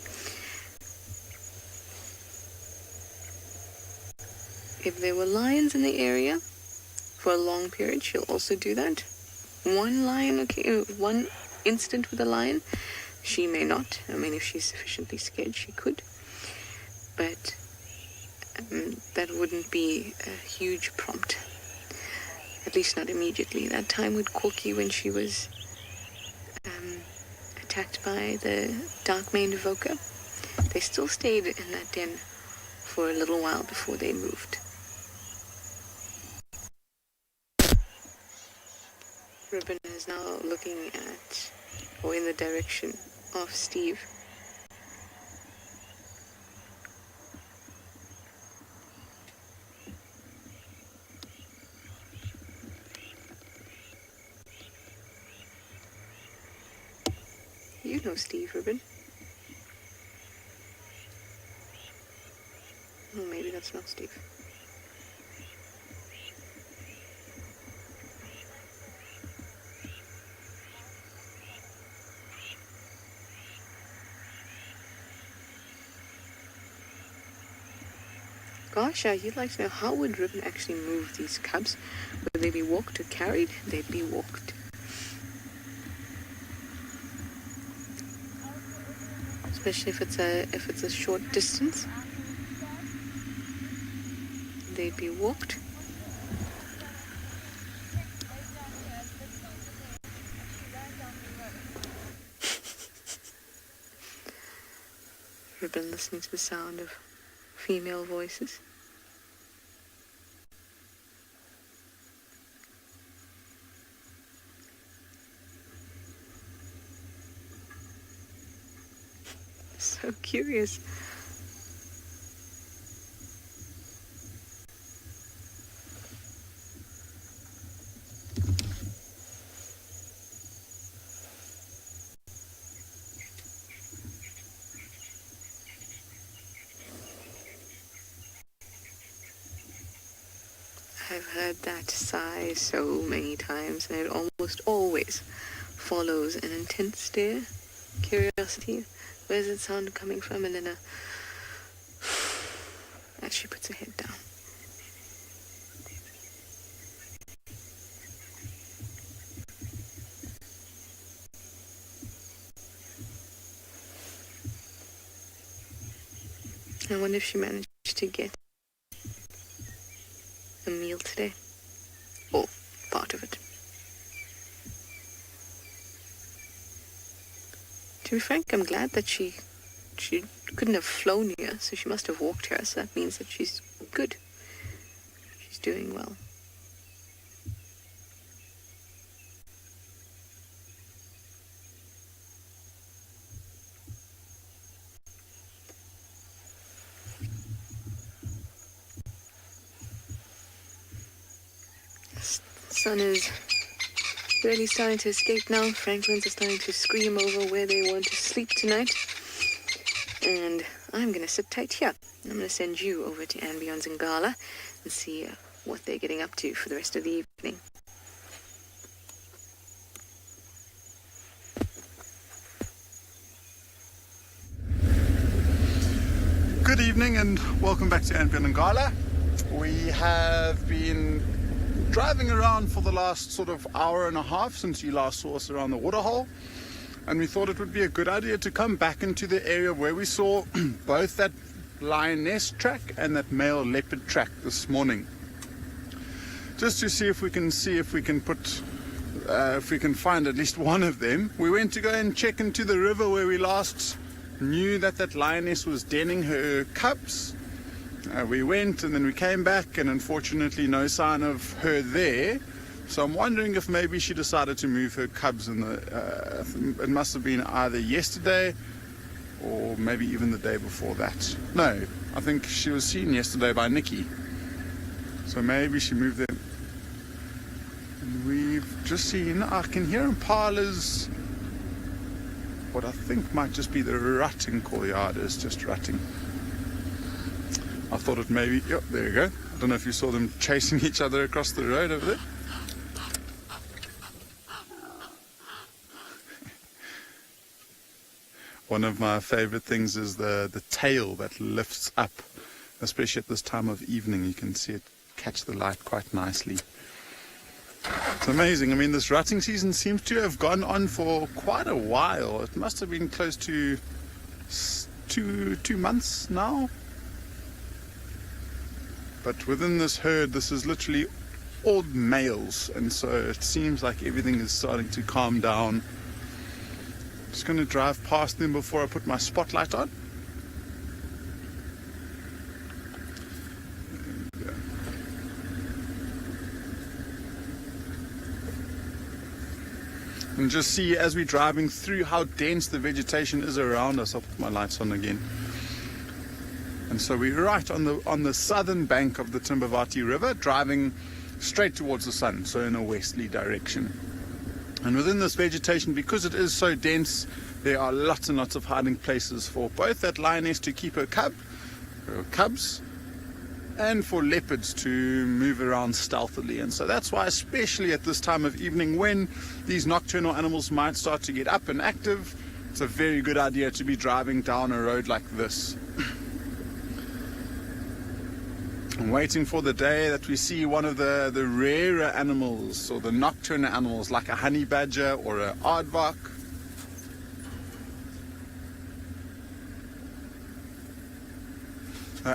If there were lions in the area for a long period, she'll also do that. One incident with a lion, she may not. I mean, if she's sufficiently scared, she could. But that wouldn't be a huge prompt. At least not immediately. That time with Corky when she was attacked by the dark-maned evoker, they still stayed in that den for a little while before they moved. Ribbon is now looking at, or in the direction of Steve. You know Steve, Ribbon. Oh, maybe that's not Steve. Gosh, you'd like to know, how would Ribbon actually move these cubs? Would they be walked or carried? They'd be walked. Especially if it's a short distance. They'd be walked. Ribbon listening to the sound of female voices. So curious. I've heard that sigh so many times, and it almost always follows an intense stare, curiosity. Where's that sound coming from? And then as she puts her head down. I wonder if she managed to get a meal today, or part of it. To be frank, I'm glad that she couldn't have flown here, so she must have walked here, so that means that she's good. She's doing well. The sun is really starting to escape now. Franklin's are starting to scream over where they want to sleep tonight. And I'm going to sit tight here. I'm going to send you over to Ambion's Ngala and see what they're getting up to for the rest of the evening. Good evening and welcome back to Ambion and Ngala. We have been driving around for the last sort of hour and a half since you last saw us around the Waterhole, and we thought it would be a good idea to come back into the area where we saw both that lioness track and that male leopard track this morning, just to see if we can put if we can find at least one of them. We went to go and check into the river where we last knew that lioness was denning her cubs. We went and then we came back, and unfortunately no sign of her there. So I'm wondering if maybe she decided to move her cubs in the it must have been either yesterday or maybe even the day before that. No, I think she was seen yesterday by Nikki, so maybe she moved them. And we've just seen, I can hear Impalas, what I think might just be the rutting courtyarders just rutting. I thought it maybe, yep, there you go. I don't know if you saw them chasing each other across the road over there. One of my favorite things is the tail that lifts up, especially at this time of evening. You can see it catch the light quite nicely. It's amazing. I mean, this rutting season seems to have gone on for quite a while. It must have been close to two months now. But within this herd, this is literally all males, and so it seems like everything is starting to calm down. Just going to drive past them before I put my spotlight on. There we go. And just see as we're driving through how dense the vegetation is around us. I'll put my lights on again. And so we're right on the southern bank of the Timbavati River, driving straight towards the sun, so in a westerly direction. And within this vegetation, because it is so dense, there are lots and lots of hiding places for both that lioness to keep her cubs, and for leopards to move around stealthily. And so that's why, especially at this time of evening, when these nocturnal animals might start to get up and active, it's a very good idea to be driving down a road like this. I'm waiting for the day that we see one of the rarer animals, or the nocturnal animals, like a honey badger or an aardvark.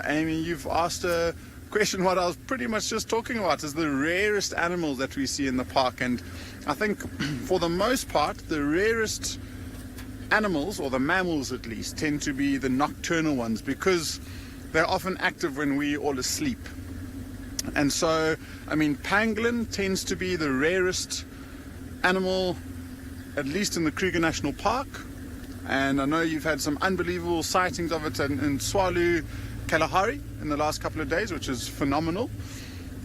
Amy, you've asked a question what I was pretty much just talking about, is the rarest animals that we see in the park. And I think for the most part, the rarest animals, or the mammals at least, tend to be the nocturnal ones, because they're often active when we're all asleep. And so, I mean, pangolin tends to be the rarest animal, at least in the Kruger National Park. And I know you've had some unbelievable sightings of it in Tswalu Kalahari in the last couple of days, which is phenomenal,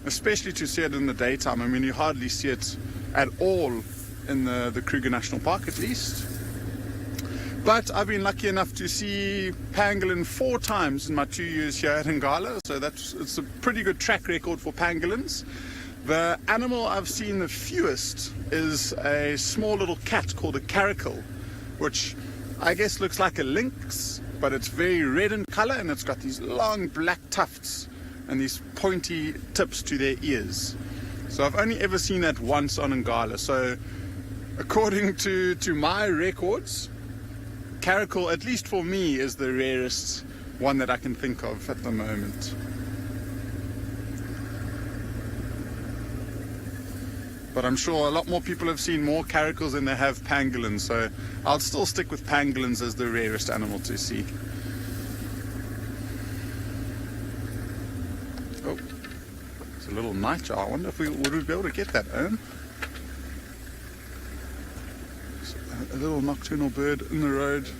especially to see it in the daytime. I mean, you hardly see it at all in the Kruger National Park, at least. But I've been lucky enough to see pangolin 4 times in my 2 years here at Ngala, so it's a pretty good track record for pangolins. The animal I've seen the fewest is a small little cat called a caracal, which I guess looks like a lynx, but it's very red in color, and it's got these long black tufts and these pointy tips to their ears. So I've only ever seen that once on Ngala. So according to my records, caracal, at least for me, is the rarest one that I can think of at the moment. But I'm sure a lot more people have seen more caracals than they have pangolins, so I'll still stick with pangolins as the rarest animal to see. Oh, it's a little nightjar. I wonder if would we be able to get that, Owen? A little nocturnal bird in the road.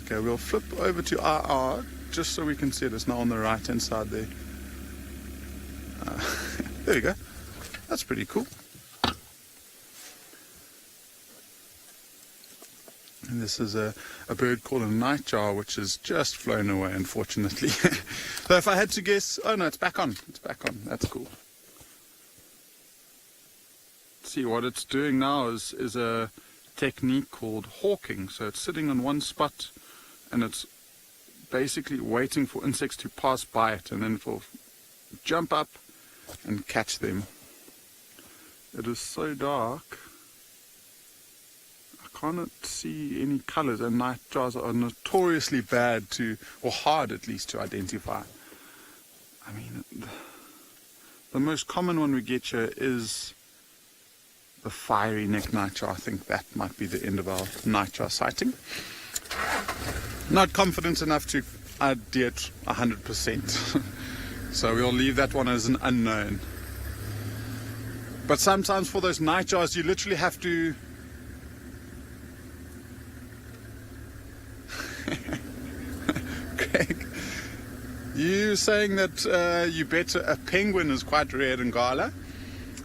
Okay, we'll flip over to RR just so we can see it. It's now on the right hand side there. There we go. That's pretty cool. And this is a bird called a nightjar, which has just flown away, unfortunately. So if I had to guess, oh no, it's back on. It's back on. That's cool. See, what it's doing now is a technique called hawking. So it's sitting on one spot and it's basically waiting for insects to pass by it, and then it'll jump up and catch them. It is so dark, I cannot see any colours, and nightjars are notoriously bad to, or hard at least, to identify. I mean, the most common one we get here is the fiery neck nightjar. I think that might be the end of our nightjar sighting. Not confident enough to ID it 100%. So we'll leave that one as an unknown. But sometimes for those nightjars, you literally have to Craig, you saying that you bet a penguin is quite rare in Ngala.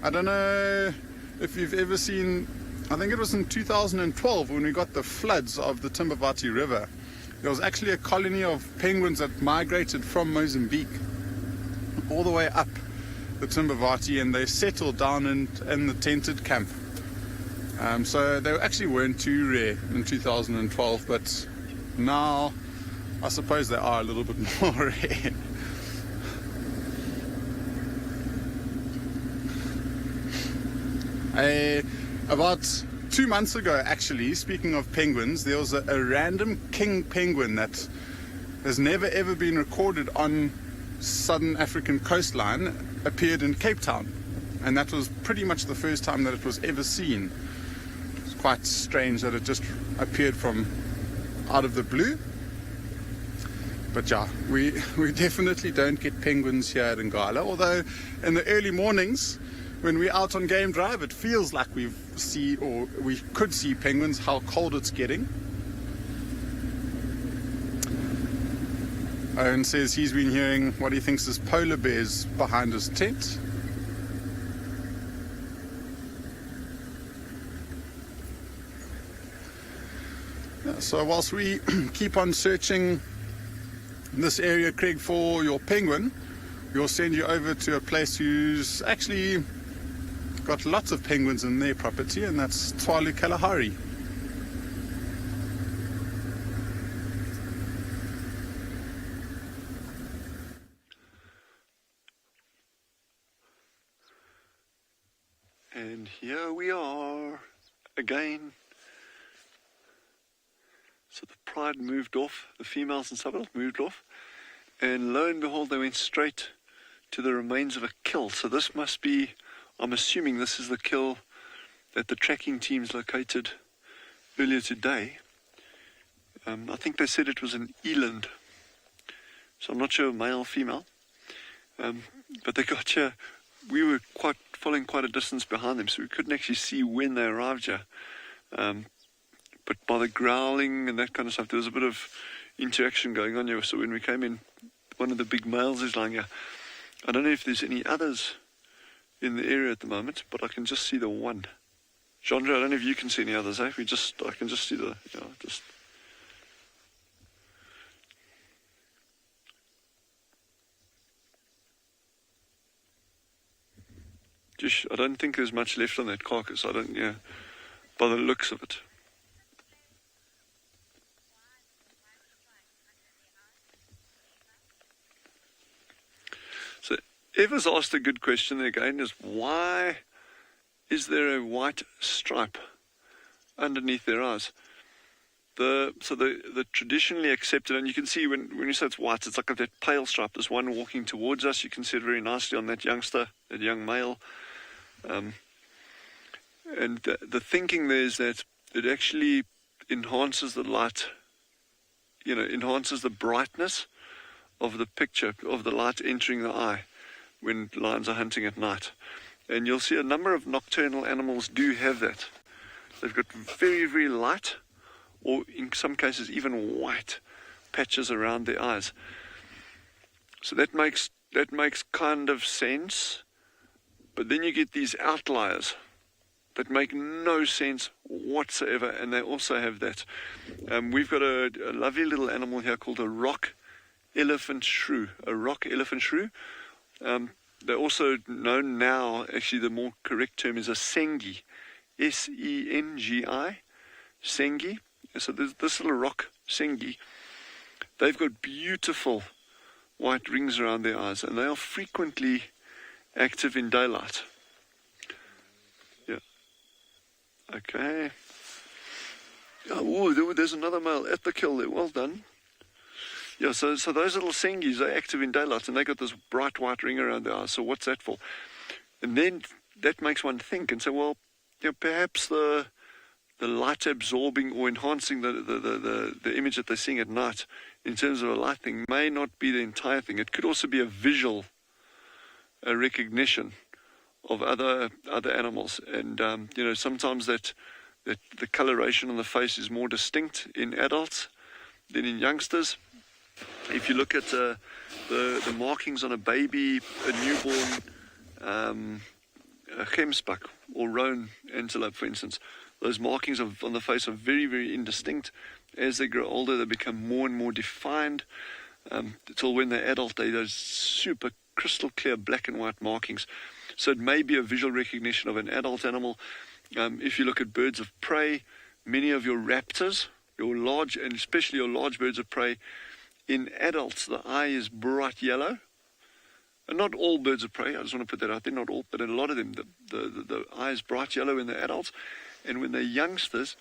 I don't know if you've ever seen, I think it was in 2012 when we got the floods of the Timbavati River. There was actually a colony of penguins that migrated from Mozambique all the way up the Timbavati, and they settled down in the tented camp. So they actually weren't too rare in 2012, but now I suppose they are a little bit more rare. About 2 months ago, actually, speaking of penguins, there was a random king penguin that has never ever been recorded on southern African coastline, appeared in Cape Town, and that was pretty much the first time that it was ever seen. It's quite strange that it just appeared from out of the blue. But yeah, we definitely don't get penguins here at Ngala, although in the early mornings when we're out on game drive, it feels like we could see penguins, how cold it's getting. Owen says he's been hearing what he thinks is polar bears behind his tent. So whilst we keep on searching this area, Craig, for your penguin, we'll send you over to a place who's actually got lots of penguins in their property, and that's Tswalu Kalahari. And here we are again. So the pride moved off, the females in Serval moved off, and lo and behold, they went straight to the remains of a kill. So this must be, I'm assuming this is the kill that the tracking teams located earlier today. I think they said it was an eland, so I'm not sure male, female, but they got here. We were following quite a distance behind them, so we couldn't actually see when they arrived here. But by the growling and that kind of stuff, there was a bit of interaction going on here. So when we came in, one of the big males is lying here. I don't know if there's any others in the area at the moment, but I can just see the one. Chandra, I don't know if you can see any others, eh? I can just see the, I don't think there's much left on that carcass. By the looks of it. So Eva's asked a good question again, is why is there a white stripe underneath their eyes? The traditionally accepted, and you can see when you say it's white, it's like that pale stripe. There's one walking towards us. You can see it very nicely on that youngster, that young male. And the thinking there is that it actually enhances the light, enhances the brightness of the picture, of the light entering the eye when lions are hunting at night. And you'll see a number of nocturnal animals do have that. They've got very, very light, or in some cases even white patches around their eyes. So that makes kind of sense. But then you get these outliers that make no sense whatsoever, and they also have that. We've got a lovely little animal here called a rock elephant shrew. A rock elephant shrew. They're also known now, actually the more correct term is a sengi. S-E-N-G-I. Sengi. So there's this little rock sengi. They've got beautiful white rings around their eyes, and they are frequently active in daylight. Yeah. Okay. Oh, there's another male at the kill there. Well done. Yeah, so those little sengies are active in daylight, and they got this bright white ring around their eyes. So what's that for? And then that makes one think and say, well, perhaps the light absorbing or enhancing the image that they're seeing at night in terms of a light thing may not be the entire thing. It could also be a visual recognition of other animals, and sometimes that the coloration on the face is more distinct in adults than in youngsters. If you look at the markings on a baby, a newborn a gemsbuck or roan antelope, for instance, those markings on the face are very, very indistinct. As they grow older, they become more and more defined, until when they're adult, they're those super crystal clear black and white markings. So it may be a visual recognition of an adult animal. If you look at birds of prey, many of your raptors, your large, and especially your large birds of prey, in adults, the eye is bright yellow. And not all birds of prey, I just want to put that out there, not all, but in a lot of them, the eye is bright yellow in the adults. And when they're youngsters,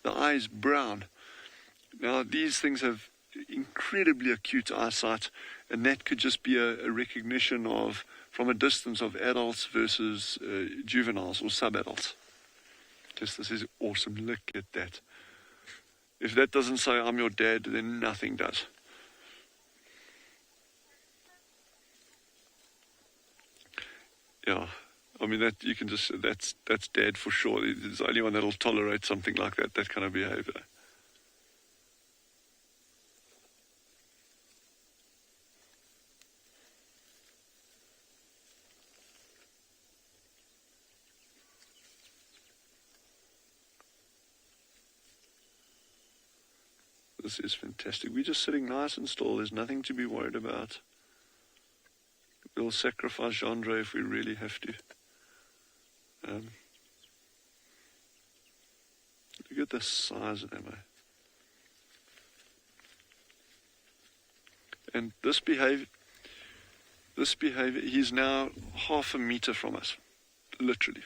the eye is brown. Now, these things have incredibly acute eyesight, and that could just be a recognition of, from a distance, of adults versus juveniles or sub-adults. Just, this is awesome. Look at that. If that doesn't say I'm your dad, then nothing does. Yeah, I mean, that you can just, that's dad for sure. There's only one that'll tolerate something like that kind of behavior. This is fantastic. We're just sitting nice and still. There's nothing to be worried about. We'll sacrifice genre if we really have to. Look at the size of them. And this behavior, he's now 0.5 meter from us, literally.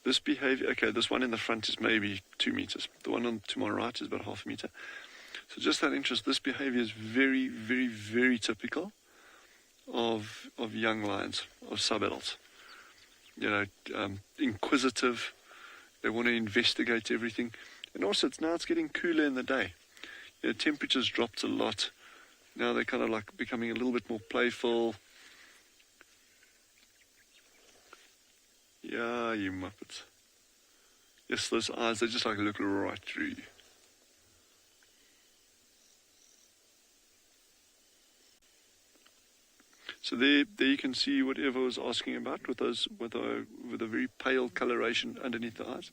This behavior, okay, this one in the front is maybe 2 meters. The one to my right is about 0.5 meter. So just that interest, this behavior is very, very, very typical of young lions, of sub-adults. Inquisitive. They want to investigate everything. And also, it's getting cooler in the day. Temperatures dropped a lot. Now they're kind of like becoming a little bit more playful. Yeah, you muppets. Yes, those eyes, they just like look right through you. So there you can see what Eva was asking about with a very pale coloration underneath the eyes.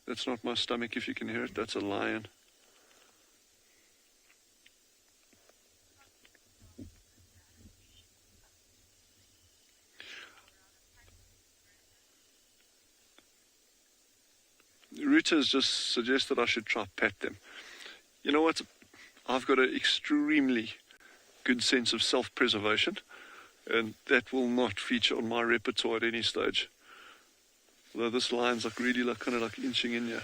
That's not my stomach, if you can hear it. That's a lion. Ruta has just suggested I should try pat them. You know what? I've got an extremely good sense of self-preservation, and that will not feature on my repertoire at any stage. Although this lion's really kind of inching in here.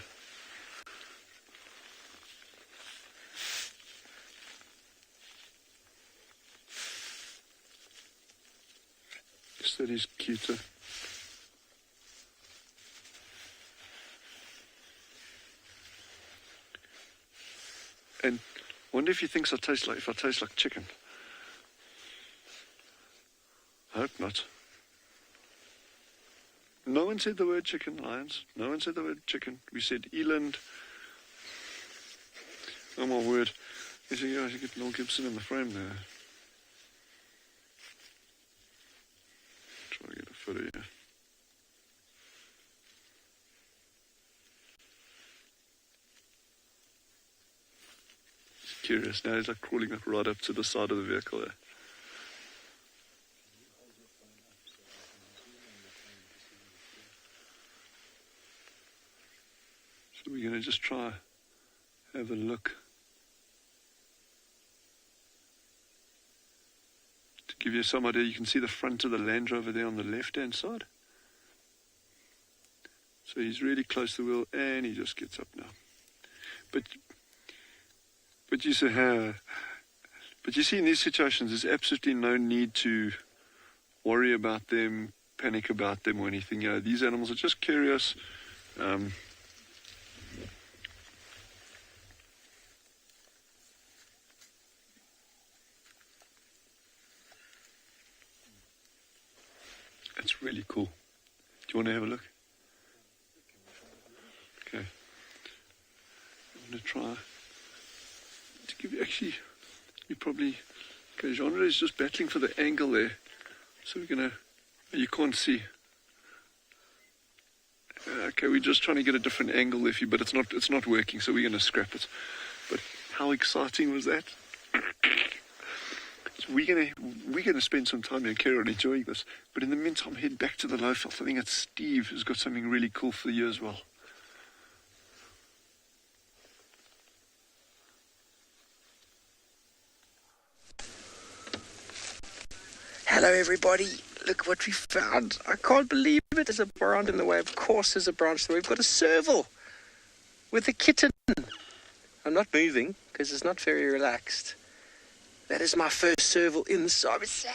Just that he's cuter. And I wonder if he thinks I taste like chicken. I hope not. No one said the word chicken, lions. No one said the word chicken. We said eland. Oh my word. You see, I should get Mel Gibson in the frame there. Try to get a photo here. He's curious now. He's crawling right up to the side of the vehicle there. So we're going to just try have a look to give you some idea. You can see the front of the Land Rover there on the left hand side. So he's really close to the wheel, and he just gets up now. But you say, but you see, in these situations, there's absolutely no need to worry about them, panic about them, or anything. You know, these animals are just curious. It's really cool. Do you want to have a look? Okay. I'm going to try to give you, actually, you probably, okay, Genre is just battling for the angle there. So we're going to, you can't see. Okay, we're just trying to get a different angle there, but it's not working, so we're going to scrap it. But how exciting was that? So we're gonna spend some time here and carry on enjoying this. But in the meantime, head back to the low field. I think that Steve has got something really cool for you as well. Hello everybody, look what we found. I can't believe it. There's a branch in the way. Of course there's a branch in the way. We've got a serval with a kitten. I'm not moving because it's not very relaxed. That is my first serval in the service.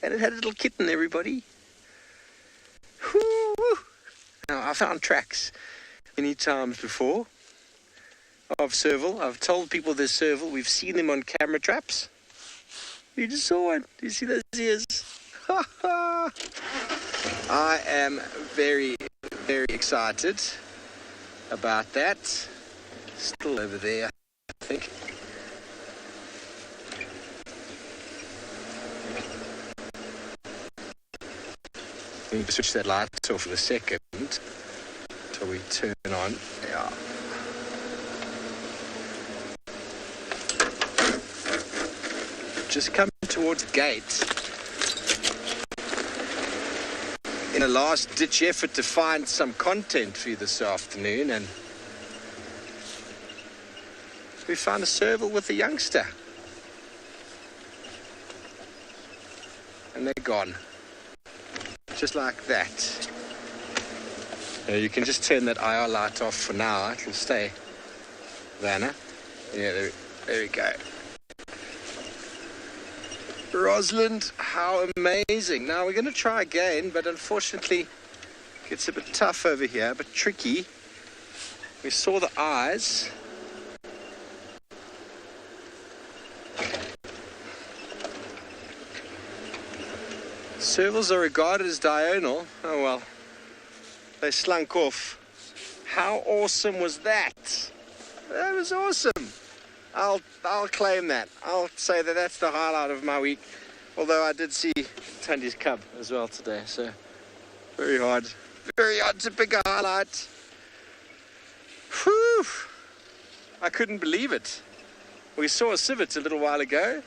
And it had a little kitten, everybody. Whoo! Now, I found tracks many times before of serval. I've told people there's serval. We've seen them on camera traps. You just saw one. Do you see those ears? I am very, very excited about that. Still over there, I think. We need to switch that light off for a second until we turn on. Yeah. Just coming towards the gate in a last-ditch effort to find some content for you this afternoon, and we found a serval with a youngster. And they're gone. Just like that. Now you can just turn that IR light off for now. It'll stay. Vanna. Yeah, there we go. Rosalind, how amazing. Now we're going to try again, but unfortunately it gets a bit tough over here, but tricky. We saw the eyes. Servals are regarded as diurnal. Oh well, they slunk off. How awesome was that? That was awesome. I'll claim that. I'll say that that's the highlight of my week. Although I did see Tandy's cub as well today, so very hard to pick a highlight. Whew! I couldn't believe it. We saw a civet a little while ago.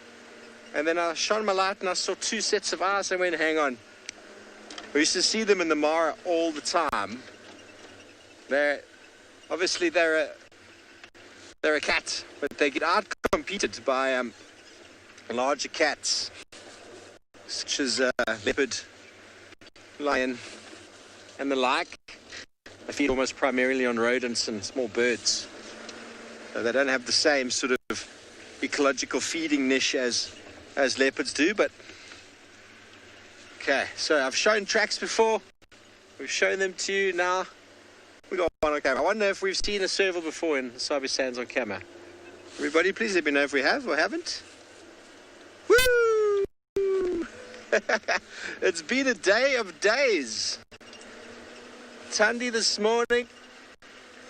And then I shone my light and I saw two sets of eyes and went, hang on. We used to see them in the Mara all the time. They're a cat, but they get out-competed by larger cats, such as leopard, lion, and the like. They feed almost primarily on rodents and small birds. So they don't have the same sort of ecological feeding niche as leopards do, but okay, so I've shown tracks before, we've shown them to you now. We got one on camera. I wonder if we've seen a serval before in Sabi Sands on camera. Everybody, please let me know if we have or haven't. Woo! It's been a day of days. Tandy this morning,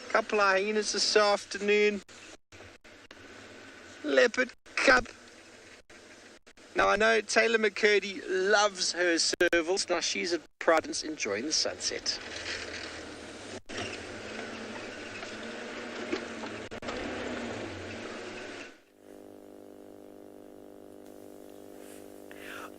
a couple of hyenas this afternoon, leopard cub. Now, I know Taylor McCurdy loves her servals. Now, she's at Providence enjoying the sunset.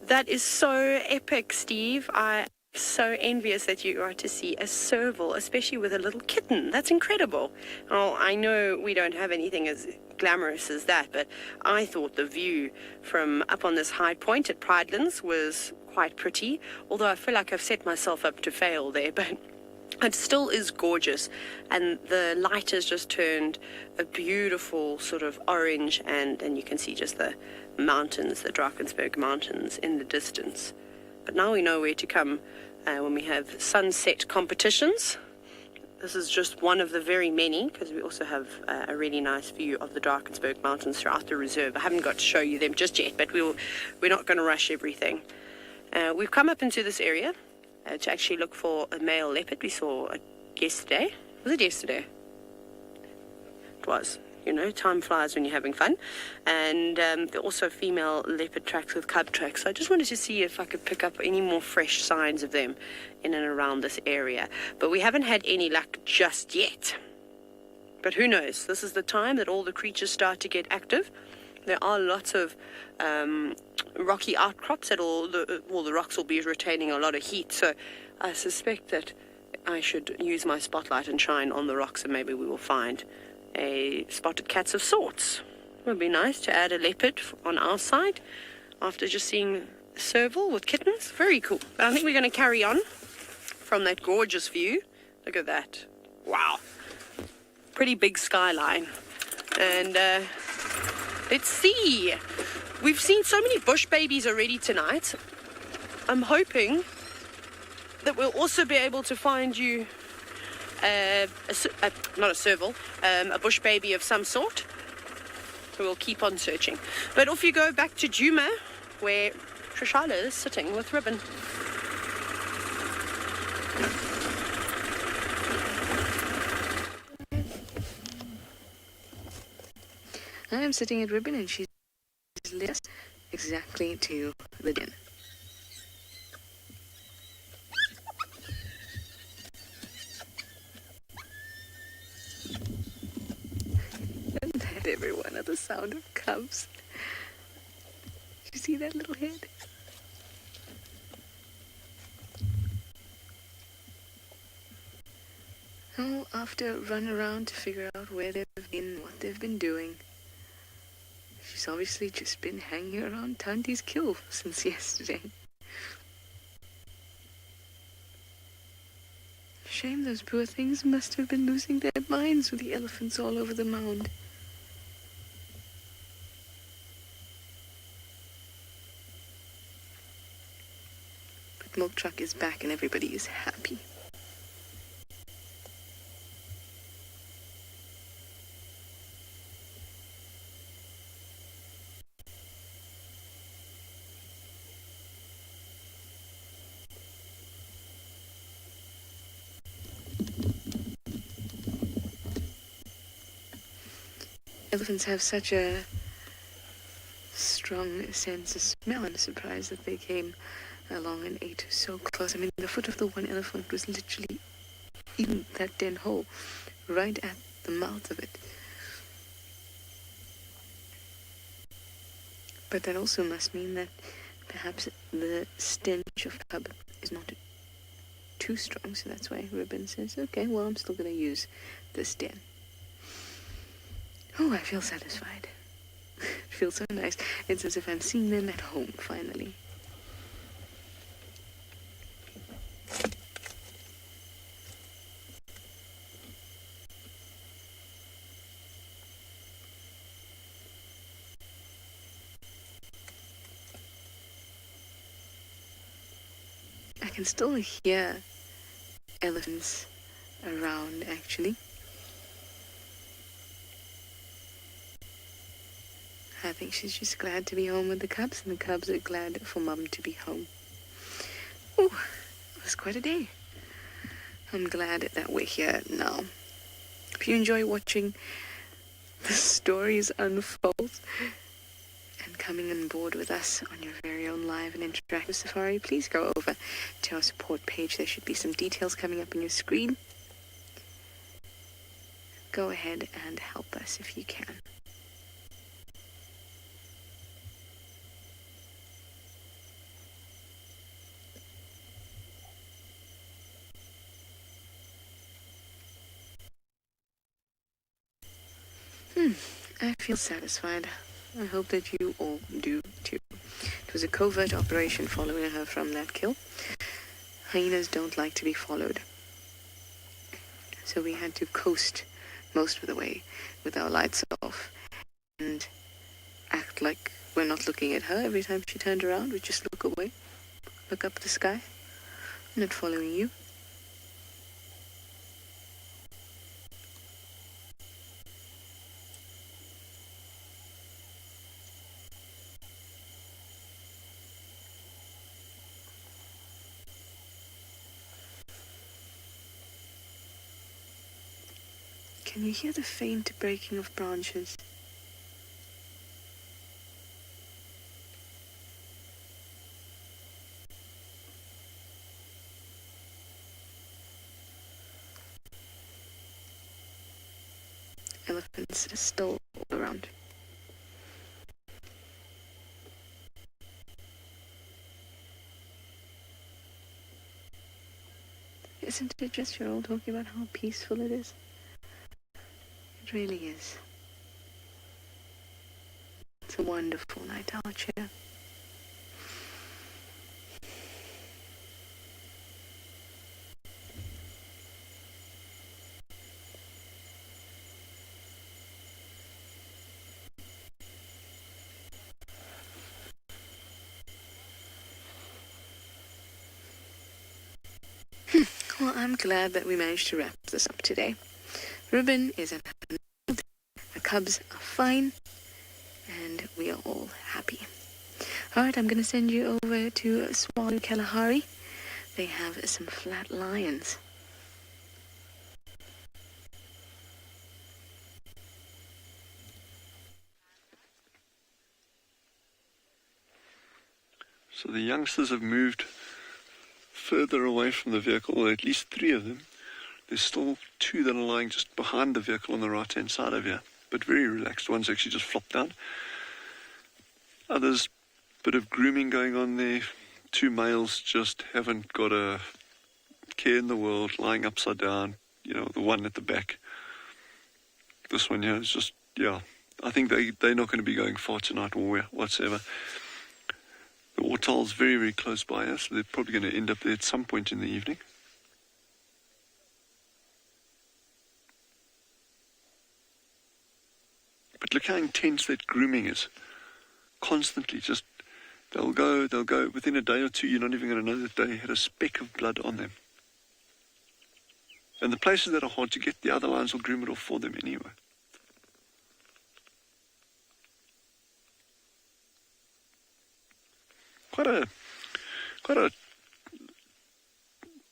That is so epic, Steve. I'm so envious that you got to see a serval, especially with a little kitten. That's incredible. Oh, I know we don't have anything as glamorous as that, but I thought the view from up on this high point at Pridelands was quite pretty, although I feel like I've set myself up to fail there, but It still is gorgeous, and the light has just turned a beautiful sort of orange, and you can see just the mountains, the Drakensberg Mountains in the distance. But now we know where to come when we have sunset competitions. This is just one of the very many, because we also have a really nice view of the Drakensberg Mountains throughout the reserve. I haven't got to show you them just yet, but we're not going to rush everything. We've come up into this area to actually look for a male leopard. We saw it yesterday. Was it yesterday? It was. You know, time flies when you're having fun. And there are also female leopard tracks with cub tracks. So I just wanted to see if I could pick up any more fresh signs of them in and around this area. But we haven't had any luck just yet. But who knows? This is the time that all the creatures start to get active. There are lots of rocky outcrops that all the rocks will be retaining a lot of heat. So I suspect that I should use my spotlight and shine on the rocks, and maybe we will find a spotted cats of sorts. It would be nice to add a leopard on our side after just seeing Serval with kittens. Very cool. But I think we're going to carry on from that gorgeous view. Look at that. Wow. Pretty big skyline. And let's see. We've seen so many bush babies already tonight. I'm hoping that we'll also be able to find you not a serval, a bush baby of some sort. So we'll keep on searching. But off you go back to Djuma, where Tswalu is sitting with Ribbon. I am sitting at Ribbon, and she's led us exactly to the den. And that, everyone, are the sound of cubs. You see that little head? Oh, after a run around to figure out where they've been, what they've been doing. She's obviously just been hanging around Tanti's kill since yesterday. Shame those poor things must have been losing their minds with the elephants all over the mound. But Milk Truck is back and everybody is happy. Elephants have such a strong sense of smell. I'm surprised that they came along and ate so close. I mean, the foot of the one elephant was literally in that den hole, right at the mouth of it. But that also must mean that perhaps the stench of cub is not too strong, so that's why Ribbon says, okay, well, I'm still going to use this den. Oh, I feel satisfied. It feels so nice. It's as if I'm seeing them at home, finally. I can still hear elephants around, actually. I think she's just glad to be home with the cubs, and the cubs are glad for Mum to be home. Oh, it was quite a day. I'm glad that we're here now. If you enjoy watching the stories unfold and coming on board with us on your very own live and interactive safari, please go over to our support page. There should be some details coming up on your screen. Go ahead and help us if you can. I feel satisfied. I hope that you all do too. It was a covert operation following her from that kill. Hyenas don't like to be followed. so we had to coast most of the way with our lights off and act like we're not looking at her. Every time she turned around, we'd just look away, look up at the sky. I'm not following you. Can you hear the faint breaking of branches? Elephants are still all around. Isn't it just you're all talking about how peaceful it is? It really is. It's a wonderful night out here. Well, I'm glad that we managed to wrap this up today. Ruben is in the cubs are fine, and we are all happy. Alright, I'm going to send you over to Tswalu Kalahari. They have some flat lions. So the youngsters have moved further away from the vehicle, or at least 3 of them. There's still 2 that are lying just behind the vehicle on the right-hand side of here, but very relaxed. One's actually just flopped down. Others, bit of grooming going on there. 2 males just haven't got a care in the world, lying upside down. You know, the one at the back. This one here is just, yeah. I think they're not going to be going far tonight or whatsoever. The Waterhole's very, very close by us, so they're probably going to end up there at some point in the evening. But look how intense that grooming is. Constantly, just, they'll go, within a day or 2, you're not even going to know that they had a speck of blood on them. And the places that are hard to get, the other lions will groom it off for them anyway. Quite a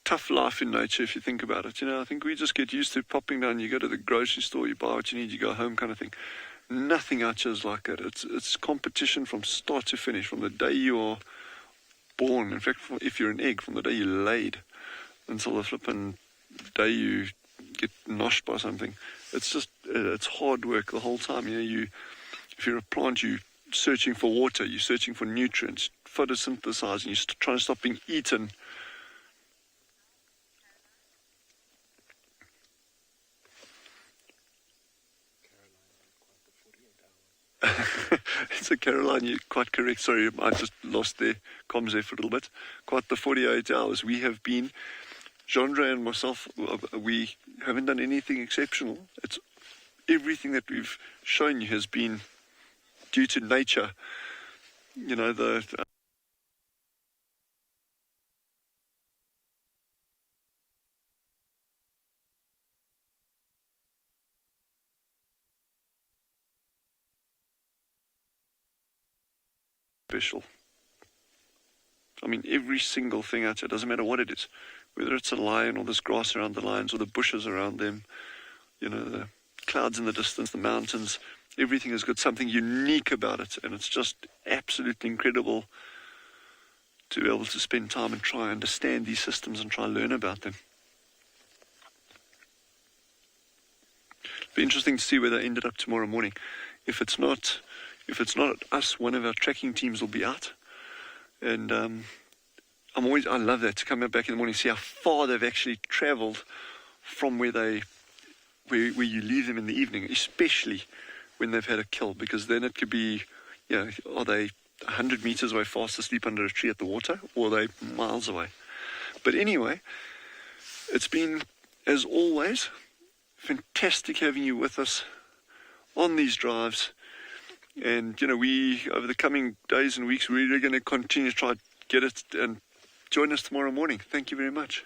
tough life in nature if you think about it. You know, I think we just get used to popping down. You go to the grocery store, you buy what you need, you go home, kind of thing. Nothing out here is like that. It's competition from start to finish, from the day you are born. In fact, if you're an egg, from the day you're laid until the flipping day you get noshed by something. It's just it's hard work the whole time. You know, if you're a plant, you searching for water, you're searching for nutrients, photosynthesizing, you're trying to stop being eaten. It's a Caroline, you're quite correct. Sorry, I just lost the comms there for a little bit. Quite the 48 hours. We have been, Jean-Ray and myself, we haven't done anything exceptional. It's everything that we've shown you has been due to nature. You know, the special. I mean, every single thing out there, doesn't matter what it is, whether it's a lion or this grass around the lions or the bushes around them, you know, the clouds in the distance, the mountains, everything has got something unique about it, and it's just absolutely incredible to be able to spend time and try and understand these systems and try and learn about them. It'll be interesting to see where they ended up tomorrow morning. If it's not us, one of our tracking teams will be out, and I love that, to come back in the morning and see how far they've actually travelled from where you leave them in the evening, especially when they've had a kill, because then it could be, you know, are they 100 meters away fast asleep under a tree at the water, or are they miles away? But anyway, it's been, as always, fantastic having you with us on these drives. And, you know, we, over the coming days and weeks, we're really going to continue to try to get it, and join us tomorrow morning. Thank you very much.